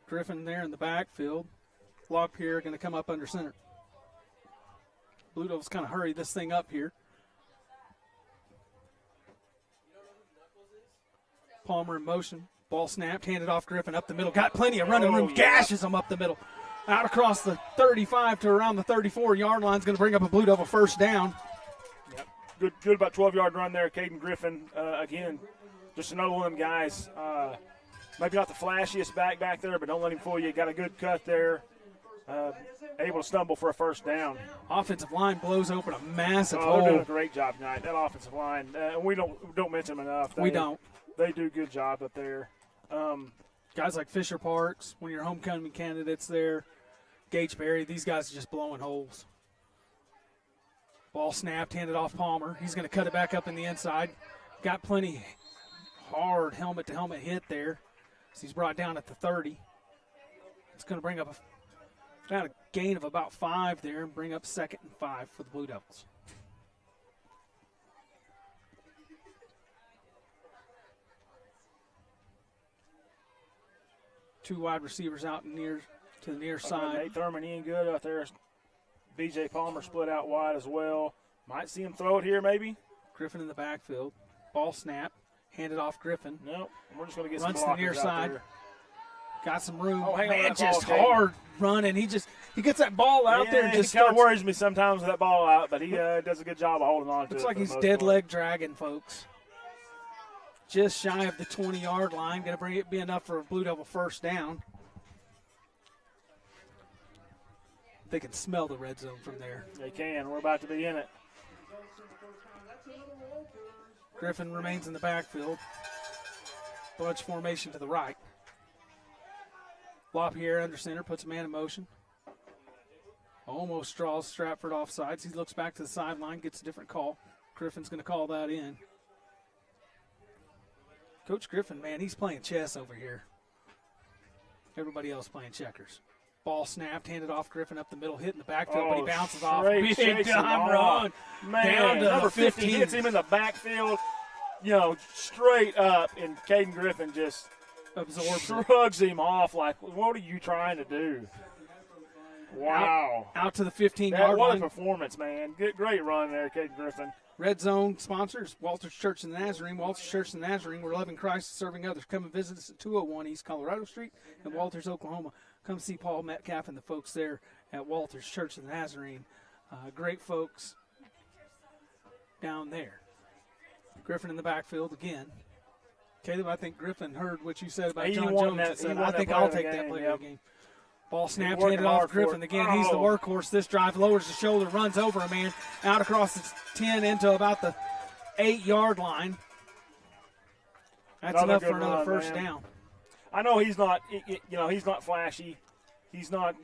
Griffin there in the backfield. Lock here, going to come up under center. Blue Devils kind of hurry this thing up here. Palmer in motion. Ball snapped, handed off Griffin up the middle. Got plenty of running room. Gashes him up the middle. Out across the 35 to around the 34-yard line. Is going to bring up a Blue Devil first down. Yep. Good about 12-yard run there. Caden Griffin, again, just another one of them guys. Maybe not the flashiest back there, but don't let him fool you. Got a good cut there. Able to stumble for a first down. Offensive line blows open a massive They're hole. doing a great job tonight. That offensive line, we don't mention them enough. We don't. They do a good job up there. Guys like Fisher Parks, one of your homecoming candidates there. Gage Berry, these guys are just blowing holes. Ball snapped, handed off Palmer. He's going to cut it back up in the inside. Got plenty hard helmet-to-helmet hit there. So he's brought down at the 30. It's going to bring up a gain of about 5 there and bring up 2nd and 5 for the Blue Devils. Two wide receivers out to the near side. Nate Thurman, he ain't good out there. B.J. Palmer split out wide as well. Might see him throw it here maybe. Griffin in the backfield. Ball snap. Handed off Griffin. Nope. We're just going to get Runs some to the near blockers out side. there. Got some room. Oh, hang on man, that just ball, Jay. hard running. He gets that ball out there and just he kind of starts. worries me sometimes with that ball out, but he does a good job of holding on to it. Looks like for the he's most dead part. leg dragging, folks. Just shy of the 20-yard line. Going to be enough for a Blue Devil first down. They can smell the red zone from there. They can. We're about to be in it. Griffin remains in the backfield. Bunch formation to the right. LaPierre under center, puts a man in motion. Almost draws Stratford off sides. He looks back to the sideline, gets a different call. Griffin's going to call that in. Coach Griffin, man, he's playing chess over here. Everybody else playing checkers. Ball snapped, handed off Griffin up the middle, hit in the backfield, but he bounces off. Big time run. Man, down to number 15. hits him in the backfield, straight up, and Caden Griffin just shrugs him off like, what are you trying to do? Wow. Out to the 15-yard What line. a performance, man. Great run there, Caden Griffin. Red Zone sponsors, Walters Church and the Nazarene. Walters Church and the Nazarene, we're loving Christ, serving others. Come and visit us at 201 East Colorado Street in Walters, Oklahoma. Come see Paul Metcalf and the folks there at Walters Church and the Nazarene. Great folks down there. Griffin in the backfield again. Caleb, I think Griffin heard what you said about John Jones. I think I'll take that player of the game. Ball snapped, handed off Griffin. Again, he's the workhorse this drive. Lowers the shoulder, runs over a man, out across the 10 into about the 8-yard line. That's enough for another first down. I know he's not, he's not flashy. He's not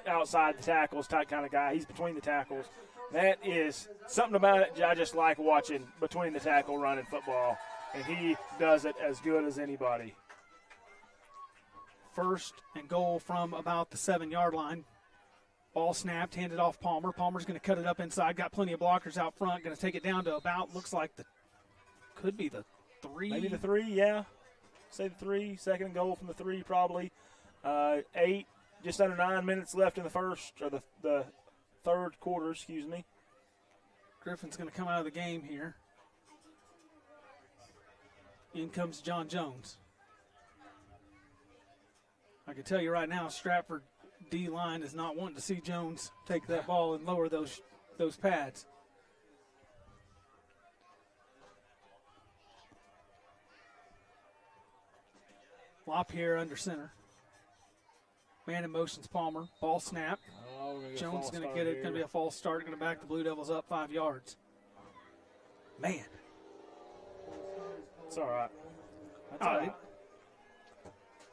outside the tackles type kind of guy. He's between the tackles. That is something about it I just like watching between the tackle running football, and he does it as good as anybody. First and goal from about the 7-yard line. Ball snapped, handed off Palmer. Palmer's going to cut it up inside. Got plenty of blockers out front. Going to take it down to about, looks like could be the 3. Maybe the 3, yeah. Say the 3. Second and goal from the 3 probably. 8, just under 9 minutes left in the first, or the third quarter, excuse me. Griffin's going to come out of the game here. In comes John Jones. I can tell you right now, Stratford D-line is not wanting to see Jones take that ball and lower those pads. LaPierre under center. Man in motion's Palmer. Ball snap. Jones going to get it. Going to be a false start. Going to back the Blue Devils up 5 yards. Man. It's all right. That's all right.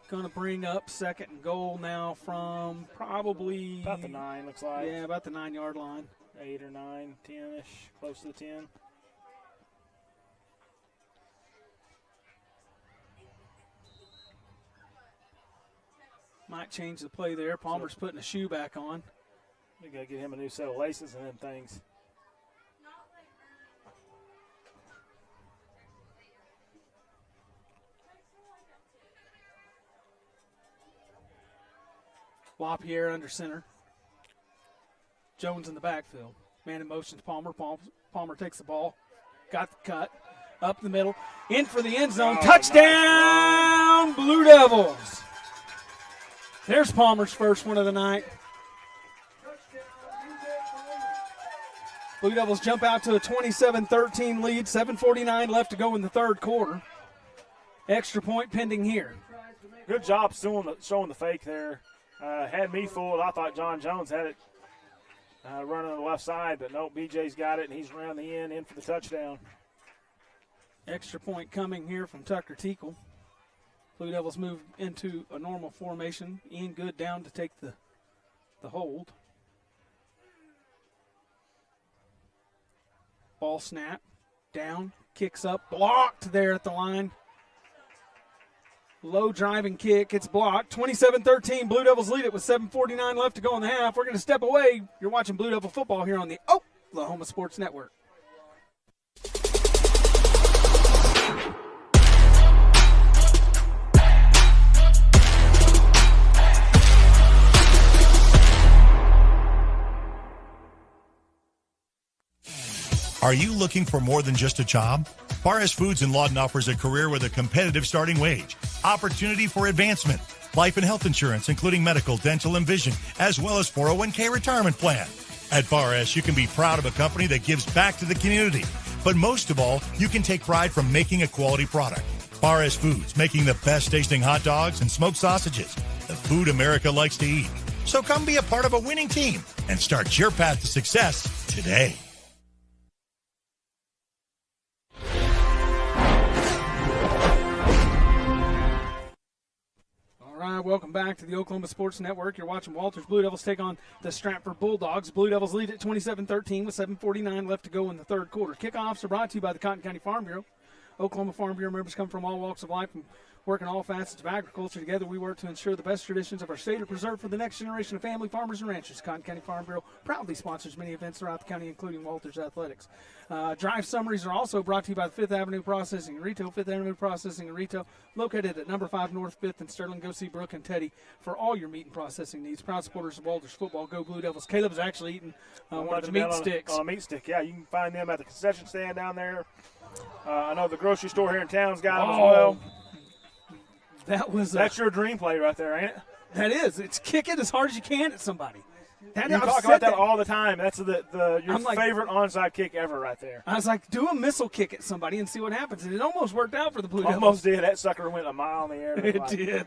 Going to bring up second and goal now from probably about the 9, looks like. Yeah, about the 9-yard line. 8 or 9, 10-ish, close to the 10. Might change the play there. Palmer's putting a shoe back on. We got to get him a new set of laces and them things. LaPierre under center. Jones in the backfield. Man in motion's Palmer. Palmer takes the ball. Got the cut. Up the middle. In for the end zone. Touchdown, Blue Devils. There's Palmer's first one of the night. Blue Devils jump out to a 27-13 lead. 7:49 left to go in the third quarter. Extra point pending here. Good job showing the fake there. Had me fooled. I thought John Jones had it running on the left side, but no, BJ's got it, and he's around the end, in for the touchdown. Extra point coming here from Tucker Teakle. Blue Devils move into a normal formation. Ian Good down to take the hold. Ball snap. Down. Kicks up. Blocked there at the line. Low driving kick. It's blocked. 27-13. Blue Devils lead it with 7:49 left to go in the half. We're going to step away. You're watching Blue Devil football here on the Oklahoma Sports Network. Are you looking for more than just a job? Barres Foods in Lawton offers a career with a competitive starting wage, opportunity for advancement, life and health insurance, including medical, dental, and vision, as well as 401k retirement plan. At Barres, you can be proud of a company that gives back to the community. But most of all, you can take pride from making a quality product. Barres Foods, making the best tasting hot dogs and smoked sausages, the food America likes to eat. So come be a part of a winning team and start your path to success today. All right, welcome back to the Oklahoma Sports Network. You're watching Walters Blue Devils take on the Stratford Bulldogs. Blue Devils lead at 27-13 with 7:49 left to go in the third quarter. Kickoffs are brought to you by the Cotton County Farm Bureau. Oklahoma Farm Bureau members come from all walks of life and work in all facets of agriculture. Together we work to ensure the best traditions of our state are preserved for the next generation of family farmers and ranchers. Cotton County Farm Bureau proudly sponsors many events throughout the county, including Walters Athletics. Drive summaries are also brought to you by the Fifth Avenue Processing and Retail. Fifth Avenue Processing and Retail, located at number 5 North 5th in Sterling. Go see Brooke and Teddy for all your meat and processing needs. Proud supporters of Walters football. Go Blue Devils. Caleb's actually eating one of the meat sticks. On a meat stick, yeah. You can find them at the concession stand down there. I know the grocery store here in town's got them as well. That's your dream play right there, ain't it? That is. It's kick it as hard as you can at somebody. You talk about that all the time. That's your favorite onside kick ever right there. I was like, do a missile kick at somebody and see what happens. And it almost worked out for the Blue Devils. Almost did. That sucker went a mile in the air. It did.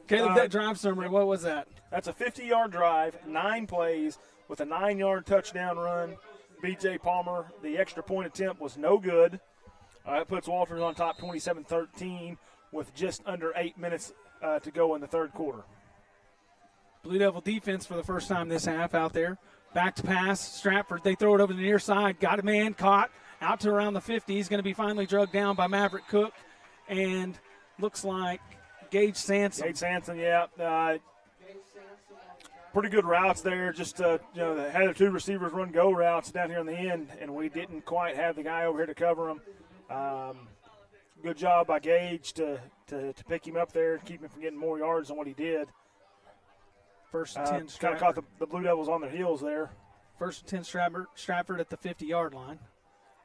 Caleb, that drive summary, what was that? That's a 50-yard drive, 9 plays with a 9-yard touchdown run. B.J. Palmer, the extra point attempt was no good. It puts Walters on top 27-13 with just under 8 minutes to go in the third quarter. Blue Devil defense for the first time this half out there. Back to pass. Stratford, they throw it over the near side. Got a man caught out to around the 50. He's going to be finally drugged down by Maverick Cook. And looks like Gage Sansom. Gage Sansom, yeah. Pretty good routes there. Just, they had the two receivers run go routes down here in the end, and we didn't quite have the guy over here to cover him. Good job by Gage to pick him up there and keep him from getting more yards than what he did. First and 10 kind of caught the Blue Devils on their heels there. First and 10 Stratford at the 50-yard line.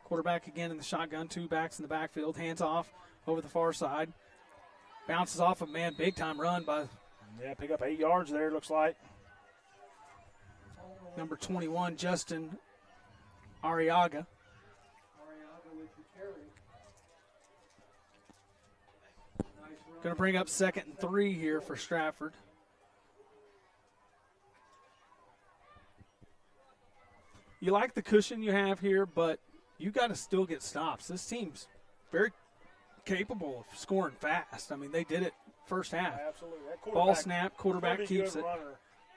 Quarterback again in the shotgun, two backs in the backfield. Hands off over the far side. Bounces off a man, big-time run by. Yeah, pick up 8 yards there, looks like. Number 21, Justin Arriaga. Going to bring up 2nd and 3 here for Stratford. You like the cushion you have here, but you got to still get stops. This team's very capable of scoring fast. I mean, they did it first half. Yeah, absolutely. Ball snap, quarterback keeps it,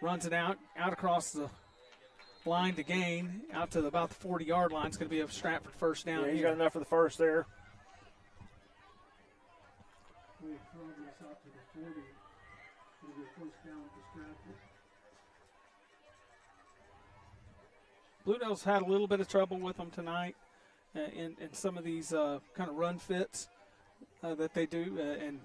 runs it out across the line to gain, out to about the 40-yard line. It's going to be a Stratford first down. Yeah, you got enough for the first there. Blue Devils had a little bit of trouble with them tonight in some of these kind of run fits that they do, and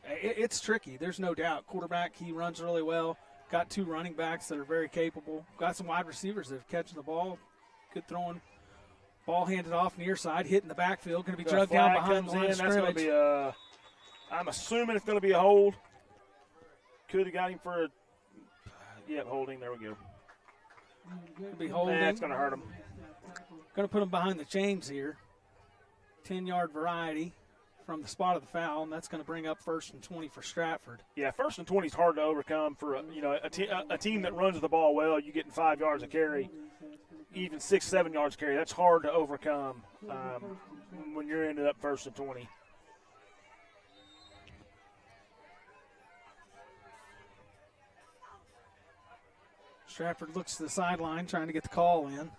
it's tricky. There's no doubt. Quarterback, he runs really well. Got 2 running backs that are very capable. Got some wide receivers that have catching the ball. Good throwing. Ball handed off near side, hitting the backfield. Going to be drugged down behind the line of scrimmage. That's going to be I'm assuming it's going to be a hold. Could have got him for a holding. There we go. Could be holding. That's going to hurt him. Going to put him behind the chains here. 10-yard variety from the spot of the foul, and that's going to bring up 1st and 20 for Stratford. Yeah, 1st and 20 is hard to overcome for a team that runs the ball well. You getting 5 yards a carry, even 6-7 yards a carry. That's hard to overcome when you're ended up 1st and 20. Stratford looks to the sideline, trying to get the call in.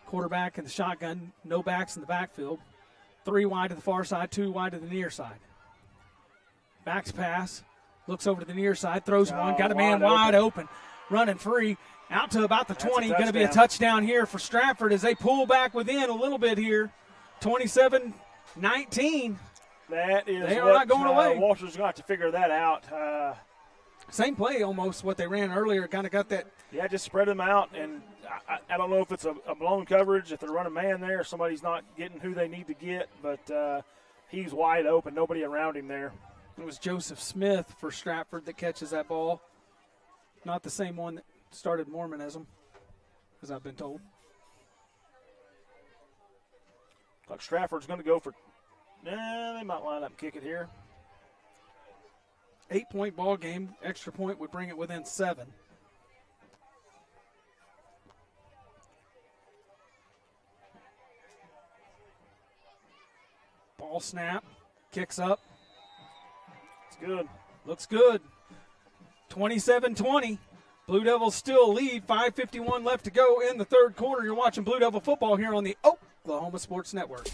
Quarterback in the shotgun, no backs in the backfield. 3 wide to the far side, 2 wide to the near side. Backs pass, looks over to the near side, throws one, got a man wide open, running free, out to about the 20. Going to be a touchdown here for Stratford as they pull back within a little bit here. 27-19. That is they are not going away. Walter's going to have to figure that out. Same play almost what they ran earlier, kind of got that. Yeah, just spread them out, and I don't know if it's a blown coverage, if they're running man there, somebody's not getting who they need to get, but he's wide open, nobody around him there. It was Joseph Smith for Stratford that catches that ball. Not the same one that started Mormonism, as I've been told. Like Stratford's going to go for, they might line up and kick it here. 8-point ball game. Extra point would bring it within 7. Ball snap. Kicks up. It's good. Looks good. 27-20. Blue Devils still lead. 5:51 left to go in the third quarter. You're watching Blue Devil football here on the Oklahoma Sports Network.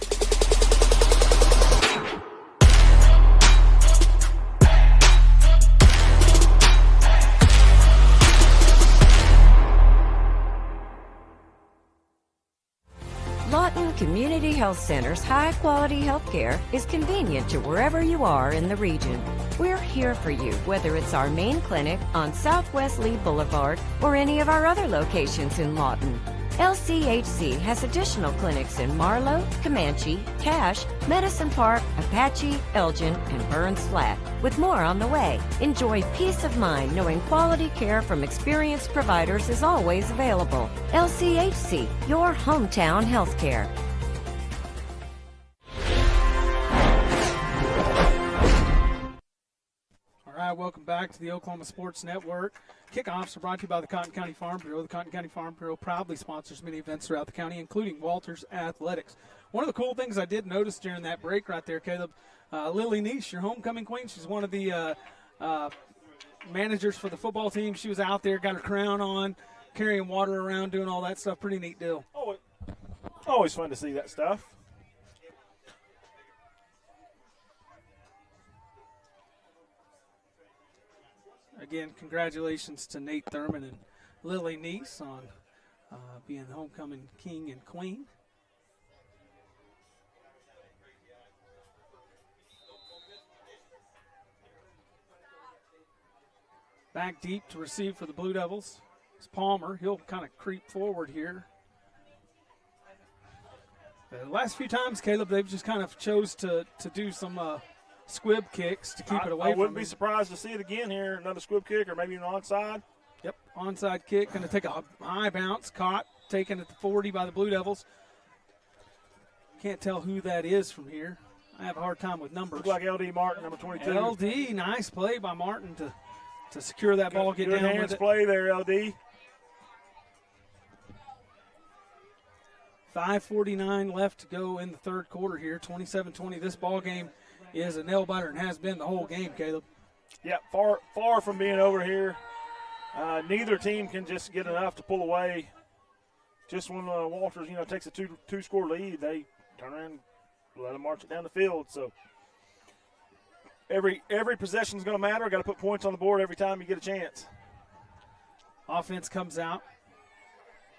Lawton Community Health Center's high-quality health care is convenient to wherever you are in the region. We're here for you, whether it's our main clinic on Southwest Lee Boulevard or any of our other locations in Lawton. LCHC has additional clinics in Marlow, Comanche, Cache, Medicine Park, Apache, Elgin, and Burns Flat, with more on the way. Enjoy peace of mind knowing quality care from experienced providers is always available. LCHC, your hometown healthcare. All right, welcome back to the Oklahoma Sports Network. Kickoffs are brought to you by the Cotton County Farm Bureau. The Cotton County Farm Bureau proudly sponsors many events throughout the county, including Walters Athletics. One of the cool things I did notice during that break right there, Caleb, Lily Niche, your homecoming queen, she's one of the managers for the football team. She was out there, got her crown on, carrying water around, doing all that stuff. Pretty neat deal. Always fun to see that stuff. Again, congratulations to Nate Thurman and Lily Neese on being the homecoming king and queen. Back deep to receive for the Blue Devils. It's Palmer. He'll kind of creep forward here. The last few times, Caleb, they've just kind of chose to do some squib kicks to keep it away from him. I wouldn't be surprised to see it again here. Another squib kick or maybe an onside. Yep, onside kick. Going to take a high bounce. Caught. Taken at the 40 by the Blue Devils. Can't tell who that is from here. I have a hard time with numbers. Looks like LD Martin, number 22. LD, nice play by Martin to secure that ball, get good down hands with it. Play there, LD. 5:49 left to go in the third quarter here. 27-20. This ball game is a nail biter and has been the whole game, Caleb. Yeah, far from being over here. Neither team can just get enough to pull away. Just when Walters, takes a two-score lead, they turn around and let them march it down the field. So every possession is going to matter. Got to put points on the board every time you get a chance. Offense comes out.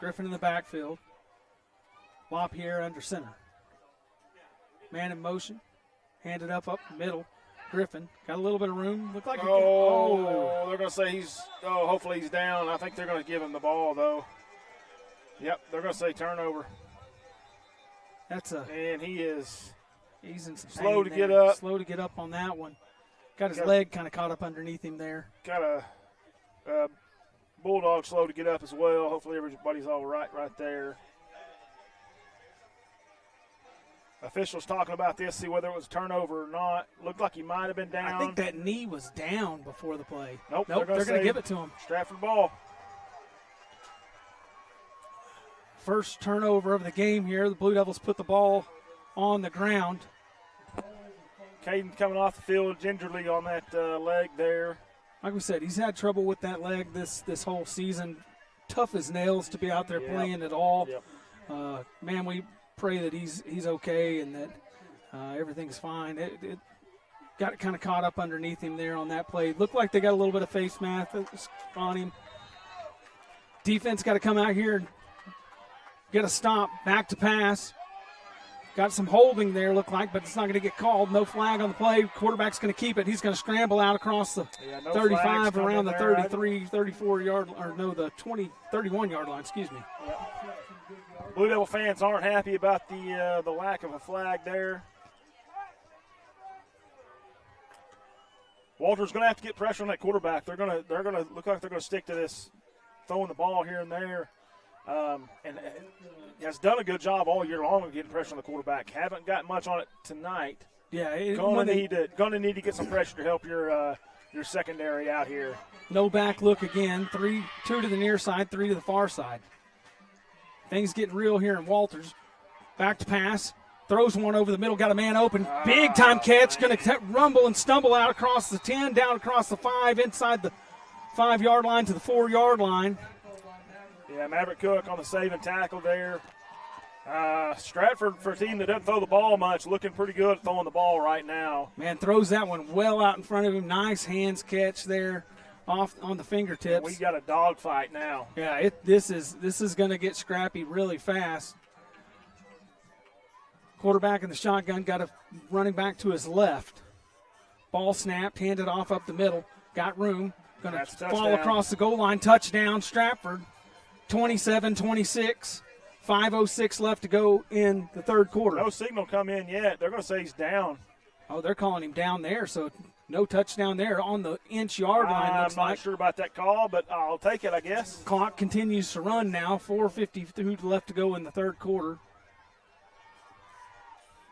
Griffin in the backfield. LaPierre under center. Man in motion. Handed up the middle. Griffin got a little bit of room. Looked like they're going to say hopefully he's down. I think they're going to give him the ball, though. Yep, they're going to say turnover. And he's in some slow to pain get there. up. Slow to get up on that one. Got his leg kind of caught up underneath him there. Got a Bulldog slow to get up as well. Hopefully everybody's all right there. Officials talking about this, see whether it was a turnover or not. Looked like he might have been down. I think that knee was down before the play. Nope, they're going to give it to him. Stratford ball. First turnover of the game here. The Blue Devils put the ball on the ground. Caden coming off the field gingerly on that leg there. Like we said, he's had trouble with that leg this whole season. Tough as nails to be out there playing at all. Yep. Man, we pray that he's okay and that everything's fine. It got kind of caught up underneath him there on that play. Looked like they got a little bit of face mask on him. Defense got to come out here and get a stop. Back to pass. Got some holding there, looked like, but it's not going to get called. No flag on the play. Quarterback's going to keep it. He's going to scramble out across the 35 around the 33, 34-yard, or no, the 20, 31-yard line, excuse me. Yep. Blue Devil fans aren't happy about the lack of a flag there. Walter's going to have to get pressure on that quarterback. They're going to look like they're going to stick to this, throwing the ball here and there. And has done a good job all year long of getting pressure on the quarterback. Haven't got much on it tonight. Yeah, going to need to get some pressure to help your secondary out here. No back look again. 2 to the near side, 3 to the far side. Things getting real here in Walters. Back to pass. Throws one over the middle. Got a man open. Big time catch. Going to rumble and stumble out across the 10, down across the 5, inside the 5-yard line to the 4-yard line. Yeah, Maverick Cook on the saving tackle there. Stratford, for a team that doesn't throw the ball much, looking pretty good at throwing the ball right now. Man, throws that one well out in front of him. Nice hands catch there off on the fingertips. We got a dogfight now. Yeah, this is going to get scrappy really fast. Quarterback in the shotgun got a running back to his left. Ball snapped, handed off up the middle. Got room. Going to fall across the goal line. Touchdown, Stratford. 27-26. 5:06 left to go in the third quarter. No signal come in yet. They're going to say he's down. Oh, they're calling him down there, so no touchdown there on the inch-yard line. I'm not sure about that call, but I'll take it, I guess. Clock continues to run now. 4:52 left to go in the third quarter.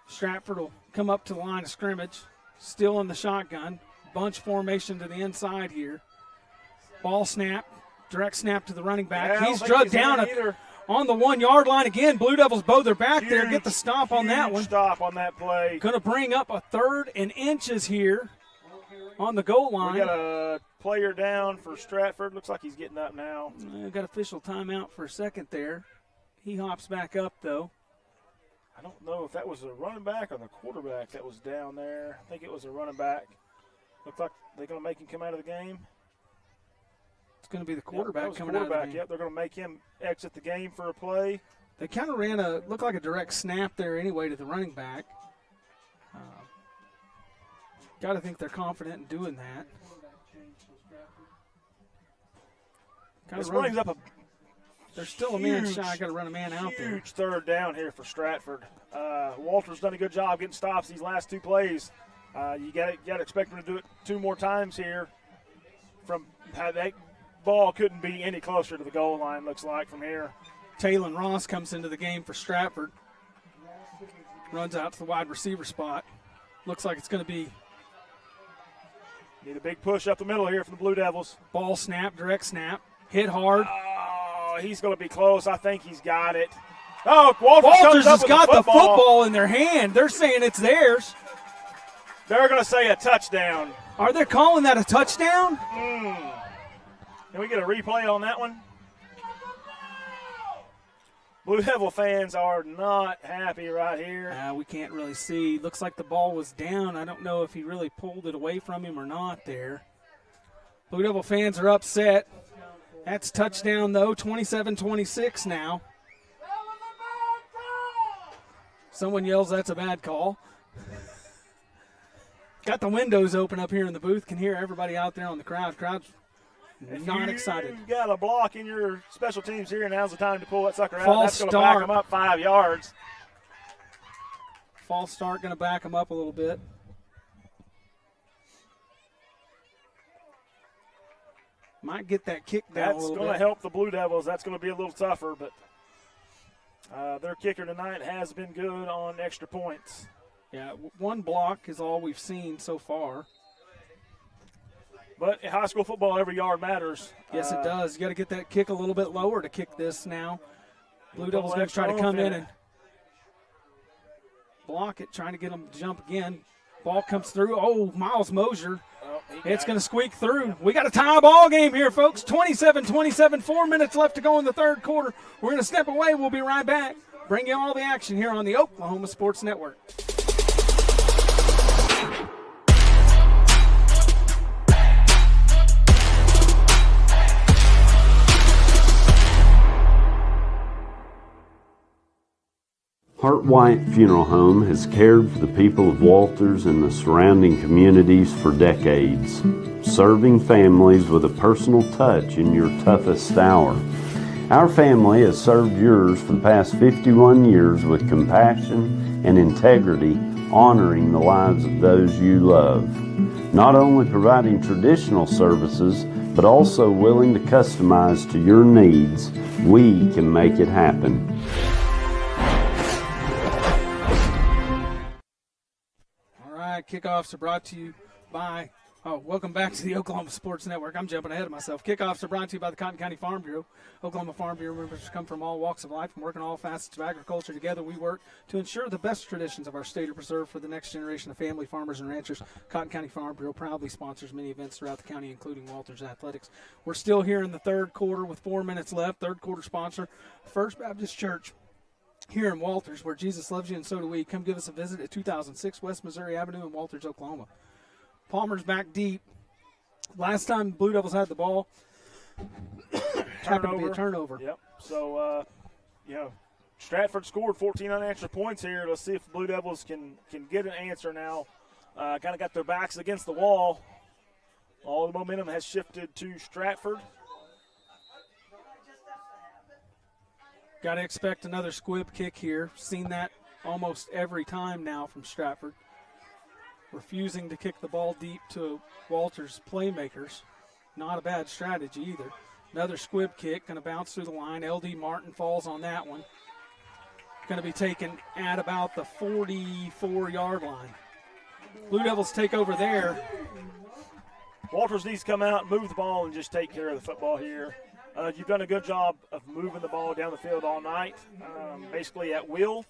Stratford will come up to the line of scrimmage, still in the shotgun. Bunch formation to the inside here. Ball snap, direct snap to the running back. Yeah, he's drugged down on the 1-yard line again. Blue Devils bow their back there, get the stop on that one. Stop on that play. Going to bring up a 3rd and inches here. on the goal line. We got a player down for Stratford. Looks like he's getting up now. Got official timeout for a second there. He hops back up, though. I don't know if that was a running back or the quarterback that was down there. I think it was a running back. Looks like they're going to make him come out of the game. It's going to be the quarterback coming out of the game. Yep, they're going to make him exit the game for a play. They kind of looked like a direct snap there anyway to the running back. Got to think they're confident in doing that. This brings up a There's still a man shy. Got to run a man out there. Huge third down here for Stratford. Walter's done a good job getting stops these last two plays. You got to expect him to do it 2 more times here. From that ball couldn't be any closer to the goal line, looks like, from here. Taylon Ross comes into the game for Stratford. Runs out to the wide receiver spot. Looks like it's going to be. Need a big push up the middle here from the Blue Devils. Ball snap, direct snap. Hit hard. Oh, he's going to be close. I think he's got it. Oh, Walters has got the football in their hand. They're saying it's theirs. They're going to say a touchdown. Are they calling that a touchdown? Can we get a replay on that one? Blue Devil fans are not happy right here. We can't really see. Looks like the ball was down. I don't know if he really pulled it away from him or not there. Blue Devil fans are upset. That's touchdown, though, 27-26 now. Someone yells that's a bad call. Got the windows open up here in the booth. Can hear everybody out there on the crowd. Crowd's not excited. You've got a block in your special teams here. Now's the time to pull that sucker out. False That's going to back them up 5 yards. False start going to back them up a little bit. Might get that kick down a little bit. That's going to help the Blue Devils. That's going to be a little tougher, but their kicker tonight has been good on extra points. Yeah, 1 block is all we've seen so far. But in high school football, every yard matters. Yes, it does. You got to get that kick a little bit lower to kick this now. Blue Devils going to try to come in and block it, trying to get them to jump again. Ball comes through. Oh, Miles Mosier. It's going to squeak through. We got a tie ball game here, folks. 27-27, 4 minutes left to go in the third quarter. We're going to step away. We'll be right back. Bring you all the action here on the Oklahoma Sports Network. Hart White Funeral Home has cared for the people of Walters and the surrounding communities for decades, serving families with a personal touch in your toughest hour. Our family has served yours for the past 51 years with compassion and integrity, honoring the lives of those you love. Not only providing traditional services, but also willing to customize to your needs, we can make it happen. Kickoffs are brought to you by, welcome back to the Oklahoma Sports Network. I'm jumping ahead of myself. Kickoffs are brought to you by the Cotton County Farm Bureau. Oklahoma Farm Bureau members come from all walks of life and work in all facets of agriculture. Together we work to ensure the best traditions of our state are preserved for the next generation of family farmers and ranchers. Cotton County Farm Bureau proudly sponsors many events throughout the county, including Walters Athletics. We're still here in the third quarter with 4 minutes left. Third quarter sponsor, First Baptist Church here in Walters, where Jesus loves you and so do we. Come give us a visit at 2006 West Missouri Avenue in Walters, Oklahoma. Palmer's back deep. Last time Blue Devils had the ball, happened to be a turnover. Yep. So, Stratford scored 14 unanswered points here. Let's see if the Blue Devils can get an answer now. Kind of got their backs against the wall. All the momentum has shifted to Stratford. Got to expect another squib kick here. Seen that almost every time now from Stratford. Refusing to kick the ball deep to Walters' playmakers. Not a bad strategy either. Another squib kick, going to bounce through the line. L.D. Martin falls on that one. Going to be taken at about the 44-yard line. Blue Devils take over there. Walters needs to come out and move the ball and just take care of the football here. You've done a good job of moving the ball down the field all night, basically at will.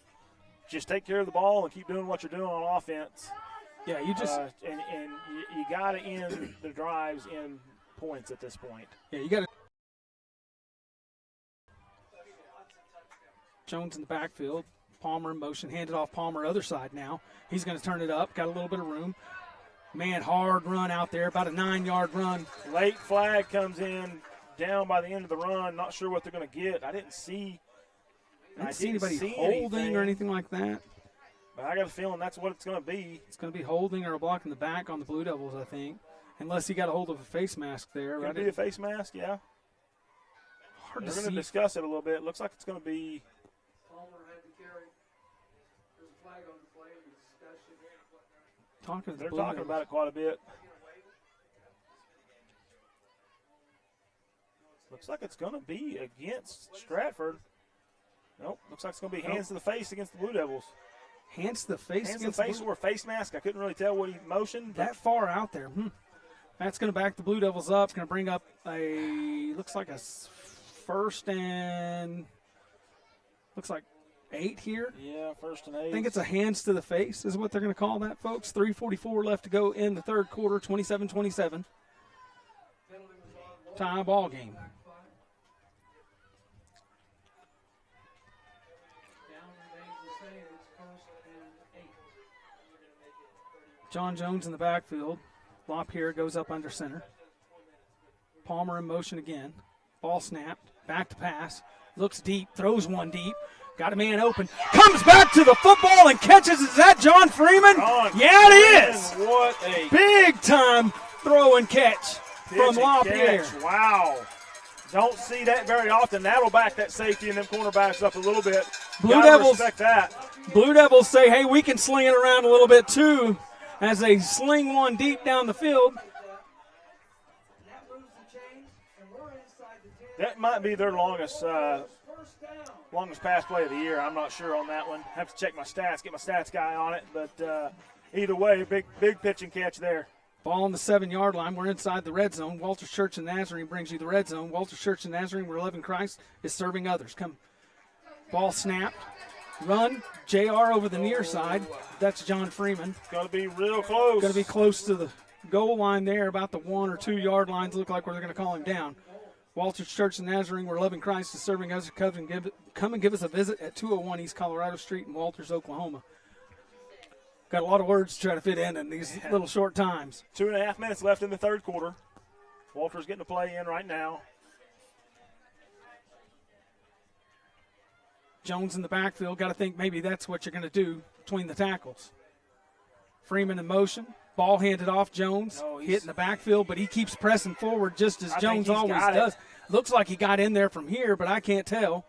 Just take care of the ball and keep doing what you're doing on offense. Yeah, you just and you got to end the drives in points at this point. Yeah, you got to. Jones in the backfield. Palmer in motion. Handed off Palmer other side now. He's going to turn it up. Got a little bit of room. Man, hard run out there. About a 9-yard run. Late flag comes in down by the end of the run. Not sure what they're going to get. I didn't see anybody holding or anything like that. But I got a feeling that's what it's going to be. It's going to be holding or a block in the back on the Blue Devils, I think. Unless he got a hold of a face mask there. Could be a face mask, yeah. Hard We're to going see. to discuss it a little bit. Looks like it's going to be. They're talking about it quite a bit. Looks like it's going to be against Stratford. Nope. Looks like it's going to be hands to the face against the Blue Devils. Hands to the face Hands to the against face or a face mask. I couldn't really tell what he motioned. That far out there. That's going to back the Blue Devils up. Going to bring up looks like a first and, looks like 8 here. Yeah, first and 8. I think it's a hands to the face is what they're going to call that, folks. 3:44 left to go in the third quarter, 27-27. Tie ball game. John Jones in the backfield. LaPierre goes up under center. Palmer in motion again. Ball snapped. Back to pass. Looks deep. Throws one deep. Got a man open. Comes back to the football and catches. Is that John Freeman? Yeah, it is. What a big time throw and catch from LaPierre. Wow. Don't see that very often. That'll back that safety and them cornerbacks up a little bit. Blue Devils respect that. Blue Devils say, hey, we can sling it around a little bit too, as they sling one deep down the field. That might be their longest pass play of the year. I'm not sure on that one. Have to check my stats, get my stats guy on it. But either way, big pitch and catch there. Ball on the 7-yard line. We're inside the red zone. Walters Church and Nazarene brings you the red zone. Walters Church and Nazarene, where Loving Christ is serving others. Come. Ball snapped. Run. JR over the near side. That's John Freeman. Going to be real close. Going to be close to the goal line there, about the 1 or 2 yard lines. Look like where they're going to call him down. Walters Church and Nazarene, where Loving Christ is serving us. Come and give us a visit at 201 East Colorado Street in Walters, Oklahoma. Got a lot of words to try to fit in these little short times. 2.5 minutes left in the third quarter. Walters getting a play in right now. Jones in the backfield. Got to think maybe that's what you're going to do between the tackles. Freeman in motion. Ball handed off. Jones hitting the backfield, but he keeps pressing forward just as Jones always does. Looks like he got in there from here, but I can't tell.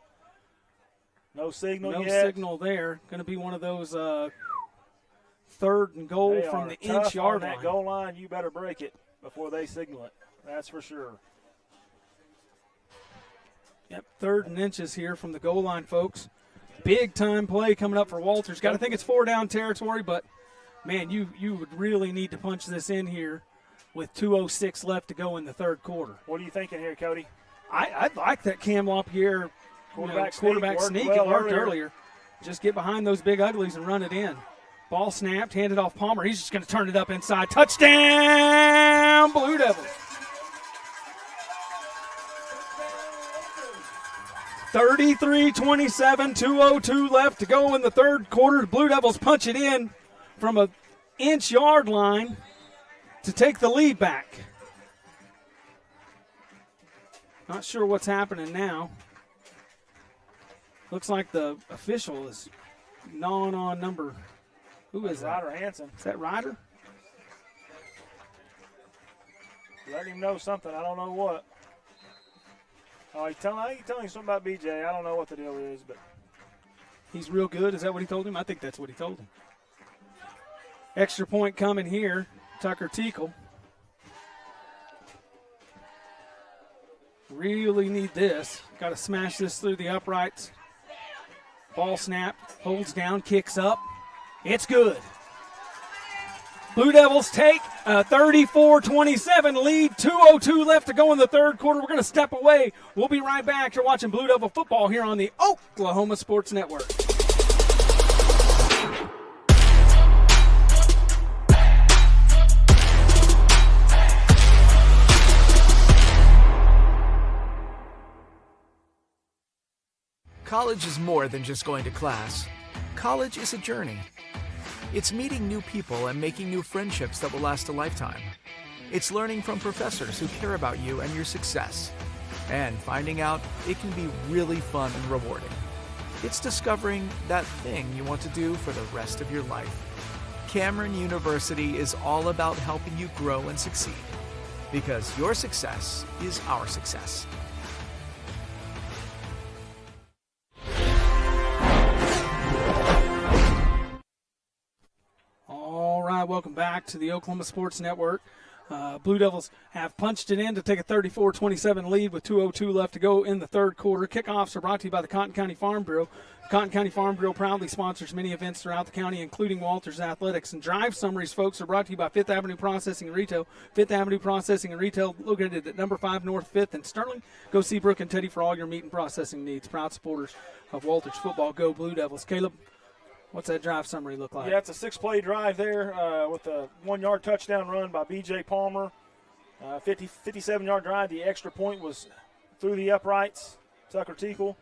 No signal yet. No signal there. Going to be one of those third and goal from the inch-yard line. That goal line, you better break it before they signal it. That's for sure. Yep, 3rd and inches here from the goal line, folks. Big-time play coming up for Walters. Got to think it's 4-down territory, but, man, you would really need to punch this in here with 2:06 left to go in the third quarter. What are you thinking here, Cody? I like that Cam LaPierre quarterback sneak. It worked earlier. Just get behind those big uglies and run it in. Ball snapped, handed off Palmer. He's just going to turn it up inside. Touchdown, Blue Devils. 33-27, 2:02 left to go in the third quarter. The Blue Devils punch it in from an inch-yard line to take the lead back. Not sure what's happening now. Looks like the official is gnawing on number. Who is that? Ryder Hansen. Is that Ryder? Let him know something. I don't know what. Oh, he's telling you something about BJ. I don't know what the deal is, but he's real good. Is that what he told him? I think that's what he told him. Extra point coming here. Tucker Teakle. Really need this. Got to smash this through the uprights. Ball snapped. Holds down. Kicks up. It's good. Blue Devils take a 34-27 lead. 2:02 left to go in the third quarter. We're going to step away. We'll be right back. You're watching Blue Devil football here on the Oklahoma Sports Network. College is more than just going to class. College is a journey. It's meeting new people and making new friendships that will last a lifetime. It's learning from professors who care about you and your success. And finding out it can be really fun and rewarding. It's discovering that thing you want to do for the rest of your life. Cameron University is all about helping you grow and succeed. Because your success is our success. All right, welcome back to the Oklahoma Sports Network. Blue Devils have punched it in to take a 34-27 lead with 2:02 left to go in the third quarter. Kickoffs are brought to you by the Cotton County Farm Bureau. The Cotton County Farm Bureau proudly sponsors many events throughout the county, including Walters Athletics. And drive summaries, folks, are brought to you by Fifth Avenue Processing and Retail. Fifth Avenue Processing and Retail, located at number 5 North 5th in Sterling. Go see Brooke and Teddy for all your meat and processing needs. Proud supporters of Walters football. Go Blue Devils. Caleb, what's that drive summary look like? Yeah, it's a 6-play drive there with a 1-yard touchdown run by B.J. Palmer. 57-yard drive. The extra point was through the uprights, Tucker Teakle.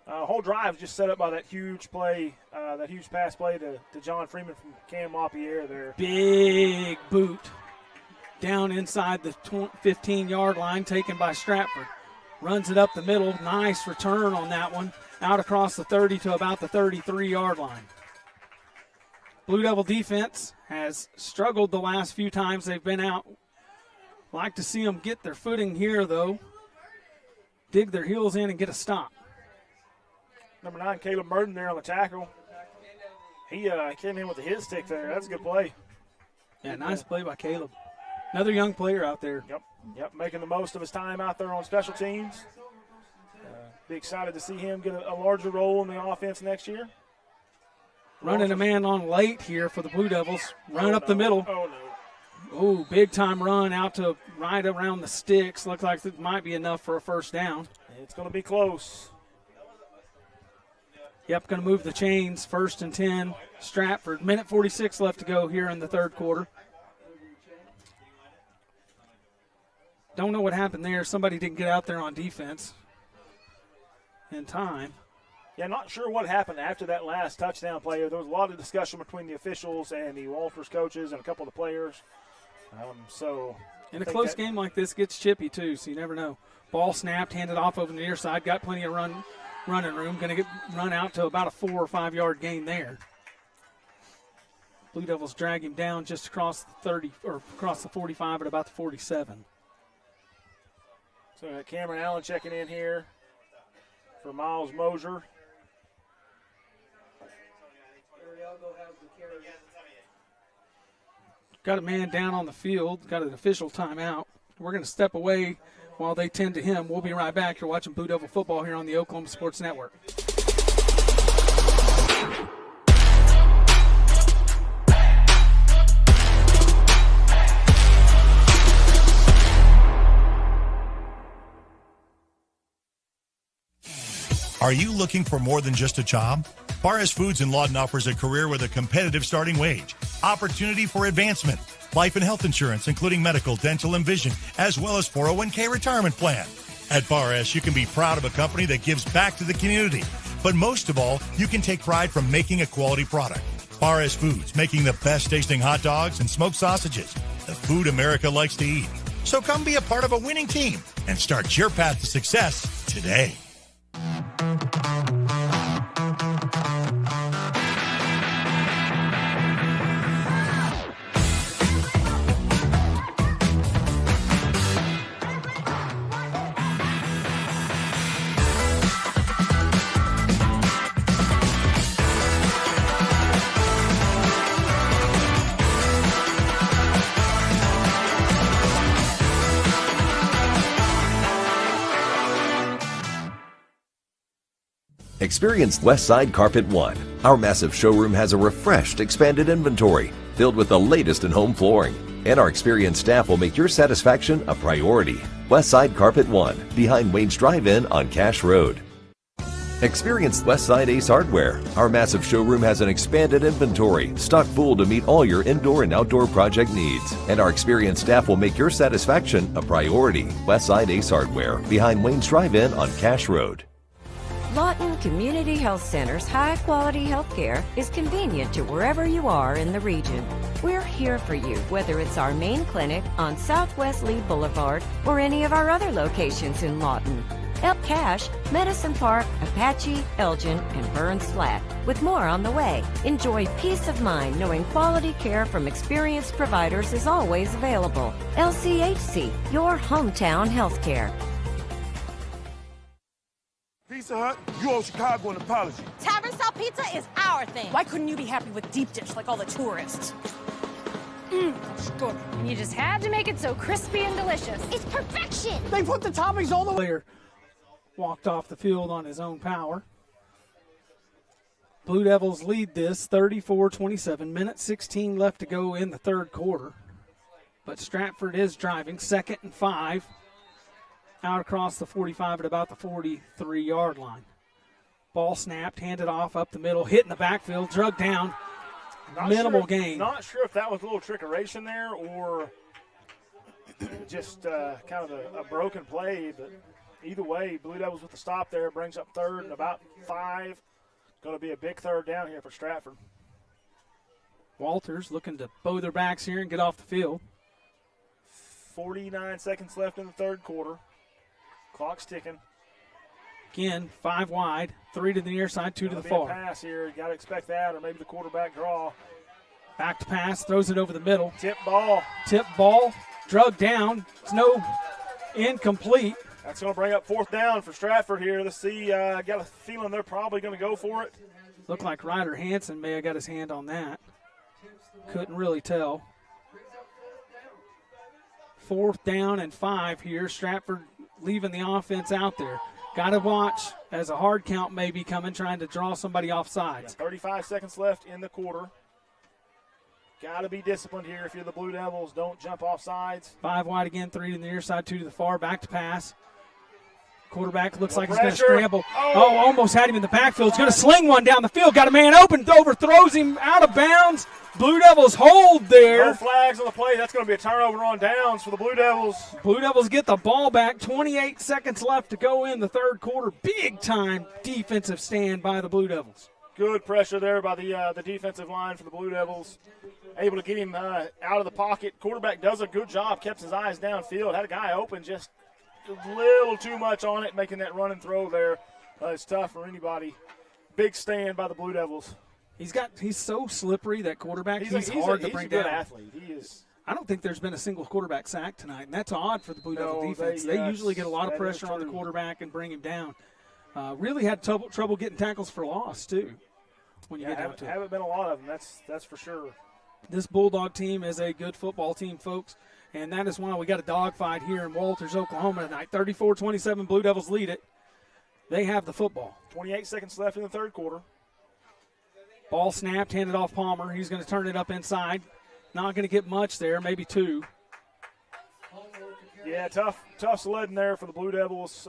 Whole drive just set up by that huge play, that huge pass play to John Freeman from Cam LaPierre there. Big boot down inside the 15-yard line taken by Stratford. Runs it up the middle. Nice return on that one. Out across the 30 to about the 33-yard line. Blue Devil defense has struggled the last few times they've been out. Like to see them get their footing here, though. Dig their heels in and get a stop. Number 9, Caleb Burden there on the tackle. He came in with a hit stick there. That's a good play. Yeah, nice play by Caleb. Another young player out there. Yep, making the most of his time out there on special teams. Be excited to see him get a larger role in the offense next year. Running a man on late here for the Blue Devils. Run up the middle. Oh, no. Oh, big time run out to right around the sticks. Looks like it might be enough for a first down. It's going to be close. Yep, going to move the chains. 1st and 10, Stratford. Minute 46 left to go here in the third quarter. Don't know what happened there. Somebody didn't get out there on defense in time. Yeah, not sure what happened after that last touchdown play. There was a lot of discussion between the officials and the Walters coaches and a couple of the players. In a close game like this, gets chippy too, so you never know. Ball snapped, handed off over the near side. Got plenty of running room. Going to run out to about a 4 or 5 yard gain there. Blue Devils drag him down just across the 30 or across the 45 at about the 47. So Cameron Allen checking in here for Miles Mosier. Got a man down on the field. Got an official timeout. We're going to step away while they tend to him. We'll be right back. You're watching Blue Devil football here on the Oklahoma Sports Network. Are you looking for more than just a job? Barres Foods in Lawton offers a career with a competitive starting wage, opportunity for advancement, life and health insurance, including medical, dental, and vision, as well as 401k retirement plan. At Barres, you can be proud of a company that gives back to the community. But most of all, you can take pride from making a quality product. Barres Foods, making the best tasting hot dogs and smoked sausages, the food America likes to eat. So come be a part of a winning team and start your path to success today. Experience Westside Carpet One. Our massive showroom has a refreshed, expanded inventory filled with the latest in home flooring. And our experienced staff will make your satisfaction a priority. Westside Carpet One, behind Wayne's Drive-In on Cash Road. Experience Westside Ace Hardware. Our massive showroom has an expanded inventory, stocked full to meet all your indoor and outdoor project needs. And our experienced staff will make your satisfaction a priority. Westside Ace Hardware, behind Wayne's Drive-In on Cash Road. Lawton Community Health Center's high-quality health care is convenient to wherever you are in the region. We're here for you, whether it's our main clinic on Southwest Lee Boulevard or any of our other locations in Lawton. El Cache, Medicine Park, Apache, Elgin, and Burns Flat, with more on the way. Enjoy peace of mind knowing quality care from experienced providers is always available. LCHC, your hometown healthcare. Pizza Hut, you owe Chicago an apology. Tavern style pizza is our thing. Why couldn't you be happy with deep dish like all the tourists? Good. And you just had to make it so crispy and delicious. It's perfection. They put the toppings all the way. Player walked off the field on his own power. Blue Devils lead this 34-27. Minute 16 left to go in the third quarter. But Stratford is driving 2nd and 5. Out across the 45 at about the 43-yard line. Ball snapped, handed off up the middle, hit in the backfield, drug down. Minimal gain. Not sure if that was a little trickeration there or just kind of a broken play, but either way, Blue Devils with the stop there brings up 3rd and about 5. Going to be a big 3rd down here for Stratford. Walters looking to bow their backs here and get off the field. 49 seconds left in the third quarter. Clock's ticking. Again, 5 wide, 3 to the near side, 2 to the far. Pass here. You got to expect that, or maybe the quarterback draw. Back to pass, throws it over the middle. Tip ball. Tip ball, drug down. It's no incomplete. That's going to bring up 4th down for Stratford here. Let's see. Got a feeling they're probably going to go for it. Looked like Ryder Hansen may have got his hand on that. Couldn't really tell. 4th down and 5 here. Stratford leaving the offense out there. Got to watch as a hard count may be coming, trying to draw somebody off sides. 35 seconds left in the quarter. Got to be disciplined here if you're the Blue Devils. Don't jump off sides. 5 wide again, 3 to the near side, 2 to the far. Back to pass. Quarterback looks like pressure. He's going to scramble. Oh, almost had him in the backfield. He's going to sling one down the field. Got a man open, overthrows him out of bounds. Blue Devils hold there. No flags on the play. That's going to be a turnover on downs for the Blue Devils. Blue Devils get the ball back. 28 seconds left to go in the third quarter. Big time defensive stand by the Blue Devils. Good pressure there by the defensive line for the Blue Devils. Able to get him out of the pocket. Quarterback does a good job. Kept his eyes downfield. Had a guy open, just a little too much on it, making that run and throw there. It's tough for anybody. Big stand by the Blue Devils. He's so slippery, that quarterback. He's hard to bring down. He's a good athlete. He is. I don't think there's been a single quarterback sack tonight, and that's odd for the Blue Devil defense. They usually get a lot of pressure on the quarterback and bring him down. Really had trouble getting tackles for loss, too, when you get down to it. Haven't been a lot of them, that's for sure. This Bulldog team is a good football team, folks, and that is why we got a dogfight here in Walters, Oklahoma tonight. 34-27, Blue Devils lead it. They have the football. 28 seconds left in the third quarter. Ball snapped, handed off Palmer. He's going to turn it up inside. Not going to get much there, maybe 2. Yeah, tough sledding there for the Blue Devils.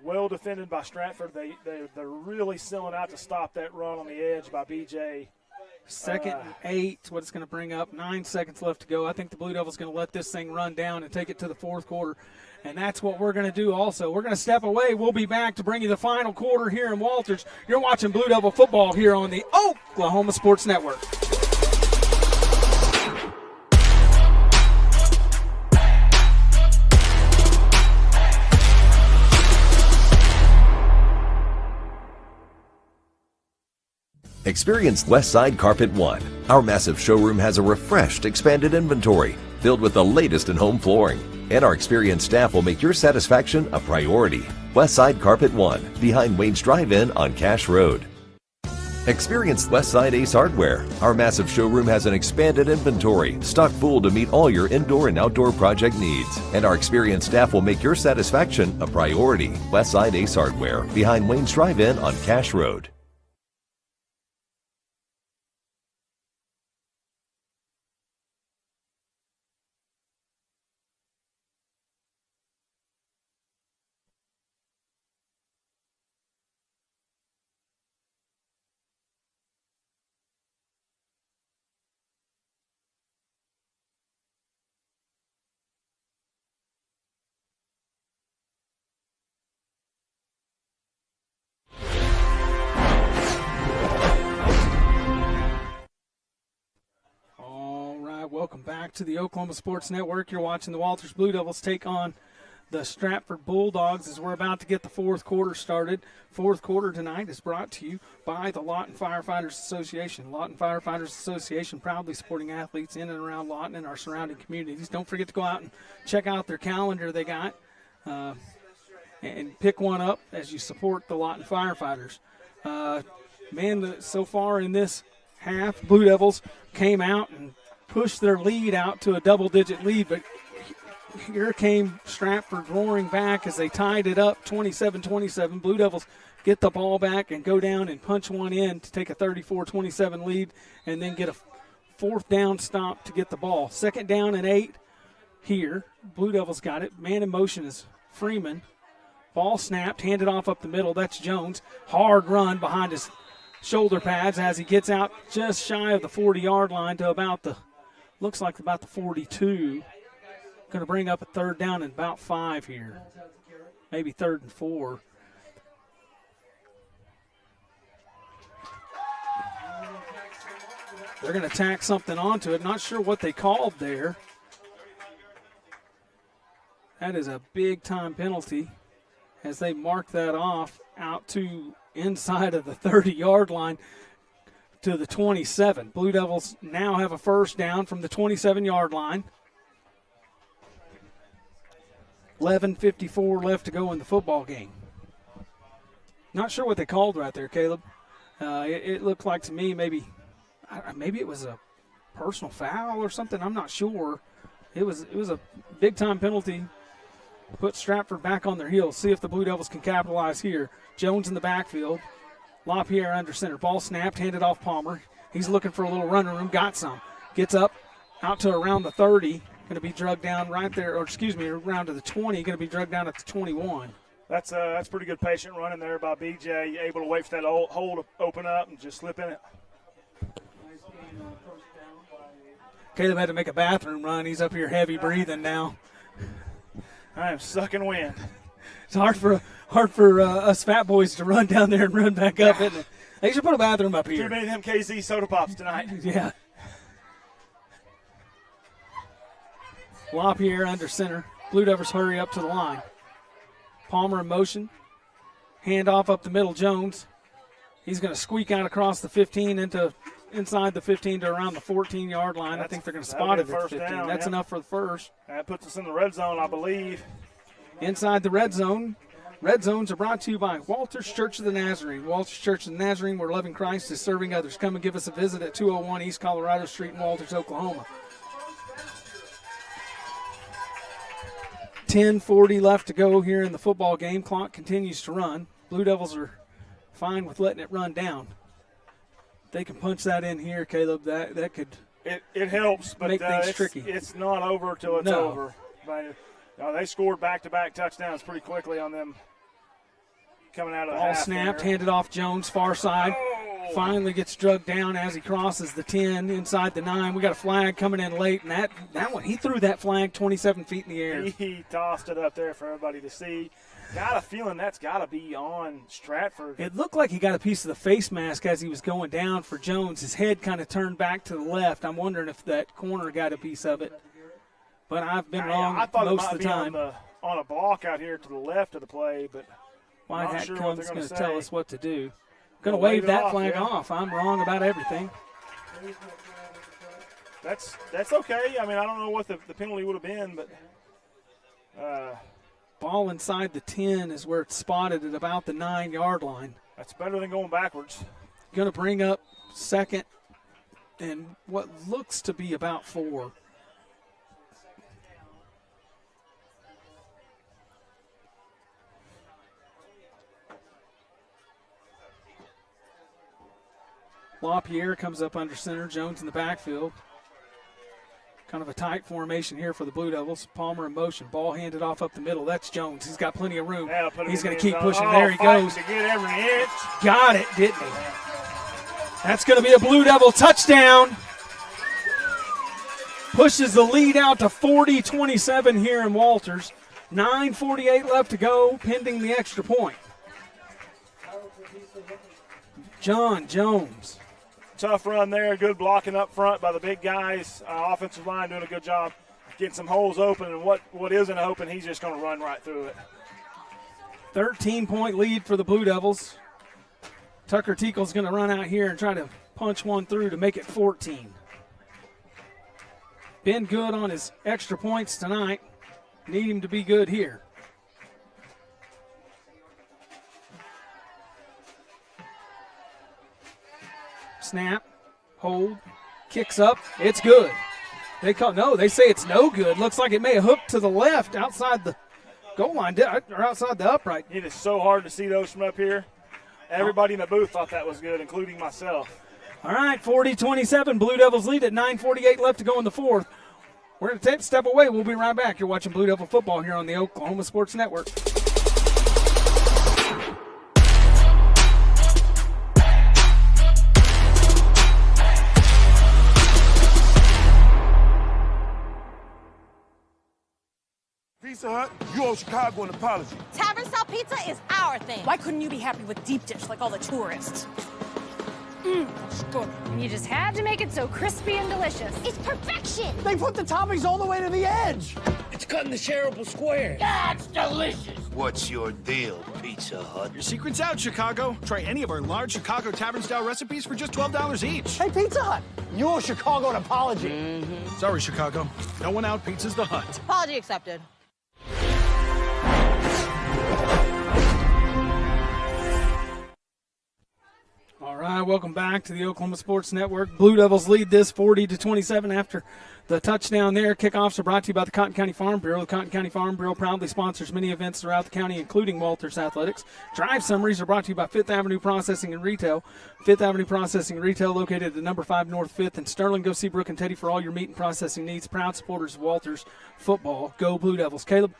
Well defended by Stratford. They're really selling out to stop that run on the edge by BJ. 2nd and 8, what it's going to bring up. 9 seconds left to go. I think the Blue Devils going to let this thing run down and take it to the fourth quarter. And that's what we're going to do also. We're going to step away. We'll be back to bring you the final quarter here in Walters. You're watching Blue Devil football here on the Oklahoma Sports Network. Experience Westside Carpet One. Our massive showroom has a refreshed, expanded inventory filled with the latest in home flooring. And our experienced staff will make your satisfaction a priority. Westside Carpet One, behind Wayne's Drive-In on Cache Road. Experience Westside Ace Hardware. Our massive showroom has an expanded inventory, stocked full to meet all your indoor and outdoor project needs. And our experienced staff will make your satisfaction a priority. Westside Ace Hardware, behind Wayne's Drive-In on Cache Road. Welcome back to the Oklahoma Sports Network. You're watching the Walters Blue Devils take on the Stratford Bulldogs as we're about to get the fourth quarter started. Fourth quarter tonight is brought to you by the Lawton Firefighters Association. Lawton Firefighters Association proudly supporting athletes in and around Lawton and our surrounding communities. Don't forget to go out and check out their calendar they got and pick one up as you support the Lawton Firefighters. So far in this half, Blue Devils came out and pushed their lead out to a double-digit lead, but here came Stratford roaring back as they tied it up 27-27. Blue Devils get the ball back and go down and punch one in to take a 34-27 lead and then get a fourth down stop to get the ball. Second down and 8 here. Blue Devils got it. Man in motion is Freeman. Ball snapped, handed off up the middle. That's Jones. Hard run behind his shoulder pads as he gets out just shy of the 40-yard line to about the 42. Going to bring up a third down and about 5 here. Maybe 3rd and 4. They're going to tack something onto it. Not sure what they called there. That is a big-time penalty as they mark that off out to inside of the 30-yard line to the 27. Blue Devils now have a first down from the 27-yard line. 11:54 left to go in the football game. Not sure what they called right there, Caleb. It looked like to me maybe it was a personal foul or something. I'm not sure. It was a big-time penalty. Put Stratford back on their heels. See if the Blue Devils can capitalize here. Jones in the backfield. LaPierre under center. Ball snapped, handed off Palmer. He's looking for a little running room. Got some. Gets up out to around the 30. Going to be drugged down right there, around to the 20. Going to be drugged down at the 21. That's pretty good patient running there by BJ. Able to wait for that hole to open up and just slip in it. Caleb had to make a bathroom run. He's up here heavy breathing now. I am sucking wind. It's hard for us fat boys to run down there and run back up, isn't it? They should put a bathroom up here. Too many of them KZ soda pops tonight. Yeah. LaPierre under center. Blue Devils hurry up to the line. Palmer in motion. Hand off up the middle, Jones. He's going to squeak out across the 15 inside the 15 to around the 14-yard line. I think they're going to spot it at the 15. Down, That's enough for the first. That puts us in the red zone, I believe. Inside the red zone. Red zones are brought to you by Walters Church of the Nazarene. Walters Church of the Nazarene, where loving Christ is serving others. Come and give us a visit at 201 East Colorado Street in Walters, Oklahoma. 10:40 left to go here in the football game. Clock continues to run. Blue Devils are fine with letting it run down. They can punch that in here, Caleb. That could it helps, but make things tricky. It's not over till it's over. But, they scored back-to-back touchdowns pretty quickly on them coming out of the half. Ball snapped, handed off Jones, far side. Finally gets drugged down as he crosses the 10 inside the 9. We got a flag coming in late, and that one, he threw that flag 27 feet in the air. He tossed it up there for everybody to see. Got a feeling that's got to be on Stratford. It looked like he got a piece of the face mask as he was going down for Jones. His head kind of turned back to the left. I'm wondering if that corner got a piece of it. But I've been wrong most of the time. On a block out here to the left of the play, but White Hat comes going to tell us what to do. Going to Wave wave that off, flag yeah. off. I'm wrong about everything. That's okay. I mean, I don't know what the penalty would have been, but ball inside the 10 is where it's spotted at about the 9-yard line. That's better than going backwards. Going to bring up second and what looks to be about 4. LaPierre comes up under center. Jones in the backfield. Kind of a tight formation here for the Blue Devils. Palmer in motion. Ball handed off up the middle. That's Jones. He's got plenty of room. He's going to keep pushing. There he goes. To get every inch. Got it, didn't he? That's going to be a Blue Devil touchdown. Pushes the lead out to 40-27 here in Walters. 9:48 left to go, pending the extra point. John Jones tough run there. Good blocking up front by the big guys. Offensive line doing a good job getting some holes open, and what isn't open, he's just going to run right through it. 13-point lead for the Blue Devils. Tucker Teakle's going to run out here and try to punch one through to make it 14. Been good on his extra points tonight. Need him to be good here. Snap, hold, kicks up. It's good. They say it's no good. Looks like it may have hooked to the left outside the goal line or outside the upright. It is so hard to see those from up here. Everybody in the booth thought that was good, including myself. All right, 40-27. Blue Devils lead at 9:48 left to go in the fourth. We're going to take a step away. We'll be right back. You're watching Blue Devil football here on the Oklahoma Sports Network. Pizza Hut, you owe Chicago an apology. Tavern style pizza is our thing. Why couldn't you be happy with deep dish like all the tourists? Good. And you just had to make it so crispy and delicious. It's perfection. They put the toppings all the way to the edge. It's cut in the shareable square. That's delicious. What's your deal, Pizza Hut? Your secret's out, Chicago. Try any of our large Chicago tavern-style recipes for just $12 each. Hey, Pizza Hut, you owe Chicago an apology. Sorry, Chicago. No one out pizzas the Hut. Apology accepted. All right, welcome back to the Oklahoma Sports Network. Blue Devils lead this 40-27 after the touchdown there. Kickoffs are brought to you by the Cotton County Farm Bureau. The Cotton County Farm Bureau proudly sponsors many events throughout the county, including Walters Athletics. Drive summaries are brought to you by Fifth Avenue Processing and Retail. Fifth Avenue Processing and Retail located at the number 5 North 5th in Sterling. Go see Brooke and Teddy for all your meat and processing needs. Proud supporters of Walters football. Go Blue Devils. Caleb?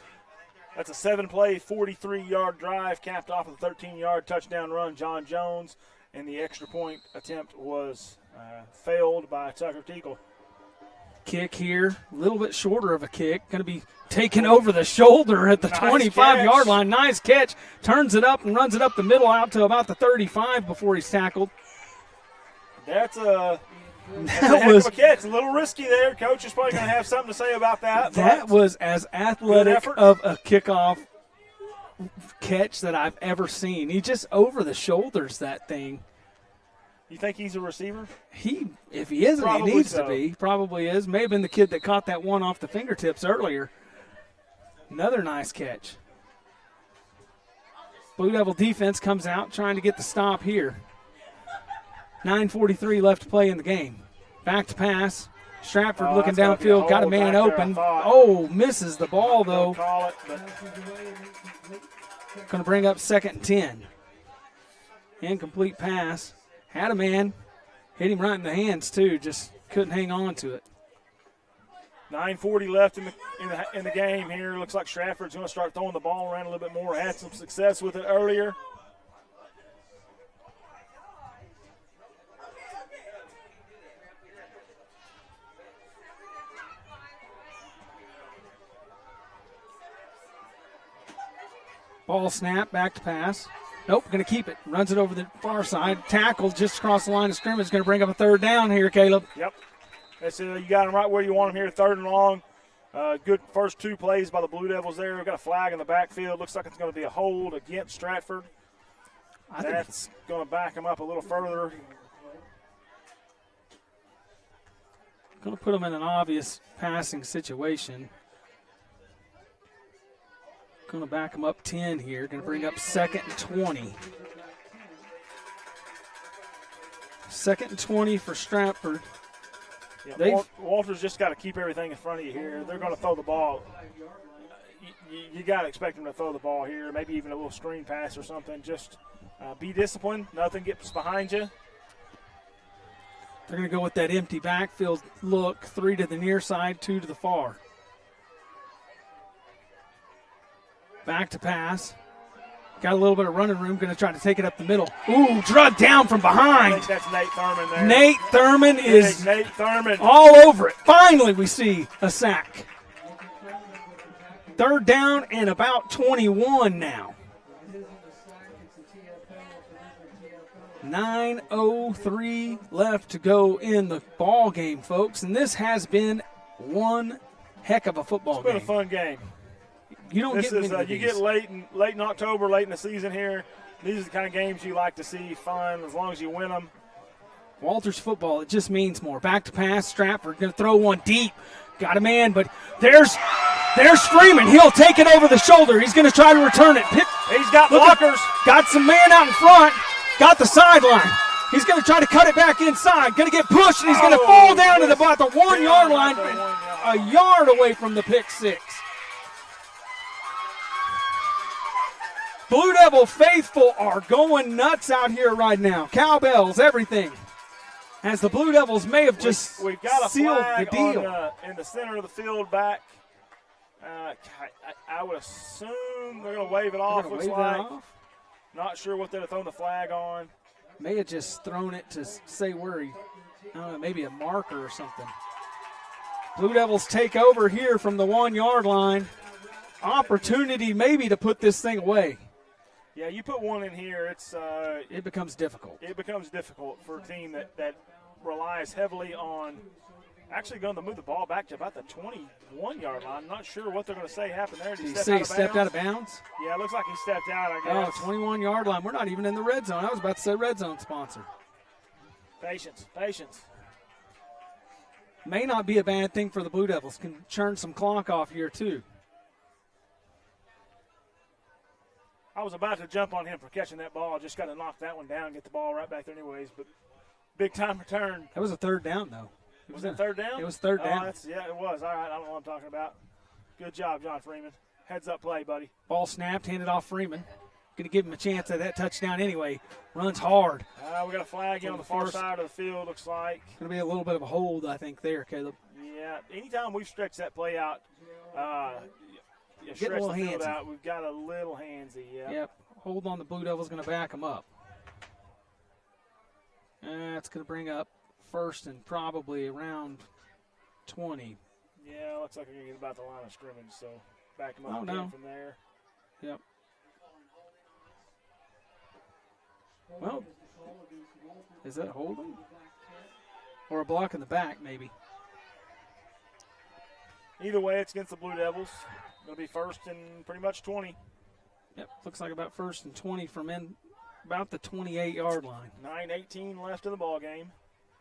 That's a 7-play, 43-yard drive capped off with a 13-yard touchdown run. John Jones. And the extra point attempt was failed by Tucker Teakle. Kick here, a little bit shorter of a kick. Going to be taken over the shoulder at the 25-yard line. Nice catch. Turns it up and runs it up the middle out to about the 35 before he's tackled. That's a heck of a catch. A little risky there. Coach is probably going to have something to say about that. That was as athletic of a kickoff catch that I've ever seen. He just over the shoulders that thing. You think he's a receiver? If he isn't, Probably he needs so. to be. Probably is. May have been the kid that caught that one off the fingertips earlier. Another nice catch. Blue Devil defense comes out trying to get the stop here. 9:43 left to play in the game. Back to pass. Stratford looking downfield, got a man open. Oh, misses the ball though. Call it, Going to bring up 2nd and 10. Incomplete pass. Had a man. Hit him right in the hands too. Just couldn't hang on to it. 9:40 left in the game here. Looks like Stratford's going to start throwing the ball around a little bit more. Had some success with it earlier. Ball snap, back to pass. Nope, going to keep it. Runs it over the far side. Tackle just across the line of scrimmage. Going to bring up a 3rd down here, Caleb. Yep. That's you got him right where you want him here, 3rd and long. Good first 2 plays by the Blue Devils there. We've got a flag in the backfield. Looks like it's going to be a hold against Stratford. That's going to back him up a little further. Going to put him in an obvious passing situation. Going to back him up 10 here. Going to bring up 2nd and 20. 2nd and 20 for Stratford. Yeah, Walters just got to keep everything in front of you here. They're going to throw the ball. You got to expect them to throw the ball here, maybe even a little screen pass or something. Just be disciplined. Nothing gets behind you. They're going to go with that empty backfield look. 3 to the near side, 2 to the far. Back to pass. Got a little bit of running room. Going to try to take it up the middle. Ooh, drugged down from behind. I think that's Nate Thurman there. Nate Thurman is Nate Thurman all over it. Finally, we see a sack. 3rd down and about 21 now. 9:03 left to go in the ball game, folks, and this has been one heck of a football game. It's been a fun game. You don't get many of you these. get late in October, late in the season here. These are the kind of games you like to see. Fun as long as you win them. Walters football, it just means more. Back to pass, Stratford going to throw one deep. Got a man, but there's Freeman. He'll take it over the shoulder. He's going to try to return it. He's got blockers. Got some man out in front. Got the sideline. He's going to try to cut it back inside. Going to get pushed, and he's going to fall down to about the 1 yard line, a yard away from the pick six. Blue Devil faithful are going nuts out here right now. Cowbells, everything. As the Blue Devils may have just we've got a sealed flag the deal. in the center of the field back. I would assume they're going to wave it off, looks like. Not sure what they'd have thrown the flag on. May have just thrown it to say where he, I don't know, maybe a marker or something. Blue Devils take over here from the 1 yard line. Opportunity maybe to put this thing away. Yeah, you put one in here, it becomes difficult. It becomes difficult for a team that relies heavily on actually going to move the ball back to about the 21-yard line. I'm not sure what they're going to say happened there. Did he say he stepped out of bounds? Yeah, it looks like he stepped out, I guess. Oh, 21-yard line. We're not even in the red zone. I was about to say red zone sponsor. Patience. May not be a bad thing for the Blue Devils. Can churn some clock off here, too. I was about to jump on him for catching that ball. Just got to knock that one down, get the ball right back there anyways. But big-time return. That was a third down, though. Was it third down? It was third down. Yeah, it was. All right, I don't know what I'm talking about. Good job, John Freeman. Heads-up play, buddy. Ball snapped, handed off Freeman. Going to give him a chance at that touchdown anyway. Runs hard. We got a flag on the far side of the field, looks like. Going to be a little bit of a hold, I think, there, Caleb. Yeah, anytime we've stretched that play out, Get a little the field handsy. out, we've got a little handsy, yeah. Yep. Hold on, the Blue Devils going to back him up. That's going to bring up first and probably around 20. Yeah, looks like we're going to get about the line of scrimmage, so back him up from there. Yep. Well, is that holding? Or a block in the back, maybe. Either way, it's against the Blue Devils. Going to be first and pretty much 20. Yep, looks like about first and 20 from about the 28-yard line. 9:18 left in the ball game.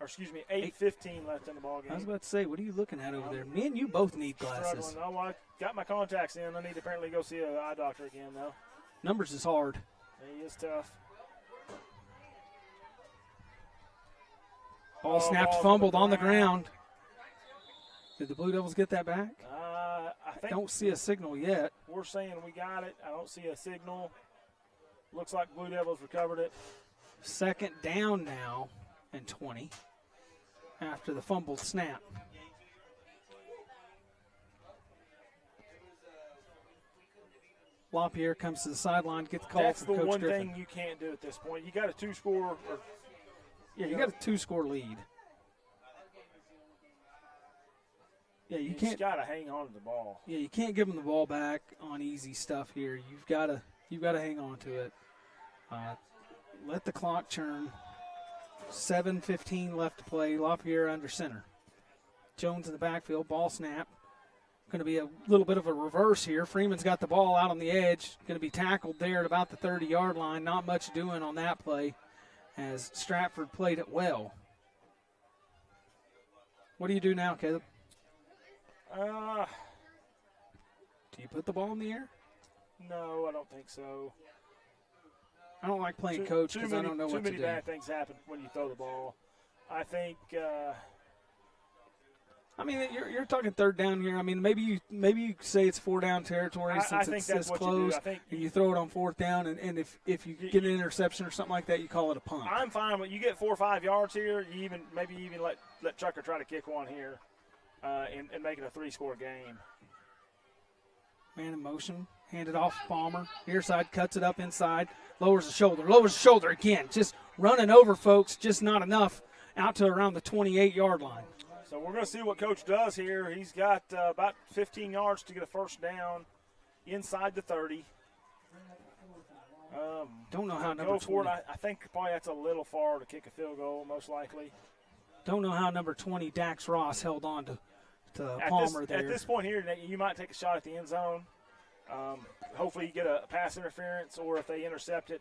Or excuse me, 8:15 left in the ball game. I was about to say, what are you looking at over there? Me and you both need glasses. Struggling. Oh, I got my contacts in. I need to apparently go see an eye doctor again, though. Numbers is hard. He is tough. Ball snapped, fumbled on the ground. Did the Blue Devils get that back? I don't see a signal yet. We're saying we got it. I don't see a signal. Looks like Blue Devils recovered it. Second down now and 20 after the fumbled snap. LaPierre comes to the sideline, gets the call That's from the Coach one Griffin. thing you can't do at this point. You got a two-score. Yeah, you got a two-score lead. Yeah, you can't. Got to hang on to the ball. Yeah, you can't give them the ball back on easy stuff here. You've got to hang on to it. Let the clock churn. 7:15 left to play. LaPierre under center. Jones in the backfield. Ball snap. Going to be a little bit of a reverse here. Freeman's got the ball out on the edge. Going to be tackled there at about the 30-yard line. Not much doing on that play as Stratford played it well. What do you do now, Caleb? Do you put the ball in the air? No, I don't think so. I don't like playing coach because I don't know what to do. Too many bad things happen when you throw the ball. I think. I mean, you're talking third down here. I mean, maybe you say it's 4-down territory since it's this close, and you throw it on fourth down, and if you get an interception or something like that, you call it a punt. I'm fine with you get 4 or 5 yards here. You maybe let Chucker try to kick one here, and make it a 3-score game. Man in motion, handed off Palmer. Near side, cuts it up inside, lowers the shoulder again. Just running over folks, just not enough out to around the 28-yard line. So we're going to see what Coach does here. He's got about 15 yards to get a first down inside the 30. Don't know how number go for 20. it. I think probably that's a little far to kick a field goal, most likely. Don't know how number 20 Dax Ross held on to Palmer there. At this point here, you might take a shot at the end zone. Hopefully you get a pass interference, or if they intercept it,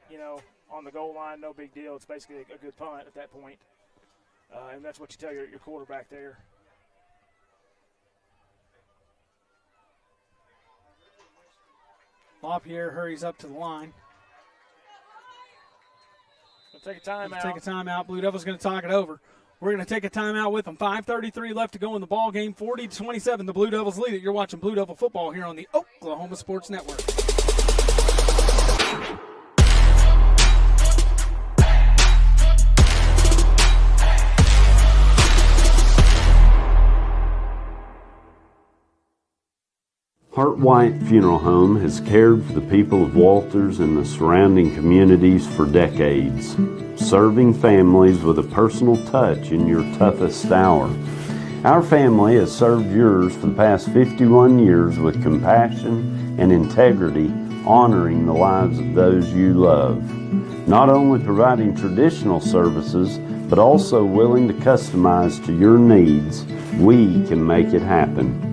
on the goal line, no big deal. It's basically a good punt at that point. And that's what you tell your quarterback there. LaPierre hurries up to the line. Take a timeout. Take a timeout. Blue Devils going to talk it over. We're going to take a timeout with them. 5:33 left to go in the ball game. 40-27, the Blue Devils lead it. You're watching Blue Devil football here on the Oklahoma Sports Network. Hart White Funeral Home has cared for the people of Walters and the surrounding communities for decades, serving families with a personal touch in your toughest hour. Our family has served yours for the past 51 years with compassion and integrity, honoring the lives of those you love. Not only providing traditional services, but also willing to customize to your needs, we can make it happen.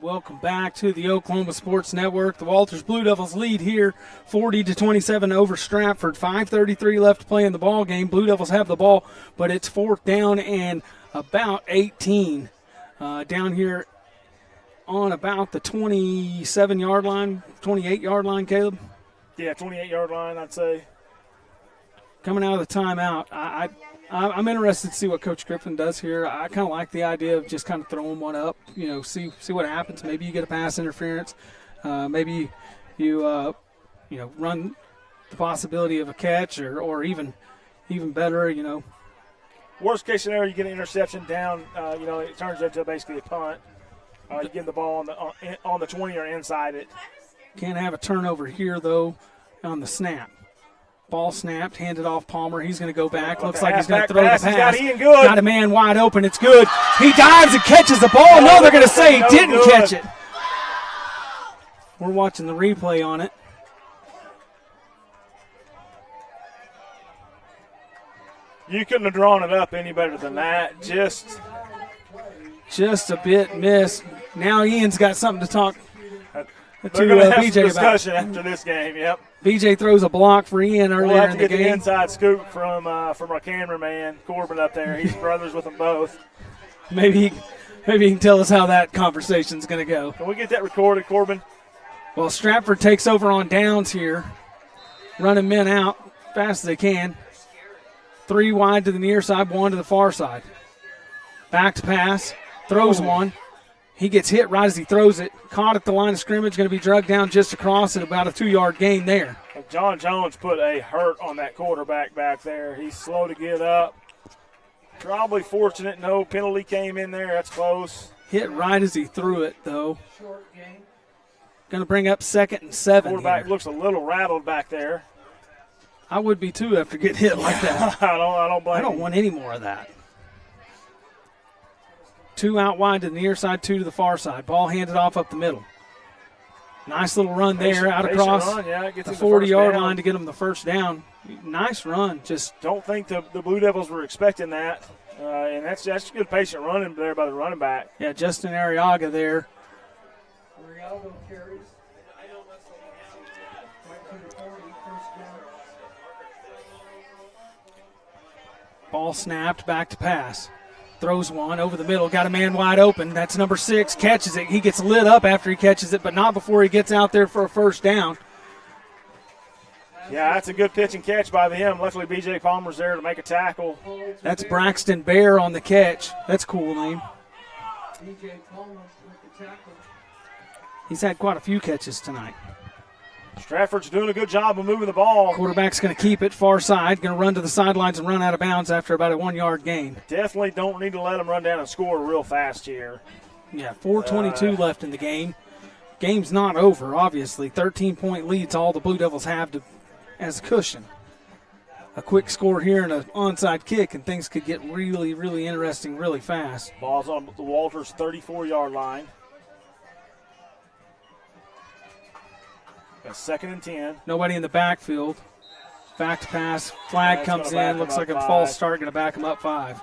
Welcome back to the Oklahoma Sports Network. The Walters Blue Devils lead here 40-27 over Stratford. 5:33 left to play in the ball game. Blue Devils have the ball, but it's 4th down and about 18. Down here on about the 27-yard line, 28-yard line, Caleb? Yeah, 28-yard line, I'd say. Coming out of the timeout, I'm interested to see what Coach Griffin does here. I kind of like the idea of just kind of throwing one up, see what happens. Maybe you get a pass interference. Maybe you run the possibility of a catch or even better, Worst case scenario, you get an interception down. It turns into basically a punt. You get the ball on the 20 or inside it. Can't have a turnover here though on the snap. Ball snapped, handed off Palmer. He's going to go back. Looks like he's going to throw the pass. Got a man wide open. It's good. He dives and catches the ball. No, they're going to say he didn't catch it. We're watching the replay on it. You couldn't have drawn it up any better than that. Just a bit missed. Now Ian's got something to talk to BJ about. Discussion after this game, yep. BJ throws a block for Ian earlier we'll have to in the get game. The inside scoop from our cameraman, Corbin, up there. He's brothers with them both. Maybe he can tell us how that conversation's going to go. Can we get that recorded, Corbin? Well, Stratford takes over on downs here, running men out fast as they can. 3 wide to the near side, 1 to the far side. Back to pass, throws one. He gets hit right as he throws it. Caught at the line of scrimmage, going to be dragged down just across at about a 2-yard gain there. John Jones put a hurt on that quarterback back there. He's slow to get up. Probably fortunate no penalty came in there. That's close. Hit right as he threw it, though. Going to bring up 2nd and 7. Quarterback looks a little rattled back there. I would be too after getting hit like that. I don't blame I don't want any more of that. 2 out wide to the near side, 2 to the far side. Ball handed off up the middle. Nice little run there out across the 40-yard line to get them the first down. Nice run. Just don't think the Blue Devils were expecting that. And that's good patient running there by the running back. Yeah, Justin Arriaga there. Arriaga carries. Right to the 40, first down. Ball snapped, back to pass. Throws one over the middle, got a man wide open. That's number 6, catches it. He gets lit up after he catches it, but not before he gets out there for a first down. Yeah, that's a good pitch and catch by them. Luckily, B.J. Palmer's there to make a tackle. That's Braxton Bear on the catch. That's a cool name. B.J. Palmer with the tackle. He's had quite a few catches tonight. Stratford's doing a good job of moving the ball. Quarterback's going to keep it far side, going to run to the sidelines and run out of bounds after about a 1-yard gain. Definitely don't need to let them run down and score real fast here. Yeah, 4:22 left in the game. Game's not over, obviously. 13-point leads all the Blue Devils have as a cushion. a quick score here and an onside kick, and things could get really, really interesting really fast. Ball's on the Walters 34-yard line. Got 2nd and 10. Nobody in the backfield. Back to pass. Flag comes in. Looks like a false start. Going to back him up 5.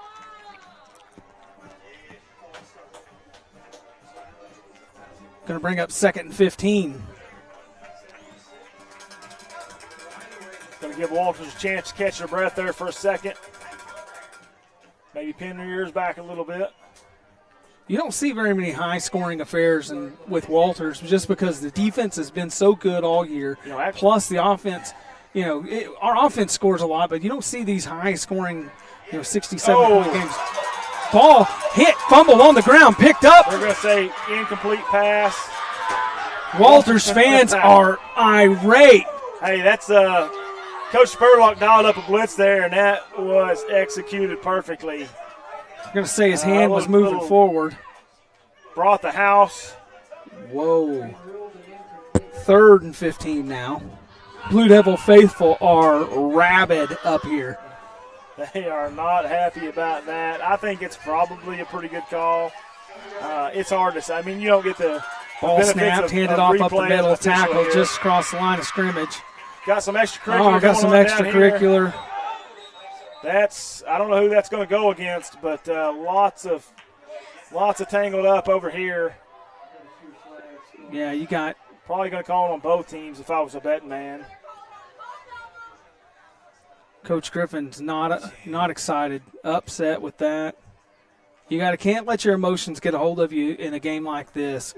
Going to bring up 2nd and 15. Going to give Walters a chance to catch their breath there for a second. Maybe pin their ears back a little bit. You don't see very many high-scoring affairs with Walters just because the defense has been so good all year. Plus the offense, our offense scores a lot, but you don't see these high-scoring, 67-point games. Ball hit, fumble on the ground, picked up. They're going to say incomplete pass. Walters fans are irate. Hey, that's Coach Spurlock dialed up a blitz there, and that was executed perfectly. I'm going to say his hand was moving forward. Brought the house. Whoa. 3rd and 15 now. Blue Devil faithful are rabid up here. They are not happy about that. I think it's probably a pretty good call. It's hard to say. I mean, you don't get the ball snapped, handed off up the middle, tackle just across the line of scrimmage. Got some extracurricular. Oh, got some extracurricular. I don't know who that's going to go against, but lots of tangled up over here. Yeah, you got probably going to call on both teams if I was a betting man. Coach Griffin's not excited, upset with that. You can't let your emotions get a hold of you in a game like this.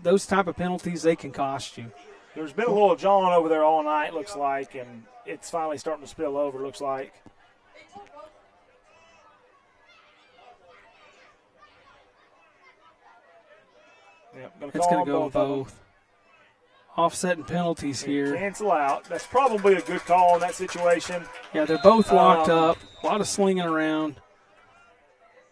Those type of penalties, they can cost you. There's been a little John over there all night, looks like, and it's finally starting to spill over, looks like. Yep, it's going to go both. Offsetting penalties here. Cancel out. That's probably a good call in that situation. Yeah, they're both locked up. A lot of slinging around.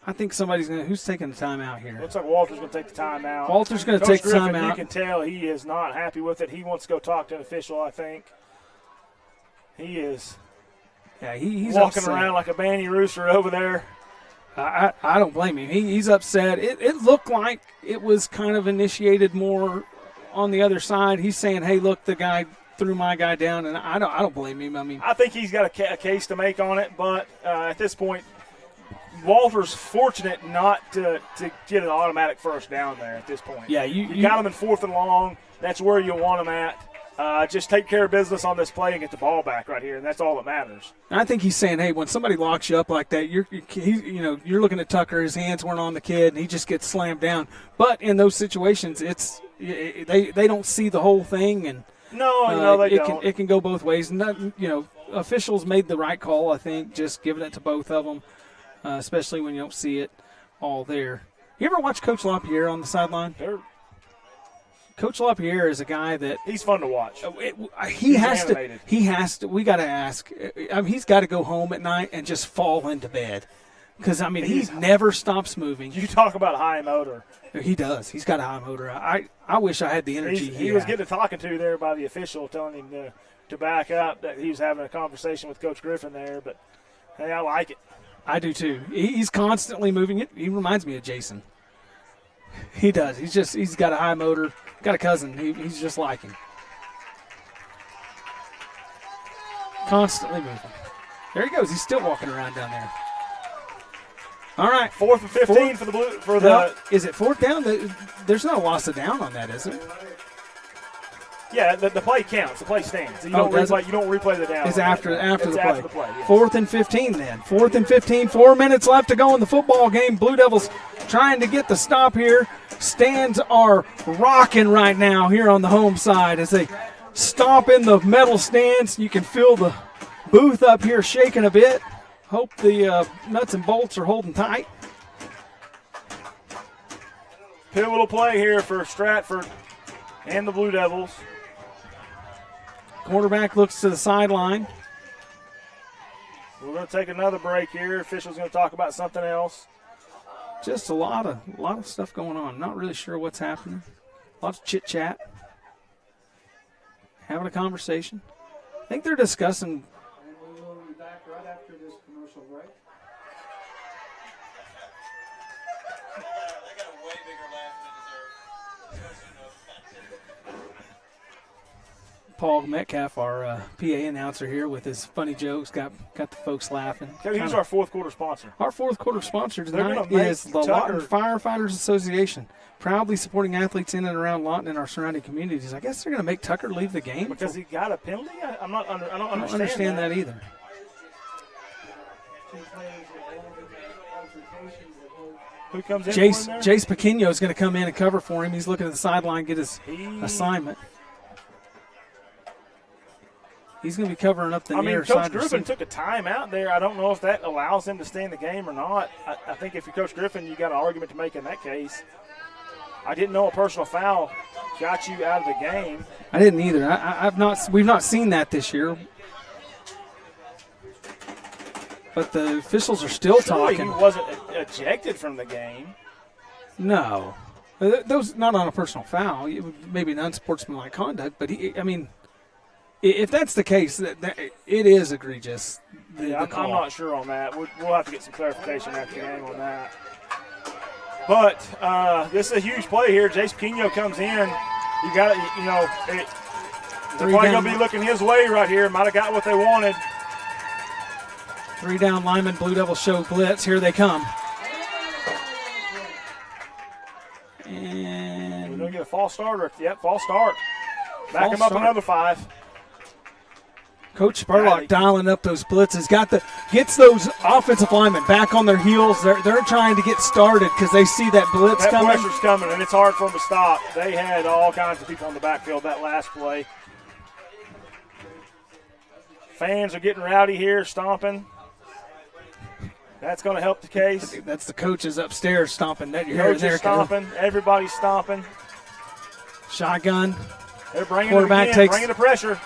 I think somebody's going to – who's taking the timeout here? Looks like Walter's going to take the timeout. Walter's going to take the timeout. You can tell he is not happy with it. He wants to go talk to an official, I think. He is he's walking upset. Around like a banny rooster over there. I don't blame him. He's upset. It looked like it was kind of initiated more on the other side. He's saying, hey, look, the guy threw my guy down, and I don't blame him. I mean, I think he's got a case to make on it, but at this point, Walter's fortunate not to get an automatic first down there at this point. Yeah, you got him in 4th and long. That's where you want him at. Just take care of business on this play and get the ball back right here, and that's all that matters. I think he's saying, hey, when somebody locks you up like that, you're looking at Tucker. His hands weren't on the kid, and he just gets slammed down. But in those situations, they don't see the whole thing, and no, they don't. It can go both ways. Officials made the right call, I think, just giving it to both of them, especially when you don't see it all there. You ever watch Coach LaPierre on the sideline? Sure. Coach LaPierre is a guy that he's fun to watch. He has to. We got to ask. He's got to go home at night and just fall into bed, because he never stops moving. You talk about high motor. He does. He's got a high motor. I wish I had the energy. He was getting talking to there by the official, telling him to back up. That he was having a conversation with Coach Griffin there. But hey, I like it. I do too. He's constantly moving. He reminds me of Jason. He does. He's got a high motor. Got a cousin. He's just like him. Constantly moving. There he goes. He's still walking around down there. All right. 4th and 15 for the blue. Is it 4th down? There's no loss of down on that, is there? Yeah, the play counts. The play stands. You don't replay the down. It's after the play. After the play, yes. 4th and 15 then. 4th and 15. 4 minutes left to go in the football game. Blue Devils trying to get the stop here. Stands are rocking right now here on the home side as they stomp in the metal stands. You can feel the booth up here shaking a bit. Hope the nuts and bolts are holding tight. Pivotal play here for Stratford and the Blue Devils. Quarterback looks to the sideline. We're going to take another break here. Official's going to talk about something else. Just a lot of stuff going on. Not really sure what's happening. Lots of chit-chat. Having a conversation. I think they're discussing after this commercial break. They got a way bigger laugh than deserve. Paul Metcalf, our PA announcer here, with his funny jokes, got the folks laughing. Who's our fourth quarter sponsor? Our fourth quarter sponsor tonight is the Lawton Firefighters Association, proudly supporting athletes in and around Lawton and our surrounding communities. I guess they're going to make Tucker leave the game because he got a penalty. I don't understand that either. Who comes in? Jace Pequeno is going to come in and cover for him. He's looking at the sideline, get his assignment. He's going to be covering up the near side. Coach Griffin took a timeout there. I don't know if that allows him to stay in the game or not. I think if you're Coach Griffin, you got an argument to make in that case. I didn't know a personal foul got you out of the game. I didn't either. We've not seen that this year. But the officials are still talking. He wasn't ejected from the game. No. Those not on a personal foul. Maybe an unsportsmanlike conduct, but if that's the case, that it is egregious. I'm not sure on that. We'll have to get some clarification after the game on that. But this is a huge play here. Jace Pequeno comes in. You got it. They're probably going to be looking his way right here. Might have got what they wanted. 3 down linemen. Blue Devils show blitz. Here they come. And we're going to get a false starter. Yep, false start. Back him up another 5. Coach Spurlock dialing up those blitzes, gets those offensive linemen back on their heels. They're trying to get started because they see that blitz coming. That pressure's coming, and it's hard for them to stop. They had all kinds of people on the backfield that last play. Fans are getting rowdy here, stomping. That's going to help the case. That's the coaches upstairs stomping. Coaches stomping. Everybody's stomping. Shotgun. They're bringing the pressure.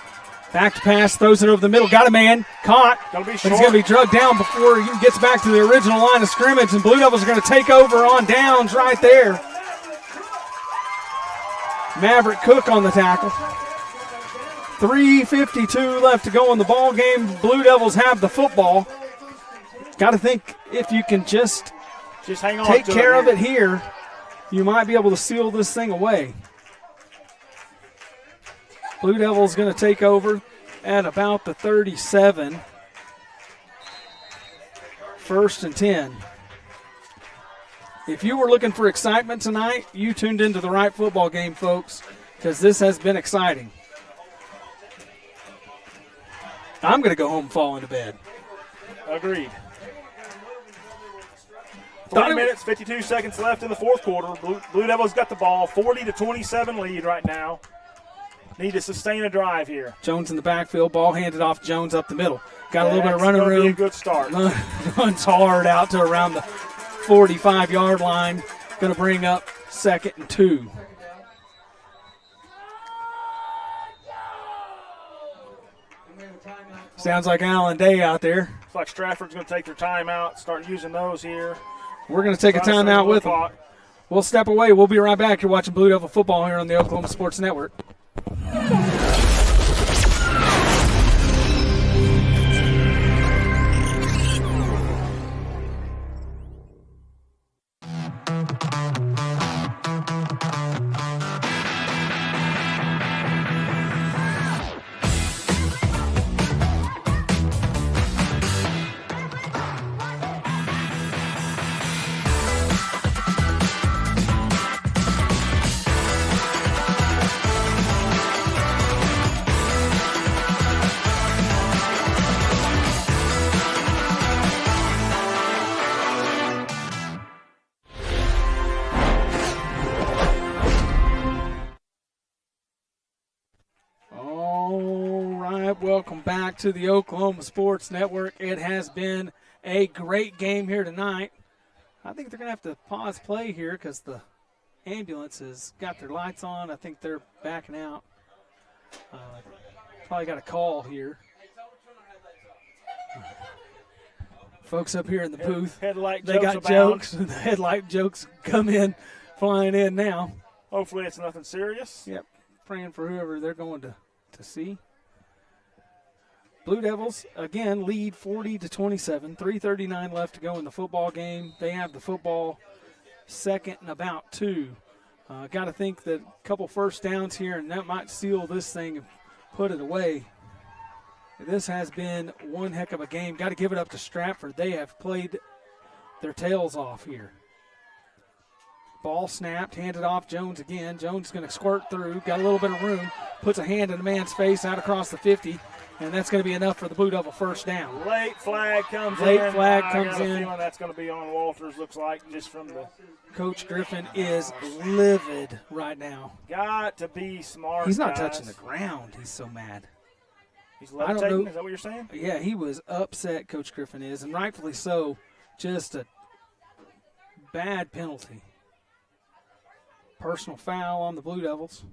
Back to pass, throws it over the middle. Got a man, caught. Gonna be but he's going to be drugged down before he gets back to the original line of scrimmage, and Blue Devils are going to take over on downs right there. Maverick Cook on the tackle. 3:52 left to go in the ball game. Blue Devils have the football. Got to think if you can just hang on, take care of it here, you might be able to seal this thing away. Blue Devils going to take over at about the 37. 1st and 10. If you were looking for excitement tonight, you tuned into the right football game, folks, because this has been exciting. I'm going to go home and fall into bed. Agreed. 3 minutes, 52 seconds left in the fourth quarter. Blue Devils got the ball, 40-27 lead right now. Need to sustain a drive here. Jones in the backfield, ball handed off Jones up the middle. Got a little bit of running room. Be a good start. Runs hard out to around the 45-yard line. Going to bring up 2nd and 2. Sounds like Alan Day out there. Looks like Stratford's going to take their timeout, start using those here. We're going to take a timeout with them. We'll step away. We'll be right back. You're watching Blue Devil football here on the Oklahoma Sports Network. Welcome back to the Oklahoma Sports Network. It has been a great game here tonight. I think they're going to have to pause play here because the ambulance has got their lights on. I think they're backing out. Probably got a call here. Folks up here in the booth, they got jokes. The headlight jokes come in, flying in now. Hopefully it's nothing serious. Yep, praying for whoever they're going to see. Blue Devils, again, lead 40-27. 3:39 left to go in the football game. They have the football second and about 2. Got to think that a couple first downs here, and that might seal this thing and put it away. This has been one heck of a game. Got to give it up to Stratford. They have played their tails off here. Ball snapped, handed off. Jones again. Jones going to squirt through. Got a little bit of room. Puts a hand in a man's face out across the 50, and that's going to be enough for the Blue Devil first down. Late flag comes in. Late flag comes I got a in. feeling that's going to be on Walters, looks like, just from the. Coach Griffin is livid right now. Got to be smart, He's not guys. touching the ground. He's so mad. He's I don't levitating, know. is that what you're saying? Yeah, he was upset, Coach Griffin is, and rightfully so. Just a bad penalty. Personal foul on the Blue Devils.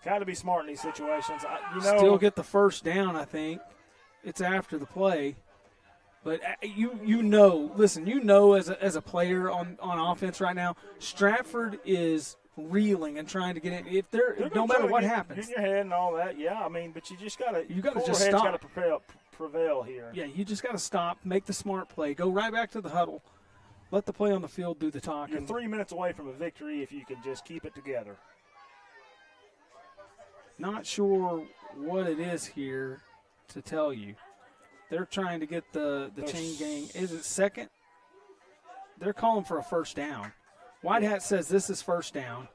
Got to be smart in these situations. Still get the first down, I think. It's after the play. But you know, listen, you know as a player on offense right now, Stratford is reeling and trying to get in. If they're no matter what happens. Get in your head and all that, yeah. I mean, but you just got to just stop. Got to prevail here. Yeah, you just got to stop, make the smart play, go right back to the huddle, let the play on the field do the talking. You're 3 minutes away from a victory if you can just keep it together. Not sure what it is here to tell you. They're trying to get the chain gang. Is it second? They're calling for a first down. White Hat says this is first down.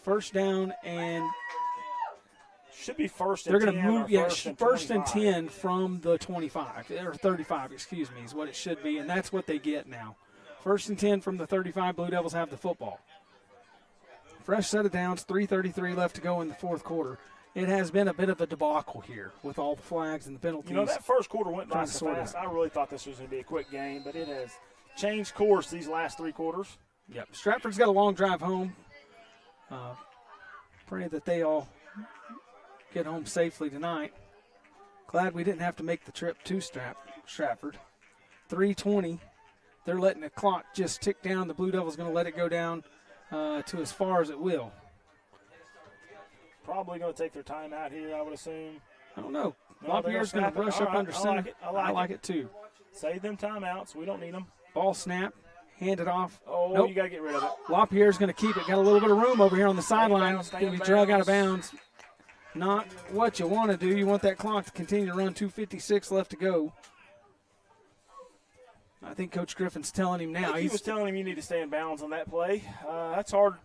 First down and should be first and they're 10. They're going to move, first and 25. 10 from the 25, or 35, excuse me, is what it should be, and that's what they get now. First and 10 from the 35, Blue Devils have the football. Fresh set of downs, 3:33 left to go in the fourth quarter. It has been a bit of a debacle here with all the flags and the penalties. You know, that first quarter went by so fast. I really thought this was going to be a quick game, but it has changed course these last 3 quarters. Yep. Stratford's got a long drive home. Pray that they all get home safely tonight. Glad we didn't have to make the trip to Stratford. 3:20. They're letting the clock just tick down. The Blue Devils going to let it go down to as far as it will. Probably going to take their time out here, I would assume. I don't know. No, LaPierre's going to rush up under center. I like it too. Save them timeouts. We don't need them. Ball snap. Hand it off. Oh, nope. You got to get rid of it. LaPierre's going to keep it. Got a little bit of room over here on the sideline. Going to be drug out of bounds. Not what you want to do. You want that clock to continue to run. 2:56 left to go. I think Coach Griffin's telling him now. He was telling him you need to stay in bounds on that play. That's hard,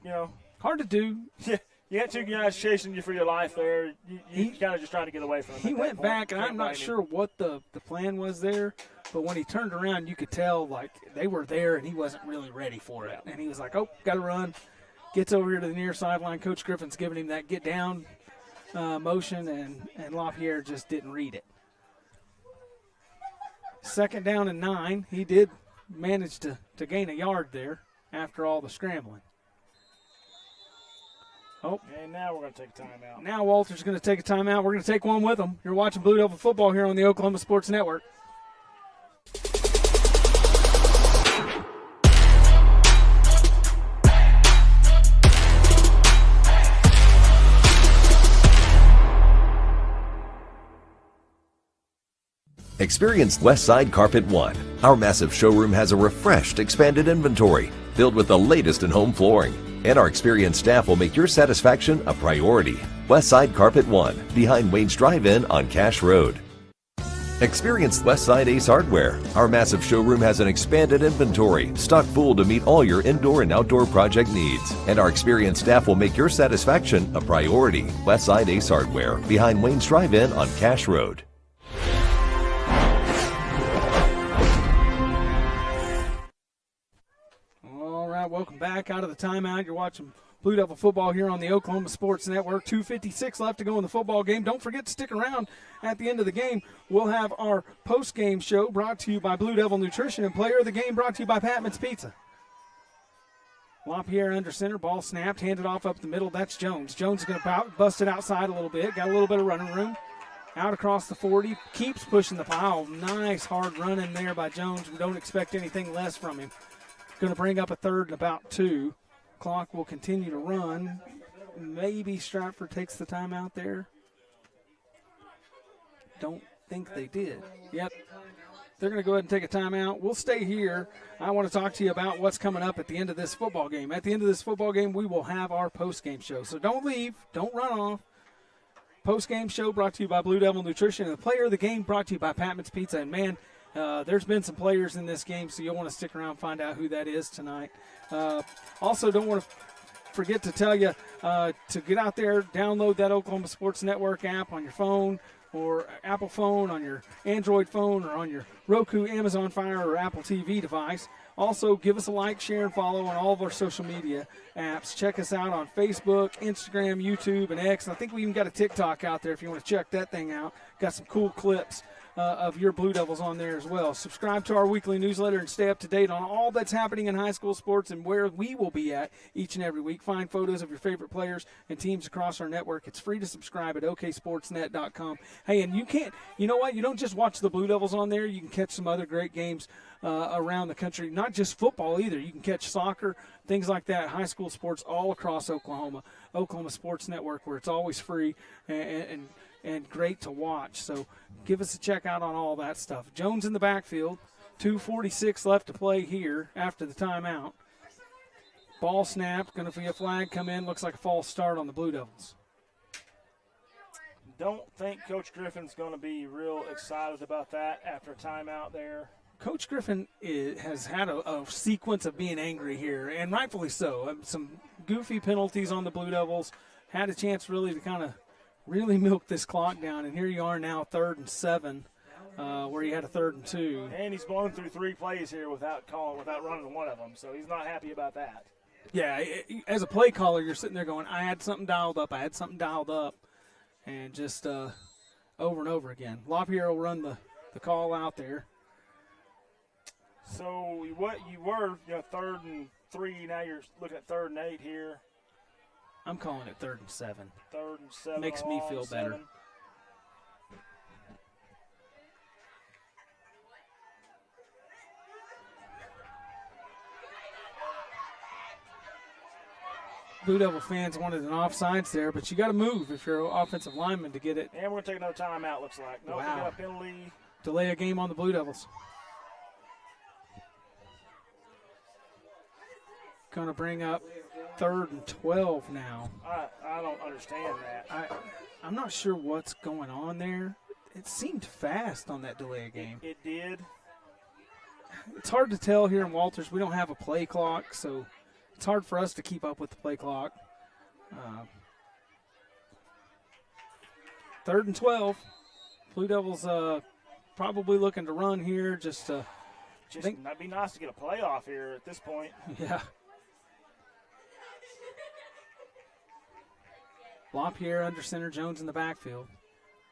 Hard to do. Yeah. You got 2 guys chasing you for your life there. You kind of just trying to get away from him. He went back, and I'm not sure what the plan was there, but when he turned around, you could tell, like, they were there, and he wasn't really ready for it. And he was like, oh, got to run. Gets over here to the near sideline. Coach Griffin's giving him that get down motion, and LaPierre just didn't read it. Second down and 9. He did manage to gain a yard there after all the scrambling. Oh. And now we're going to take a timeout. Now Walter's going to take a timeout. We're going to take one with him. You're watching Blue Devil football here on the Oklahoma Sports Network. Experience Westside Carpet One. Our massive showroom has a refreshed, expanded inventory filled with the latest in home flooring. And our experienced staff will make your satisfaction a priority. Westside Carpet One, behind Wayne's Drive-In on Cash Road. Experience Westside Ace Hardware. Our massive showroom has an expanded inventory, stocked full to meet all your indoor and outdoor project needs. And our experienced staff will make your satisfaction a priority. Westside Ace Hardware, behind Wayne's Drive-In on Cash Road. Welcome back out of the timeout. You're watching Blue Devil football here on the Oklahoma Sports Network. 2:56 left to go in the football game. Don't forget to stick around at the end of the game. We'll have our post-game show brought to you by Blue Devil Nutrition, and Player of the Game brought to you by Patman's Pizza. LaPierre under center. Ball snapped. Handed off up the middle. That's Jones. Jones is going to bust it outside a little bit. Got a little bit of running room. Out across the 40. Keeps pushing the pile. Nice hard run in there by Jones. We don't expect anything less from him. Going to bring up a third and about 2. Clock will continue to run. Maybe Stratford takes the timeout there. don't think they did. Yep. They're going to go ahead and take a timeout. We'll stay here. I want to talk to you about what's coming up at the end of this football game. At the end of this football game, we will have our post-game show. So don't leave. Don't run off. Post-game show brought to you by Blue Devil Nutrition. And the player of the game brought to you by Patman's Pizza. And, man, there's been some players in this game, so you'll want to stick around and find out who that is tonight. Also, don't want to forget to tell you to get out there, download that Oklahoma Sports Network app on your phone, or Apple phone, on your Android phone, or on your Roku, Amazon Fire, or Apple TV device. Also, give us a like, share, and follow on all of our social media apps. Check us out on Facebook, Instagram, YouTube, and X. I think we even got a TikTok out there if you want to check that thing out. Got some cool clips of your Blue Devils on there as well. Subscribe to our weekly newsletter and stay up to date on all that's happening in high school sports and where we will be at each and every week. Find photos of your favorite players and teams across our network. It's free to subscribe at oksportsnet.com. Hey, and you know what? You don't just watch the Blue Devils on there. You can catch some other great games around the country, not just football either. You can catch soccer, things like that, high school sports all across Oklahoma. Oklahoma Sports Network, where it's always free and great to watch. So give us a check out on all that stuff. Jones in the backfield, 2:46 left to play here after the timeout. Ball snapped, going to be a flag come in. Looks like a false start on the Blue Devils. Don't think Coach Griffin's going to be real excited about that after a timeout there. Coach Griffin has had a sequence of being angry here, and rightfully so. Some goofy penalties on the Blue Devils. Had a chance really to kind of really milk this clock down, and here you are now, 3rd and 7, where you had a 3rd and 2. And he's blown through 3 plays here without running one of them, so he's not happy about that. Yeah, as a play caller, you're sitting there going, I had something dialed up, and just over and over again. LaPierre will run the call out there. So what you were, 3rd and 3, now you're looking at 3rd and 8 here. I'm calling it 3rd and 7. 3rd and 7. Makes me feel better. 7. Blue Devil fans wanted an offsides there, but you got to move if you're an offensive lineman to get it. And we're going to take another timeout, looks like. No, wow. We got a penalty. Delay a game on the Blue Devils. Going to bring up 3rd and 12 now. I don't understand that. I'm not sure what's going on there. It seemed fast on that delay of game. It did. It's hard to tell here in Walters. We don't have a play clock, so it's hard for us to keep up with the play clock. 3rd and 12. Blue Devils probably looking to run here. That'd be nice to get a playoff here at this point. Yeah. LaPierre under center, Jones in the backfield.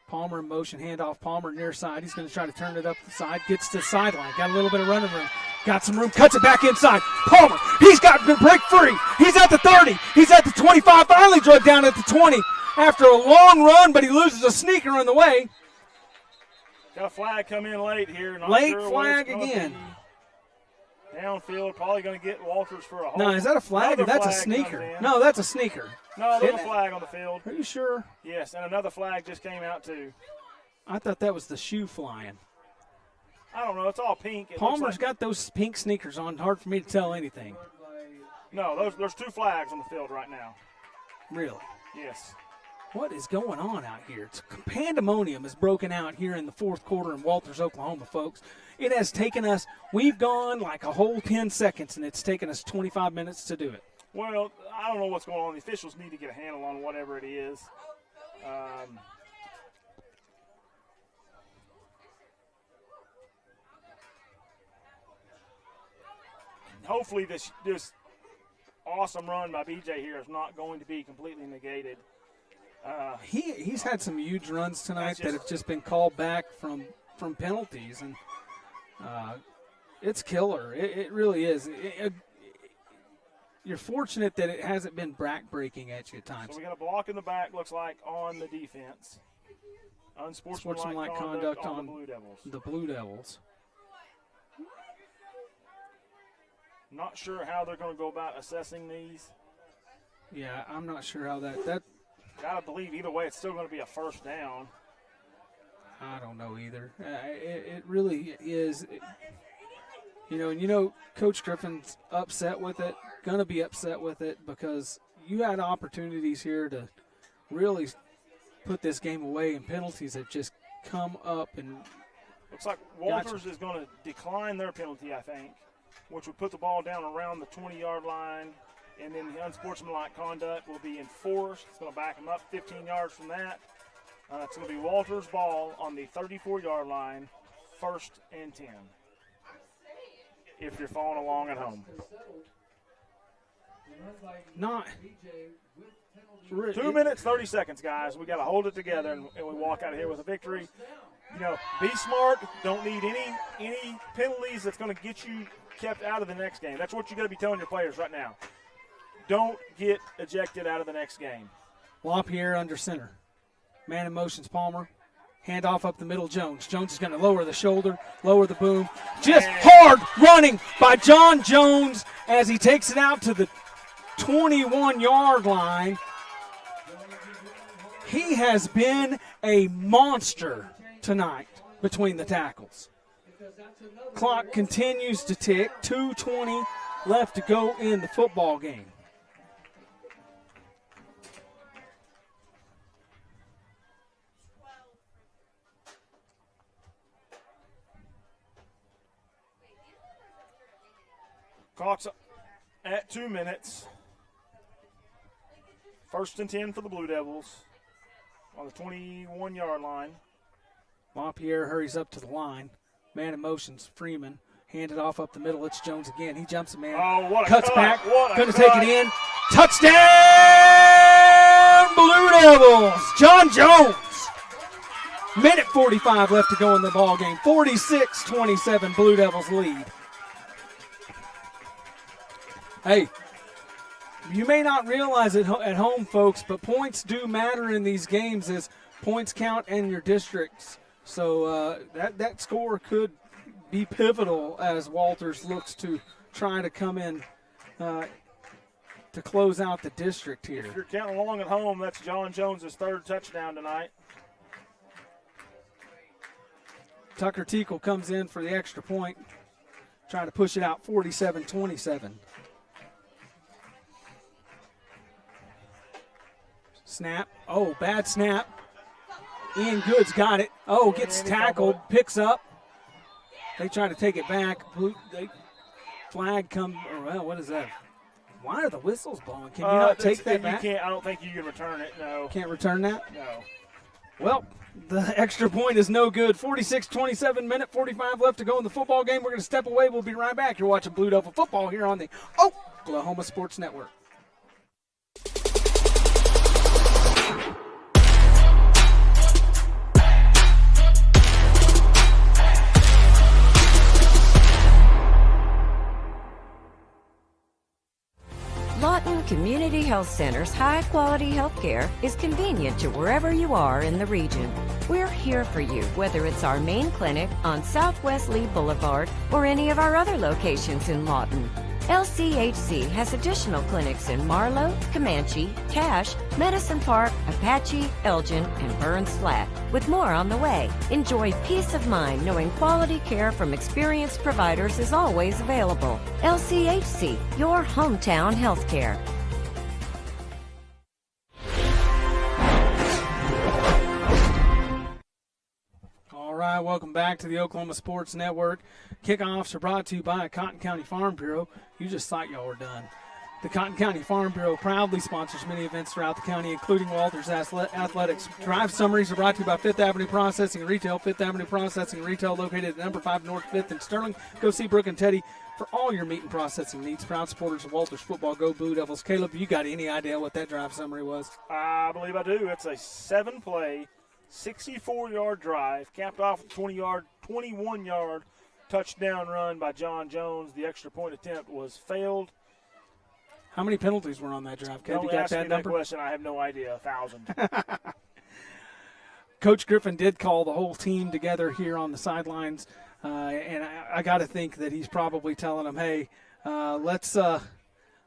Palmer in motion, handoff, Palmer near side. He's going to try to turn it up the side, gets to the sideline. Got a little bit of running room. Got some room, cuts it back inside. Palmer, he's got to break free. He's at the 30. He's at the 25. Finally drug down at the 20 after a long run, but he loses a sneaker on the way. Got a flag come in late here. Late flag again. Downfield, probably going to get Walters for a hold. No, is that a flag? That's a sneaker. No, that's a sneaker. No, there's a flag on the field. Are you sure? Yes, and another flag just came out too. I thought that was the shoe flying. I don't know. It's all pink. Palmer's got those pink sneakers on. Hard for me to tell anything. No, there's 2 flags on the field right now. Really? Yes. What is going on out here? It's pandemonium is broken out here in the 4th quarter in Walters, Oklahoma, folks. It has taken us, we've gone like a whole 10 seconds, and it's taken us 25 minutes to do it. Well, I don't know what's going on. The officials need to get a handle on whatever it is. Hopefully this awesome run by BJ here is not going to be completely negated. He's had some huge runs tonight that have just been called back from penalties, and it's killer. It really is. You're fortunate that it hasn't been back-breaking at you at times. So we got a block in the back, looks like, on the defense. Unsportsmanlike conduct on the Blue Devils. The Blue Devils. Not sure how they're going to go about assessing these. Yeah, I'm not sure how that. Gotta believe either way, it's still going to be a first down. I don't know either. It really is. Coach Griffin's upset with it, going to be upset with it because you had opportunities here to really put this game away, and penalties have just come up. And looks like Walters is going to decline their penalty, I think, which would put the ball down around the 20-yard line, and then the unsportsmanlike conduct will be enforced. It's going to back them up 15 yards from that. It's going to be Walters' ball on the 34-yard line, 1st and 10. If you're following along at home. Not 2 minutes, 30 seconds, guys. We got to hold it together, and we walk out of here with a victory. Be smart. Don't need any penalties that's going to get you kept out of the next game. That's what you got to be telling your players right now. Don't get ejected out of the next game. LaPierre under center. Man in motion's Palmer. Hand off up the middle, Jones. Jones is going to lower the shoulder, lower the boom. Just hard running by John Jones as he takes it out to the 21-yard line. He has been a monster tonight between the tackles. Clock continues to tick. 2:20 left to go in the football game. Clock's at 2 minutes. 1st and 10 for the Blue Devils on the 21-yard line. LaPierre hurries up to the line. Man in motion's Freeman. Handed off up the middle. It's Jones again. He jumps a man. Oh, what a cuts cut. back. Going to take it in. Touchdown, Blue Devils. John Jones. Minute 45 left to go in the ball game. 46-27 Blue Devils lead. Hey, you may not realize it at home, folks, but points do matter in these games as points count in your districts. So that score could be pivotal as Walters looks to try to come in to close out the district here. If you're counting along at home, that's John Jones' 3rd touchdown tonight. Tucker Teakle comes in for the extra point, trying to push it out 47-27. Snap. Oh, bad snap. Ian Goods got it. Oh, gets tackled, picks up. They try to take it back. Flag come, well, what is that? Why are the whistles blowing? Can you not take that back? You can't. I don't think you can return it, no. Can't return that? No. Well, the extra point is no good. 46-27, minute 45 left to go in the football game. We're going to step away. We'll be right back. You're watching Blue Devil football here on the Oklahoma Sports Network. Lawton Community Health Center's high-quality health care is convenient to wherever you are in the region. We're here for you, whether it's our main clinic on Southwest Lee Boulevard or any of our other locations in Lawton. LCHC has additional clinics in Marlow, Comanche, Cache, Medicine Park, Apache, Elgin, and Burns Flat, with more on the way. Enjoy peace of mind knowing quality care from experienced providers is always available. LCHC, your hometown healthcare. All right, welcome back to the Oklahoma Sports Network. Kickoffs are brought to you by Cotton County Farm Bureau. You just thought y'all were done. The Cotton County Farm Bureau proudly sponsors many events throughout the county, including Walters Athletics. Drive summaries are brought to you by 5th Avenue Processing and Retail. 5th Avenue Processing and Retail located at number 5 North 5th in Sterling. Go see Brooke and Teddy for all your meat and processing needs. Proud supporters of Walters football. Go Blue Devils. Caleb, you got any idea what that drive summary was? I believe I do. It's a 7-play, 64-yard drive, capped off with a 21-yard touchdown run by John Jones. The extra point attempt was failed. How many penalties were on that drive? Caleb, you got that number? That question. I have no idea. 1,000. Coach Griffin did call the whole team together here on the sidelines, and I got to think that he's probably telling them, hey, let's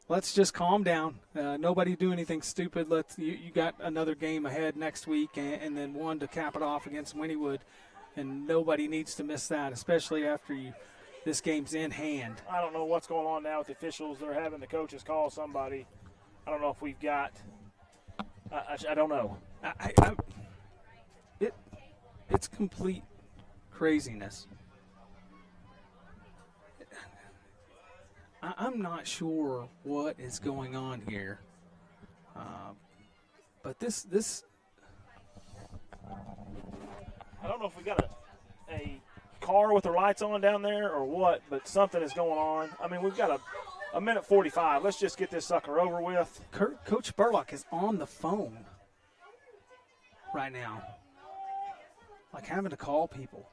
let's just calm down. Nobody do anything stupid. You got another game ahead next week, and then one to cap it off against Wynnewood, and nobody needs to miss that, especially after this game's in hand. I don't know what's going on now with the officials. They're having the coaches call somebody. I don't know if we've got. I don't know. It's complete craziness. I'm not sure what is going on here, but this. I don't know if we got a car with the lights on down there or what, but something is going on. I mean, we've got a minute 45. Let's just get this sucker over with. Coach Spurlock is on the phone right now, like having to call people.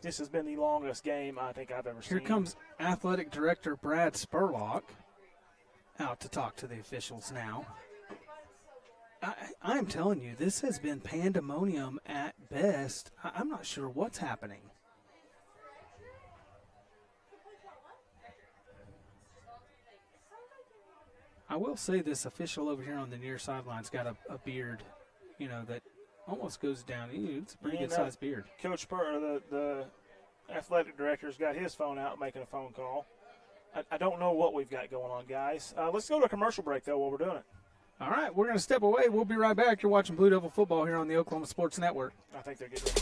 This has been the longest game I think I've ever seen. Here comes Athletic Director Brad Spurlock out to talk to the officials now. I'm telling you, this has been pandemonium at best. I'm not sure what's happening. I will say this official over here on the near sideline's got a beard, that almost goes down. It's a pretty good-sized beard. Coach Spur, the athletic director's got his phone out making a phone call. I don't know what we've got going on, guys. Let's go to a commercial break, though, while we're doing it. All right, we're going to step away. We'll be right back. You're watching Blue Devil football here on the Oklahoma Sports Network. I think they're getting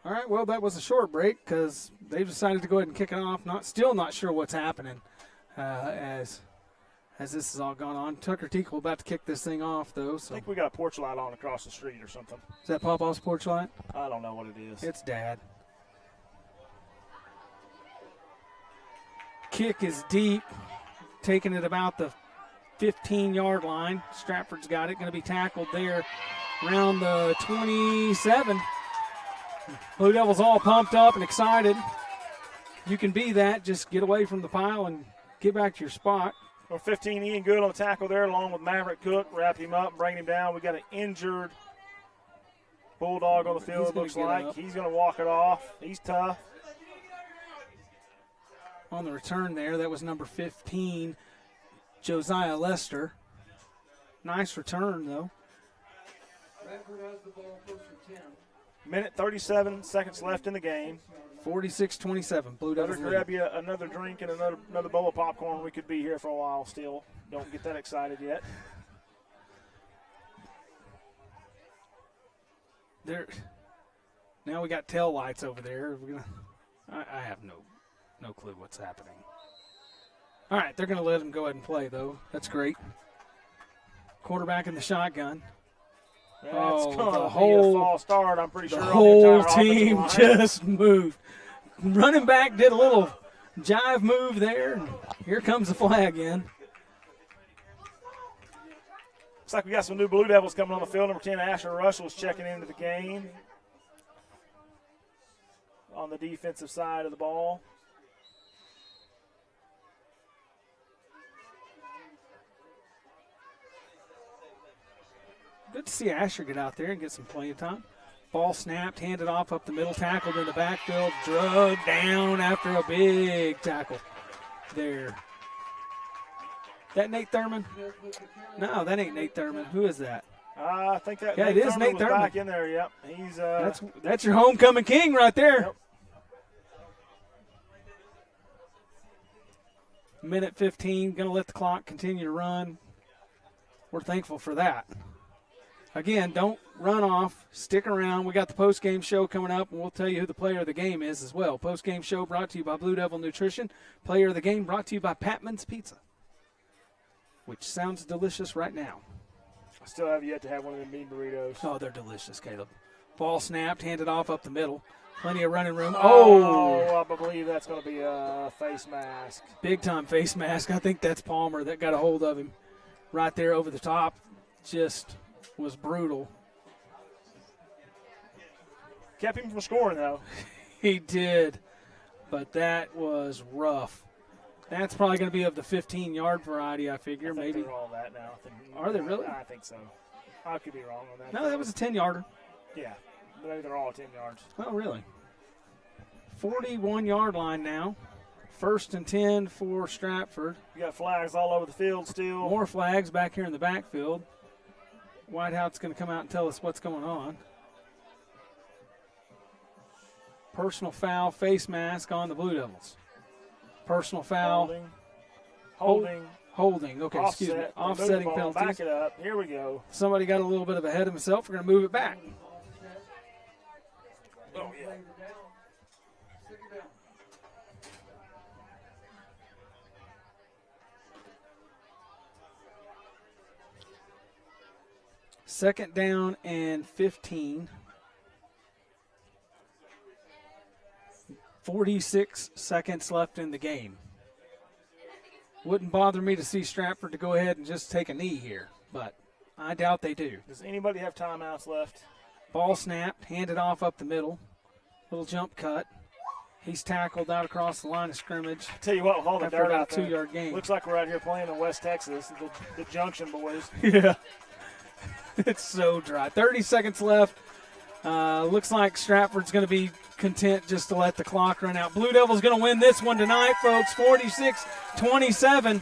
All right, well, that was a short break because they've decided to go ahead and kick it off. Still not sure what's happening as this has all gone on. Tucker Teakle about to kick this thing off, though. So. I think we got a porch light on across the street or something. Is that Pawpaw's porch light? I don't know what it is. It's Dad. Kick is deep, taking it about the 15-yard line. Stratford's got it, going to be tackled there around the 27. Blue Devils all pumped up and excited. You can be that. Just get away from the pile and get back to your spot. Well, 15, Ian Good on the tackle there, along with Maverick Cook. Wrap him up, bring him down. We got an injured Bulldog on the field, it looks like. He's going to walk it off. He's tough. On the return there, that was number 15, Josiah Lester. Nice return, though. Stratford has the ball first and 10. Minute 37 seconds left in the game. 46-27, Blue Devils Better grab you another drink and another bowl of popcorn. We could be here for a while still. Don't get that excited yet. Now we got tail lights over there. I have no clue what's happening. All right, they're going to let him go ahead and play, though. That's great. Quarterback in the shotgun. That's going to be a false start, I'm pretty sure. The whole team just moved. Running back did a little jive move there, and here comes the flag in. Looks like we got some new Blue Devils coming on the field. Number 10, Asher Russell is checking into the game on the defensive side of the ball. Good to see Asher get out there and get some playing time. Ball snapped, handed off up the middle, tackled in the backfield, drug down after a big tackle there. That Nate Thurman? No, that ain't Nate Thurman. Who is that? I think that Nate Thurman Nate was Thurman. back In there. Yep, he's that's your homecoming king right there. Yep. Minute 15, going to let the clock continue to run. We're thankful for that. Again, don't run off. Stick around. We got the post-game show coming up, and we'll tell you who the player of the game is as well. Post-game show brought to you by Blue Devil Nutrition. Player of the game brought to you by Patman's Pizza, which sounds delicious right now. I still have yet to have one of them bean burritos. Oh, they're delicious, Caleb. Ball snapped, handed off up the middle. Plenty of running room. Oh, I believe that's going to be a face mask. Big-time face mask. I think that's Palmer that got a hold of him right there over the top. Just was brutal. Kept him from scoring, though. He did, but that was rough. That's probably going to be of the 15-yard variety, I figure. I think maybe. they're all that now. Are they really? I think so. I could be wrong on that. No, that was a 10-yarder. Yeah, maybe they're all 10 yards. Oh, really? 41-yard line now. 1st and 10 for Stratford. You got flags all over the field still. More flags back here in the backfield. Whitehouse going to come out and tell us what's going on. Personal foul, face mask on the Blue Devils. Personal foul. Holding. Okay, excuse me. Offsetting penalties. Back it up. Here we go. Somebody got a little bit of ahead of himself. We're going to move it back. Oh, yeah. Second down and 15. 46 seconds left in the game. Wouldn't bother me to see Stratford to go ahead and just take a knee here, but I doubt they do. Does anybody have timeouts left? Ball snapped, handed off up the middle. Little jump cut. He's tackled out across the line of scrimmage. Tell you what, with all the dirt out there, 2-yard gain. Looks like we're out here playing in West Texas, the Junction boys. Yeah. It's so dry. 30 seconds left. Looks like Stratford's going to be content just to let the clock run out. Blue Devils going to win this one tonight, folks, 46-27.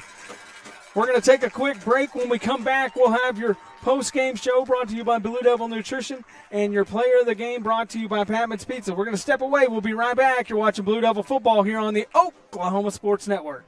We're going to take a quick break. When we come back, we'll have your post-game show brought to you by Blue Devil Nutrition and your player of the game brought to you by Patman's Pizza. We're going to step away. We'll be right back. You're watching Blue Devil football here on the Oklahoma Sports Network.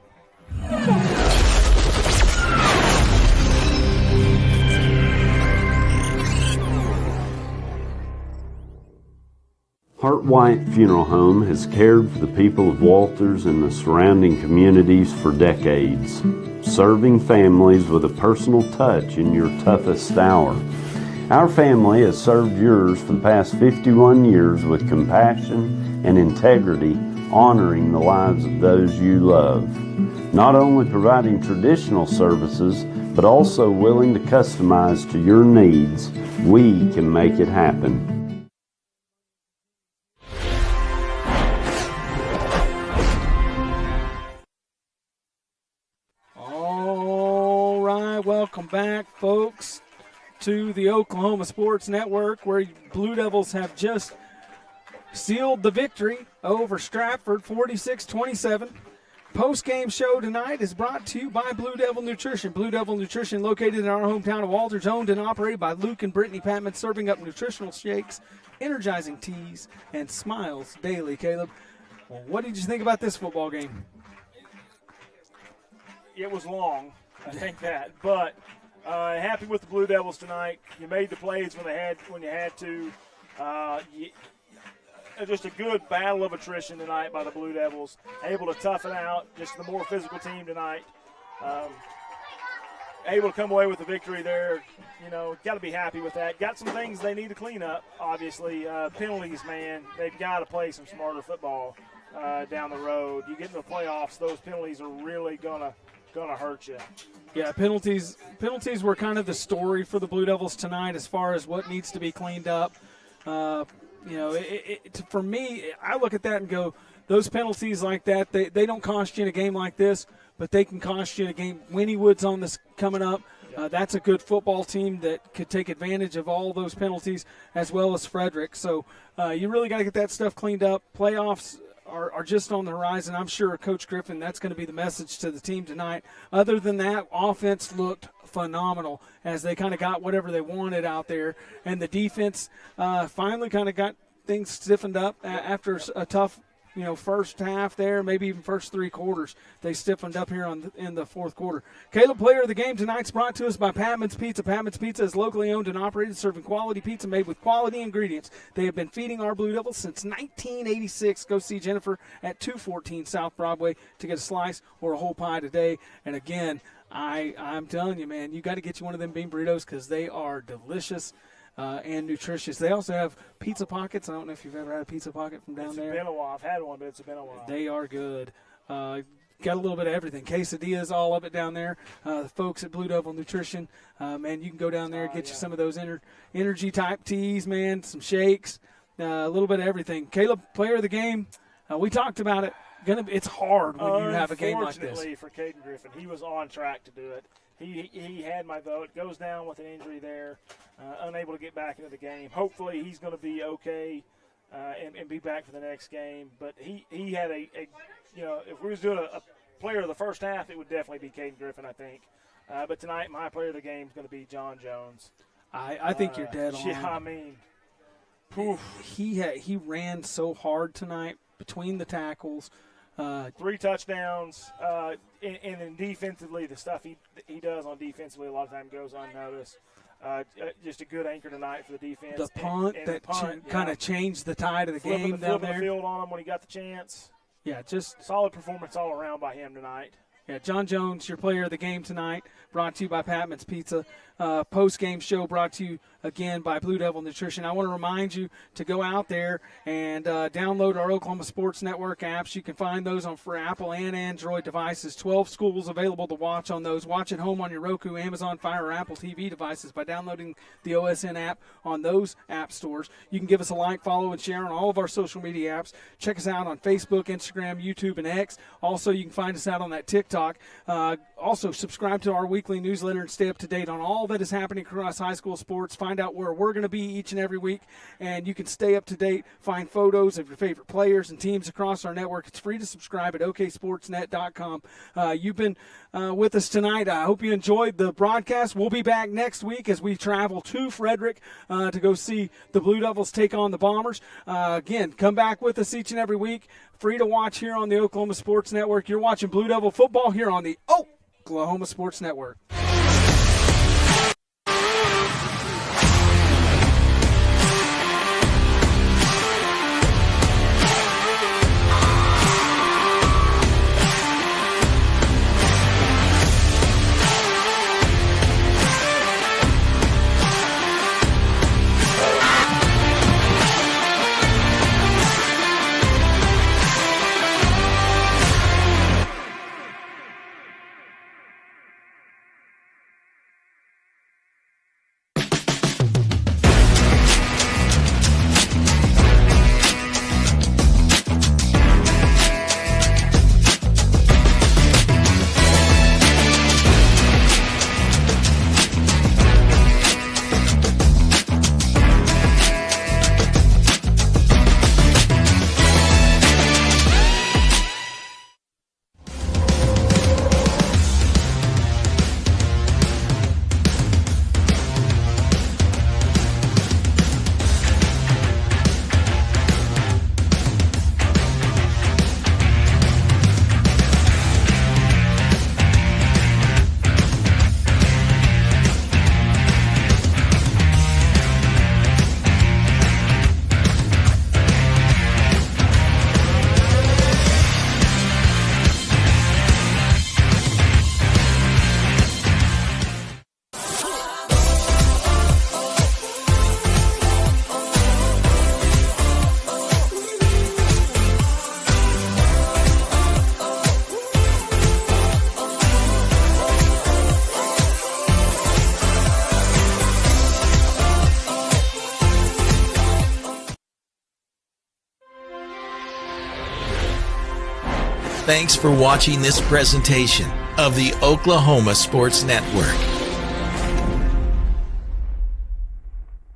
Hart White Funeral Home has cared for the people of Walters and the surrounding communities for decades, serving families with a personal touch in your toughest hour. Our family has served yours for the past 51 years with compassion and integrity, honoring the lives of those you love. Not only providing traditional services, but also willing to customize to your needs, we can make it happen. Welcome back, folks, to the Oklahoma Sports Network, where Blue Devils have just sealed the victory over Stratford, 46-27. Post-game show tonight is brought to you by Blue Devil Nutrition. Blue Devil Nutrition, located in our hometown of Walters, owned and operated by Luke and Brittany Patman, serving up nutritional shakes, energizing teas, and smiles daily. Caleb, well, what did you think about this football game? It was long. I think that, but happy with the Blue Devils tonight. You made the plays when you had to. Just a good battle of attrition tonight by the Blue Devils. Able to tough it out. Just the more physical team tonight. Able to come away with the victory there. You know, got to be happy with that. Got some things they need to clean up. Obviously, penalties, man. They've got to play some smarter football down the road. You get into the playoffs, those penalties are really gonna hurt you. Yeah, penalties were kind of the story for the Blue Devils tonight as far as what needs to be cleaned up. You know, for me, I look at that and go, those penalties like that, they don't cost you in a game like this, but they can cost you in a game. Winniewood's on this coming up. That's a good football team that could take advantage of all those penalties, as well as Frederick. So you really got to get that stuff cleaned up. Playoffs are just on the horizon. I'm sure Coach Griffin, that's going to be the message to the team tonight. Other than that, offense looked phenomenal as they kind of got whatever they wanted out there. And the defense finally kind of got things stiffened up after a tough, first half there, maybe even first 3 quarters. They stiffened up here in the fourth quarter. Caleb, player of the game tonight's brought to us by Patman's Pizza. Patman's Pizza is locally owned and operated, serving quality pizza made with quality ingredients. They have been feeding our Blue Devils since 1986. Go see Jennifer at 214 South Broadway to get a slice or a whole pie today. And again, I'm telling you, man, you got to get you one of them bean burritos because they are delicious. And nutritious. They also have pizza pockets. I don't know if you've ever had a pizza pocket from down there. It's been a while. I've had one, but it's been a while. They are good. Got a little bit of everything. Quesadillas, all of it down there. The folks at Blue Devil Nutrition, man, you can go down there and get you some of those energy-type teas, man, some shakes, a little bit of everything. Caleb, player of the game, we talked about it. it's hard when you have a game like this. Unfortunately for Caden Griffin, he was on track to do it. He had my vote. Goes down with an injury there, unable to get back into the game. Hopefully he's going to be okay and be back for the next game. But he had a if we was doing a player of the first half, it would definitely be Caden Griffin, I think. But tonight, my player of the game is going to be John Jones. I think you're dead on. Yeah, I mean, he ran so hard tonight between the tackles. 3 touchdowns, and then defensively, the stuff he does on defensively a lot of time goes unnoticed. Just a good anchor tonight for the defense. The punt kind of changed the tide of the game down there. Flipping the field on him when he got the chance. Yeah, just solid performance all around by him tonight. Yeah, John Jones, your player of the game tonight, brought to you by Patman's Pizza. Post-game show brought to you again by Blue Devil Nutrition. I want to remind you to go out there and download our Oklahoma Sports Network apps. You can find those for Apple and Android devices. 12 schools available to watch on those. Watch at home on your Roku, Amazon Fire, or Apple TV devices by downloading the OSN app on those app stores. You can give us a like, follow, and share on all of our social media apps. Check us out on Facebook, Instagram, YouTube, and X. Also, you can find us out on that TikTok. Also, subscribe to our weekly newsletter and stay up to date on all that is happening across high school sports. Find out where we're going to be each and every week, and you can stay up to date, find photos of your favorite players and teams across our network. It's free to subscribe at oksportsnet.com. You've been with us tonight. I hope you enjoyed the broadcast. We'll be back next week as we travel to Frederick to go see the Blue Devils take on the Bombers. Again, come back with us each and every week. Free to watch here on the Oklahoma Sports Network. You're watching Blue Devil football here on the Oklahoma Sports Network. Thanks for watching this presentation of the Oklahoma Sports Network.